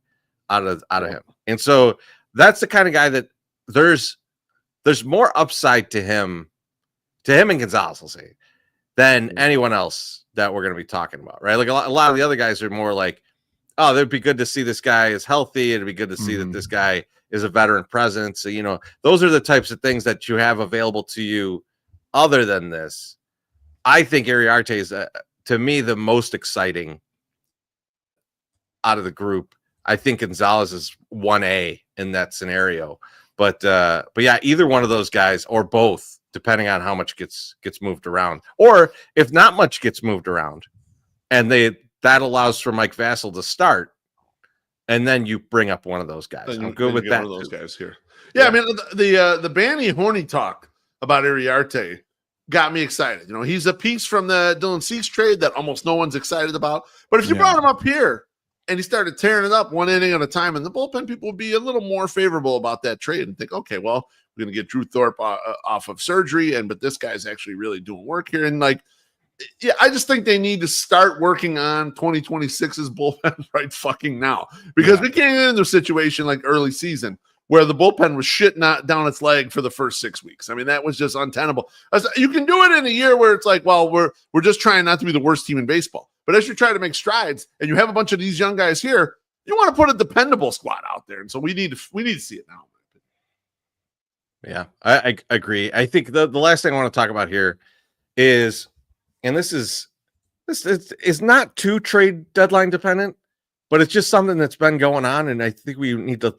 out of him? And so that's the kind of guy that there's more upside to him and Gonzalez, I'll say, than anyone else that we're going to be talking about, right? Like a lot of the other guys are more like, oh, it'd be good to see this guy is healthy. It'd be good to see that this guy is a veteran presence. So, those are the types of things that you have available to you. Other than this, I think Inebriated is, to me, the most exciting out of the group. I think Gonzalez is 1A in that scenario. But yeah, either one of those guys or both, depending on how much gets moved around, or if not much gets moved around, and that allows for Mike Vassell to start, and then you bring up one of those guys. I'm good with that. One of those guys here. Yeah, I mean the Banny horny talk about Inebriated got me excited. He's a piece from the Dylan Cease trade that almost no one's excited about. But if you brought him up here and he started tearing it up one inning at a time in the bullpen, people would be a little more favorable about that trade and think, okay, well, we're going to get Drew Thorpe off of surgery, but this guy's actually really doing work here. And I just think they need to start working on 2026's bullpen right fucking now, because we can't get into a situation like early season where the bullpen was shitting down its leg for the first 6 weeks. I mean, that was just untenable. You can do it in a year where it's like, well, we're just trying not to be the worst team in baseball. But as you try to make strides and you have a bunch of these young guys here, you want to put a dependable squad out there. And so we need to see it now. Yeah, I agree. I think the last thing I want to talk about here is, and this is not too trade deadline dependent, but it's just something that's been going on. And I think we need to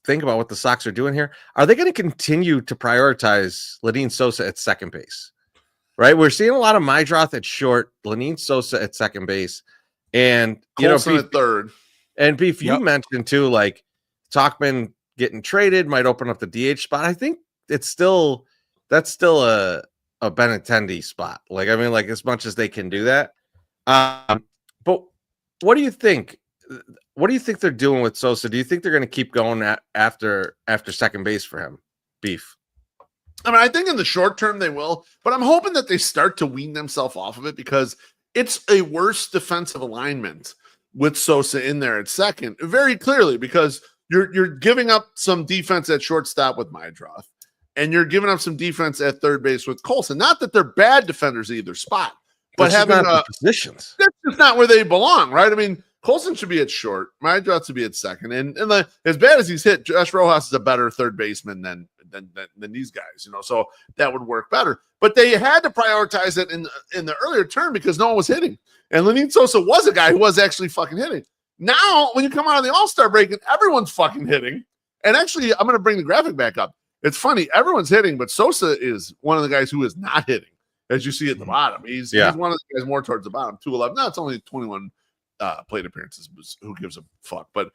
think about what the Sox are doing here. Are they going to continue to prioritize Lenyn Sosa at second base? Right, we're seeing a lot of Mydroth at short, Lenyn Sosa at second base, and Colson at third. And Beef, you mentioned too, like Tauchman getting traded might open up the DH spot. I think that's still a Benintendi spot. Like, I mean, like as much as they can do that. But what do you think? What do you think they're doing with Sosa? Do you think they're going to keep going after second base for him, Beef? I mean, I think in the short term they will, but I'm hoping that they start to wean themselves off of it, because it's a worse defensive alignment with Sosa in there at second, very clearly, because you're giving up some defense at shortstop with Mydroth, and you're giving up some defense at third base with Colson. Not that they're bad defenders either spot, but having positions, that's just not where they belong, right? I mean, Colson should be at short, Mydroth should be at second, and as bad as he's hit, Josh Rojas is a better third baseman than these guys, so that would work better. But they had to prioritize it in the earlier term because no one was hitting, and Lenyn Sosa was a guy who was actually fucking hitting. Now, when you come out of the All-Star break and everyone's fucking hitting, and actually, I'm going to bring the graphic back up. It's funny, everyone's hitting, but Sosa is one of the guys who is not hitting, as you see at the bottom. He's one of the guys more towards the bottom, 211. No, it's only 21 plate appearances. Who gives a fuck? But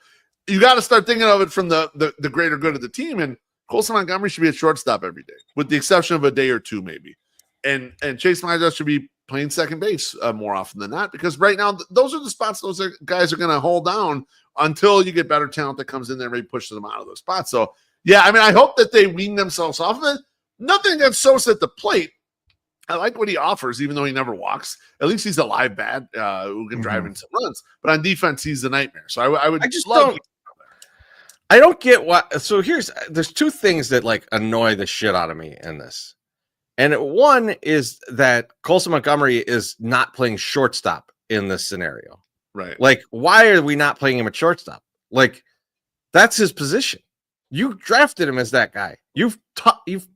you got to start thinking of it from the greater good of the team. And Colson Montgomery should be at shortstop every day, with the exception of a day or two, maybe. And Chase Mydroth should be playing second base more often than not, because right now those are the spots guys are going to hold down until you get better talent that comes in there and maybe pushes them out of those spots. So, yeah, I mean, I hope that they wean themselves off of it. Nothing against Sosa at the plate. I like what he offers, even though he never walks. At least he's a live bat who can drive in some runs. But on defense, he's a nightmare. So I just love. I don't get what. So there's two things that like annoy the shit out of me in this, and one is that Colson Montgomery is not playing shortstop in this scenario. Right? Like, why are we not playing him at shortstop? Like, that's his position. You drafted him as that guy. You've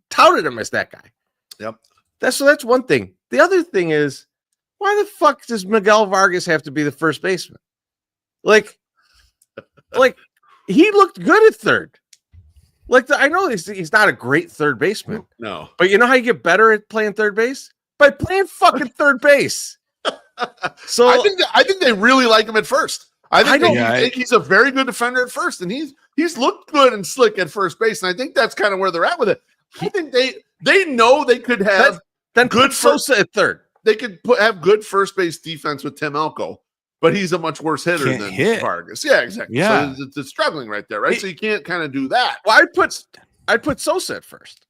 touted him as that guy. Yep. That's one thing. The other thing is, why the fuck does Miguel Vargas have to be the first baseman? Like he looked good at third. I know he's not a great third baseman. No. But you know how you get better at playing third base? By playing fucking third base. So I think they really like him at first. I think he's a very good defender at first, and he's looked good and slick at first base, and I think that's kind of where they're at with it. I think they know they could have good Sosa at third. They could have good first base defense with Tim Elko, but he's a much worse hitter than Vargas. Yeah, exactly. Yeah. So it's struggling right there, right? So you can't kind of do that. Well, I'd put Sosa at first.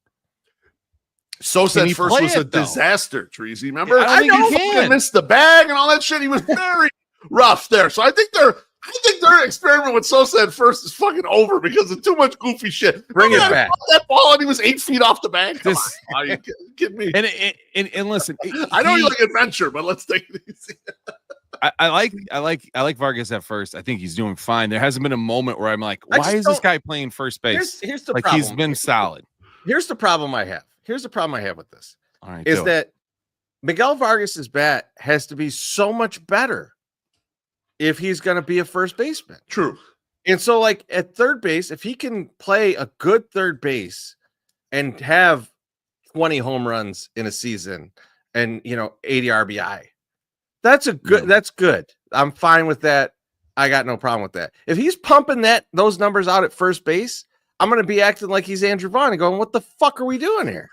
Sosa at first was a disaster, Chorizy. Remember? Yeah, I know he missed the bag and all that shit. He was very rough there. So I think their experiment with Sosa at first is fucking over because of too much goofy shit. Bring it back. That ball and he was 8 feet off the bag. Come on. Are you kidding me? And listen, I know you like adventure, but let's take it easy. I like Vargas at first. I think he's doing fine. There hasn't been a moment where I'm like, why is this guy playing first base? Here's the problem. He's been solid. Here's the problem I have. Here's the problem I have with this. All right, is that Miguel Vargas's bat has to be so much better if he's going to be a first baseman. True. And so, at third base, if he can play a good third base and have 20 home runs in a season and 80 RBI, that's good. I'm fine with that. I got no problem with that. If he's pumping those numbers out at first base, I'm going to be acting like he's Andrew Vaughn and going, what the fuck are we doing here?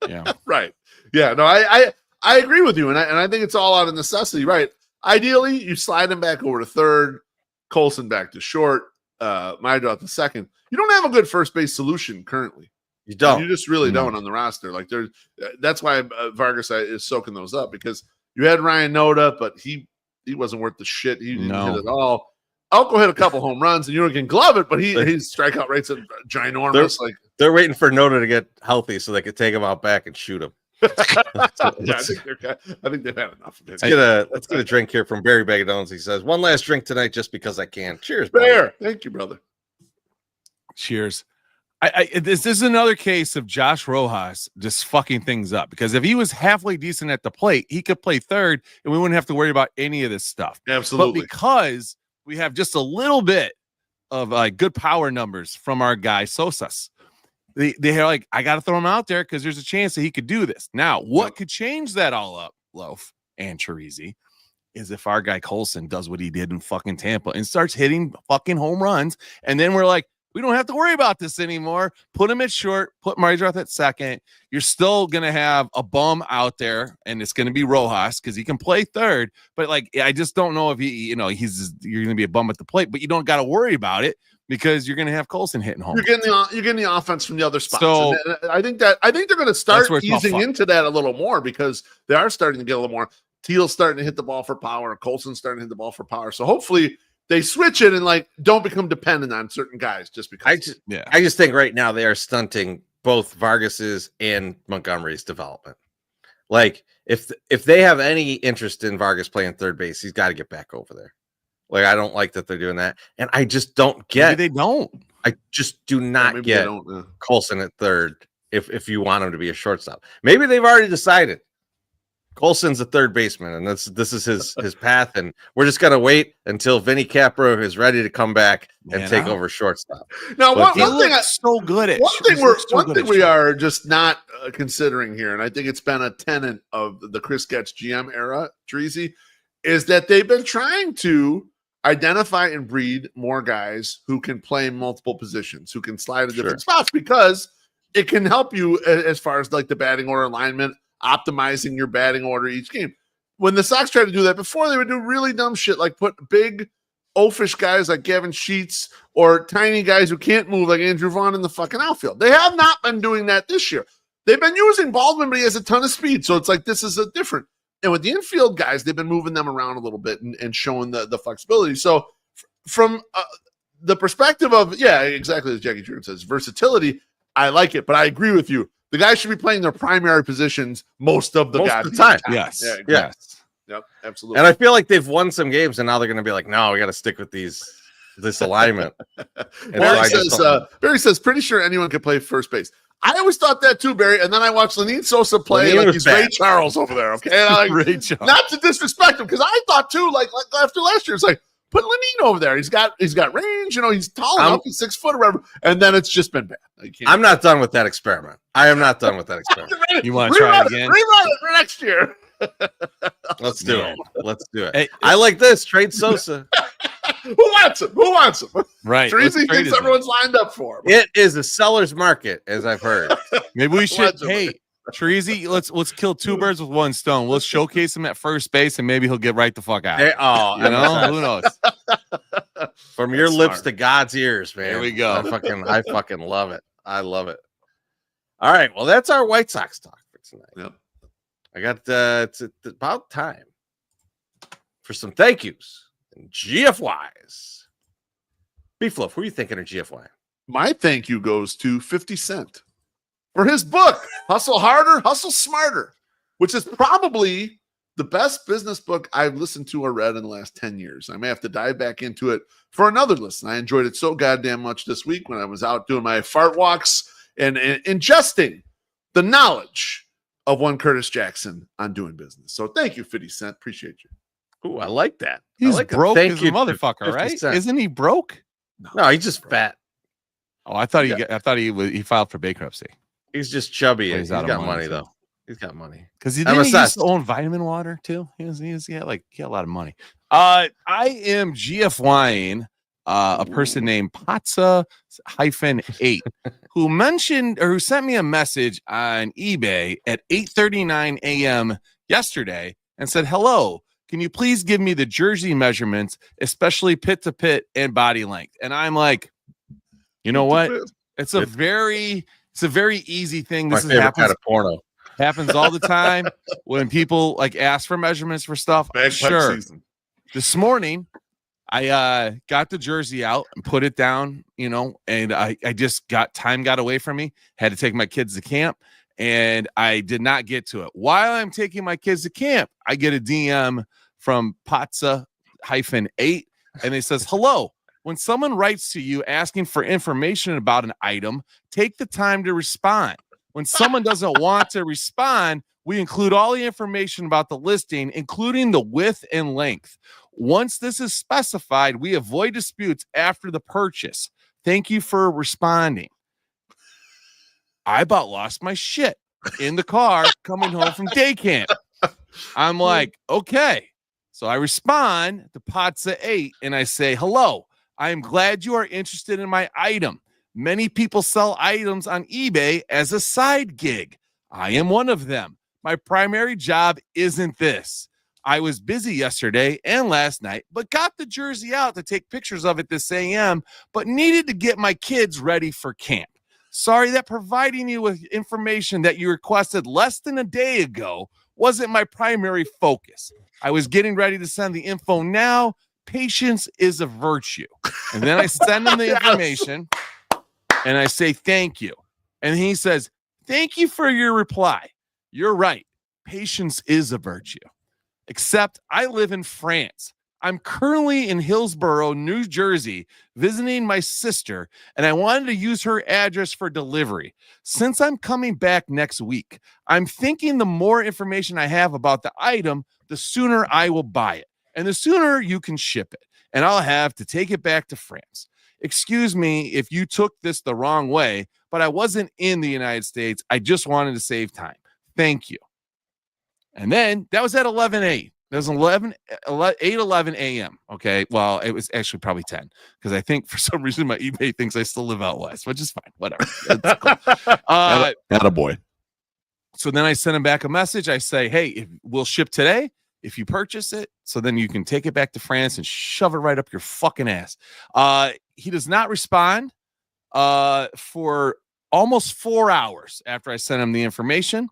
Yeah. Right. Yeah. No, I agree with you. And I think it's all out of necessity. Right. Ideally, you slide him back over to third, Colson back to short, Maidra to second. You don't have a good first base solution currently. You don't. You just really don't on the roster. That's why Vargas is soaking those up, because you had Ryan Noda, but he wasn't worth the shit. He didn't hit it all. Elko hit a couple home runs, and you can glove it, but his strikeout rates are ginormous. They're waiting for Noda to get healthy so they could take him out back and shoot him. I think they've had enough of it. Let's get a drink here from Barry Bagadones. He says, one last drink tonight just because I can. Cheers, Bear. Thank you, brother. Cheers. This is another case of Josh Rojas just fucking things up, because if he was halfway decent at the plate, he could play third and we wouldn't have to worry about any of this stuff. Absolutely. But because we have just a little bit of good power numbers from our guy Sosas, they're like, I got to throw him out there because there's a chance that he could do this. Now, what could change that all up, Loaf and Chorizy, is if our guy Colson does what he did in fucking Tampa and starts hitting fucking home runs, and then we're like, we don't have to worry about this anymore. Put him at short, put Maidra at second. You're still going to have a bum out there, and it's going to be Rojas because he can play third. But I just don't know if you're going to be a bum at the plate, but you don't got to worry about it because you're going to have Colson hitting home. You're getting the offense from the other spots. So and I think they're going to start easing into that a little more, because they are starting to get a little more. Teal's starting to hit the ball for power. Colson's starting to hit the ball for power. So hopefully they switch it and don't become dependent on certain guys just because. I just think right now they are stunting both Vargas's and Montgomery's development. If they have any interest in Vargas playing third base, he's got to get back over there. I don't like that they're doing that, and I just don't get. Maybe they don't. I just do not get Colson at third if you want him to be a shortstop. Maybe they've already decided Colson's a third baseman, and this is his path, and we're just gonna wait until Vinny Capra is ready to come back and take over shortstop. Now, one thing so good at one thing we are just not considering here, and I think it's been a tenet of the Chris Getz GM era, Chorizy, is that they've been trying to identify and breed more guys who can play multiple positions, who can slide to different spots, because it can help you as far as the batting order alignment, optimizing your batting order each game. When the Sox tried to do that before, they would do really dumb shit like put big oafish guys like Gavin Sheets or tiny guys who can't move like Andrew Vaughn in the fucking outfield. They have not been doing that this year. They've been using Baldwin, but he has a ton of speed. So it's this is a different. And with the infield guys, they've been moving them around a little bit and showing the flexibility. So from the perspective of, exactly as Jackie Jordan says, versatility, I like it. But I agree with you. The guys should be playing their primary positions most of the time. Yes. Yeah, exactly. Yes. Yep, absolutely. And I feel like they've won some games, and now they're going to be like, no, we got to stick with these this alignment. Barry says, pretty sure anyone can play first base. I always thought that too, Barry. And then I watched Lenine Sosa play like he's Ray Charles over there. Okay, and Ray Charles. Not to disrespect him, because I thought too, like after last year, it's like put Lenine over there. He's got range. He's tall enough. He's 6 foot or whatever. And then it's just been bad. I'm not done with that experiment. I am not done with that experiment. You want to try it again? Rerun it for next year. Let's do it. Let's do it. Hey, I like this. Trade Sosa. Who wants him? Right. Chorizy thinks everyone's lined up for him. It is a seller's market, as I've heard. Maybe we should. Hey, Chorizy, let's kill 2 birds with 1 stone. Let's showcase him at first base, and maybe he'll get right the fuck out. Hey, who knows? From your lips to God's ears, man. There we go. I fucking love it. I love it. All right, well, that's our White Sox talk for tonight. Yep. I got it's about time for some thank yous and GFYs. BeefLoaf, who are you thinking of GFY? My thank you goes to 50 Cent for his book, Hustle Harder, Hustle Smarter, which is probably the best business book I've listened to or read in the last 10 years. I may have to dive back into it for another listen. I enjoyed it so goddamn much this week when I was out doing my fart walks and ingesting the knowledge of one Curtis Jackson on doing business. So thank you, 50 Cent. Appreciate you. Ooh, I like that. He's like broke as a motherfucker, right? Cent. Isn't he broke? No, he's just fat. Oh, I thought he filed for bankruptcy. He's just chubby. He's got money though. He's got money because he used to own vitamin water too. He had a lot of money. I am GFYing a person named Patsa-8 who sent me a message on eBay at 8:39 a.m. yesterday and said, "Hello, can you please give me the jersey measurements, especially pit to pit and body length?" And I'm like, you know what? It's a very easy thing. This is happens kind of porno. Happens all the time when people like ask for measurements for stuff. Sure. This morning, I got the jersey out and put it down, and I just got away from me. Had to take my kids to camp, and I did not get to it. While I'm taking my kids to camp, I get a DM from Patsa-8, and it says, "Hello. When someone writes to you asking for information about an item, take the time to respond. When someone doesn't want to respond, we include all the information about the listing, including the width and length. Once this is specified, we avoid disputes after the purchase. Thank you for responding." I about lost my shit in the car coming home from day camp. I'm like, okay. So I respond to Patsa-8 and I say, "Hello. I am glad you are interested in my item. Many people sell items on eBay as a side gig. I am one of them. My primary job isn't this. I was busy yesterday and last night, but got the jersey out to take pictures of it this AM, but needed to get my kids ready for camp. Sorry that providing you with information that you requested less than a day ago wasn't my primary focus. I was getting ready to send the info now. Patience is a virtue." And then I send him the information and I say, "Thank you." And he says, "Thank you for your reply. You're right. Patience is a virtue. Except I live in France. I'm currently in Hillsborough, New Jersey, visiting my sister, and I wanted to use her address for delivery. Since I'm coming back next week, I'm thinking the more information I have about the item, the sooner I will buy it. And the sooner you can ship it, and I'll have to take it back to France. Excuse me if you took this the wrong way, but I wasn't in the United States. I just wanted to save time. Thank you." And then that was at 11:08. That was 8:11 a.m. Okay, well, it was actually probably 10 because I think for some reason my eBay thinks I still live out west, which is fine. Whatever. That's cool. Attaboy. So then I send him back a message. I say, "Hey, we'll ship today if you purchase it, so then you can take it back to France and shove it right up your fucking ass." He does not respond for almost 4 hours after I sent him the information.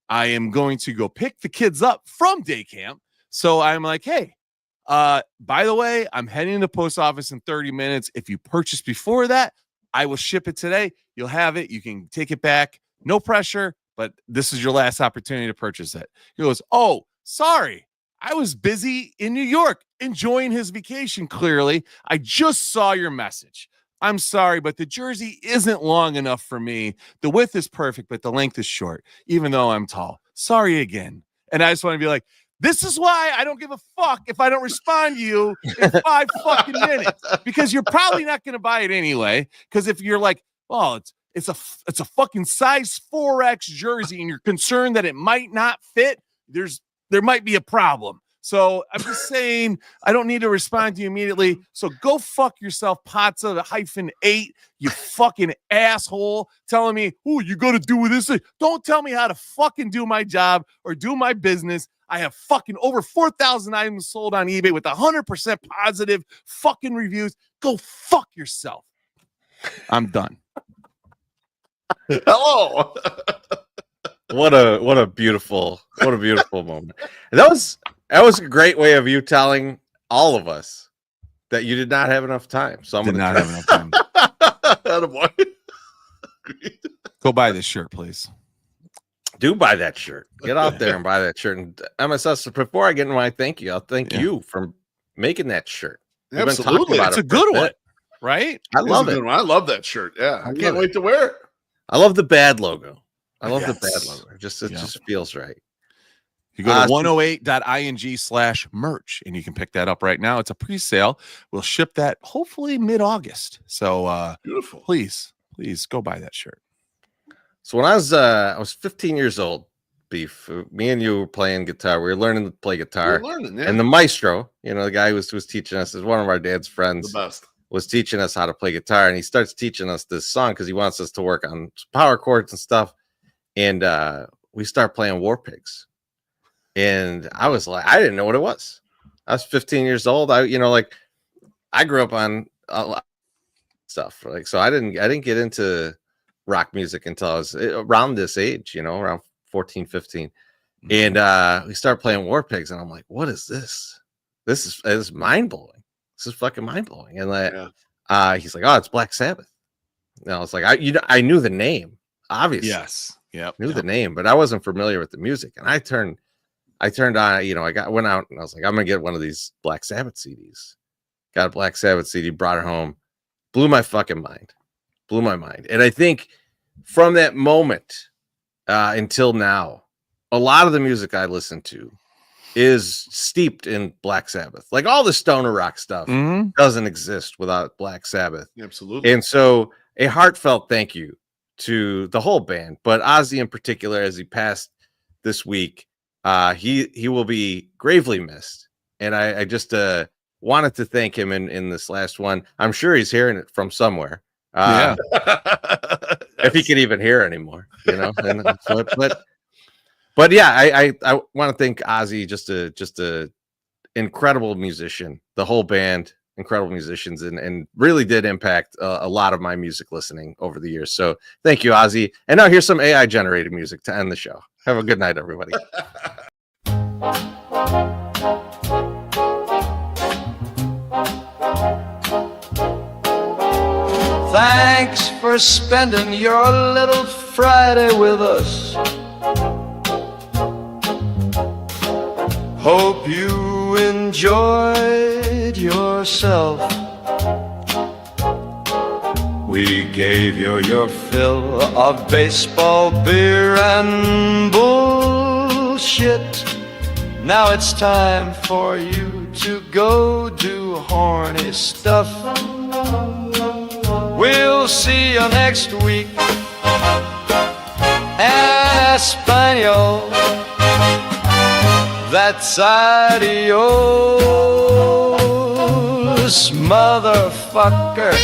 I am going to go pick the kids up from day camp. So I'm like, "Hey, by the way, I'm heading to the post office in 30 minutes. If you purchase before that, I will ship it today. You'll have it. You can take it back. No pressure, but this is your last opportunity to purchase it." He goes, "Oh, sorry. I was busy in New York enjoying his vacation. Clearly, I just saw your message. I'm sorry, but the jersey isn't long enough for me. The width is perfect, but the length is short, even though I'm tall. Sorry again. And I just want to be like, this is why I don't give a fuck if I don't respond to you in 5 fucking minutes, because you're probably not going to buy it anyway. Because if you're like, oh, it's a fucking size 4X jersey and you're concerned that it might not fit, there might be a problem. So I'm just saying, I don't need to respond to you immediately. So go fuck yourself, Patsa-8, you fucking asshole, telling me, oh, you got to do this. Don't tell me how to fucking do my job or do my business. I have fucking over 4,000 items sold on eBay with 100% positive fucking reviews. Go fuck yourself. I'm done. Hello. What a beautiful moment. That was a great way of you telling all of us that you did not have enough time. So I'm did not have enough time. Go buy this shirt, please. Do buy that shirt. Get out there and buy that shirt. And MSS, before I get into my thank you, I'll thank you for making that shirt. Absolutely. It's a good one, right? I love it. I love that shirt. Yeah. I can't wait to wear it. I love the bad logo. I love the bad logo. It just feels right. You go to 108.ing/merch and you can pick that up right now. It's a pre-sale. We'll ship that hopefully mid-August. So beautiful. Please go buy that shirt. So when I was 15 years old, Beef, me and you were playing guitar. We were learning to play guitar. And the maestro, the guy who was teaching us, is one of our dad's friends. The best. Was teaching us how to play guitar, and he starts teaching us this song because he wants us to work on power chords and stuff. And we start playing War Pigs, and I was like, I didn't know what it was. I was 15 years old. I grew up on a lot of stuff, so I didn't get into rock music until I was around this age, around 14, 15. And we started playing War Pigs, and I'm like, what is this? This is mind blowing. This is fucking mind blowing. And he's like, oh, it's Black Sabbath. And I was like, I knew the name, obviously. Yes. Yeah. Knew the name, but I wasn't familiar with the music. And I turned on, went out and I was like, I'm gonna get one of these Black Sabbath CDs. Got a Black Sabbath CD, brought it home, blew my fucking mind. Blew my mind. And I think from that moment until now, a lot of the music I listen to is steeped in Black Sabbath. Like all the stoner rock stuff doesn't exist without Black Sabbath. Absolutely. And so a heartfelt thank you to the whole band, but Ozzy in particular, as he passed this week, he will be gravely missed. And I just wanted to thank him in this last one. I'm sure he's hearing it from somewhere. If he can even hear anymore, But yeah, I want to thank Ozzy, just a incredible musician, the whole band, incredible musicians, and really did impact a lot of my music listening over the years. So thank you, Ozzy. And now here's some AI generated music to end the show. Have a good night, everybody. Thanks for spending your little Friday with us. Hope you enjoyed yourself. We gave you your fill of baseball, beer, and bullshit. Now it's time for you to go do horny stuff. We'll see you next week. Espanol. That's adios, motherfucker.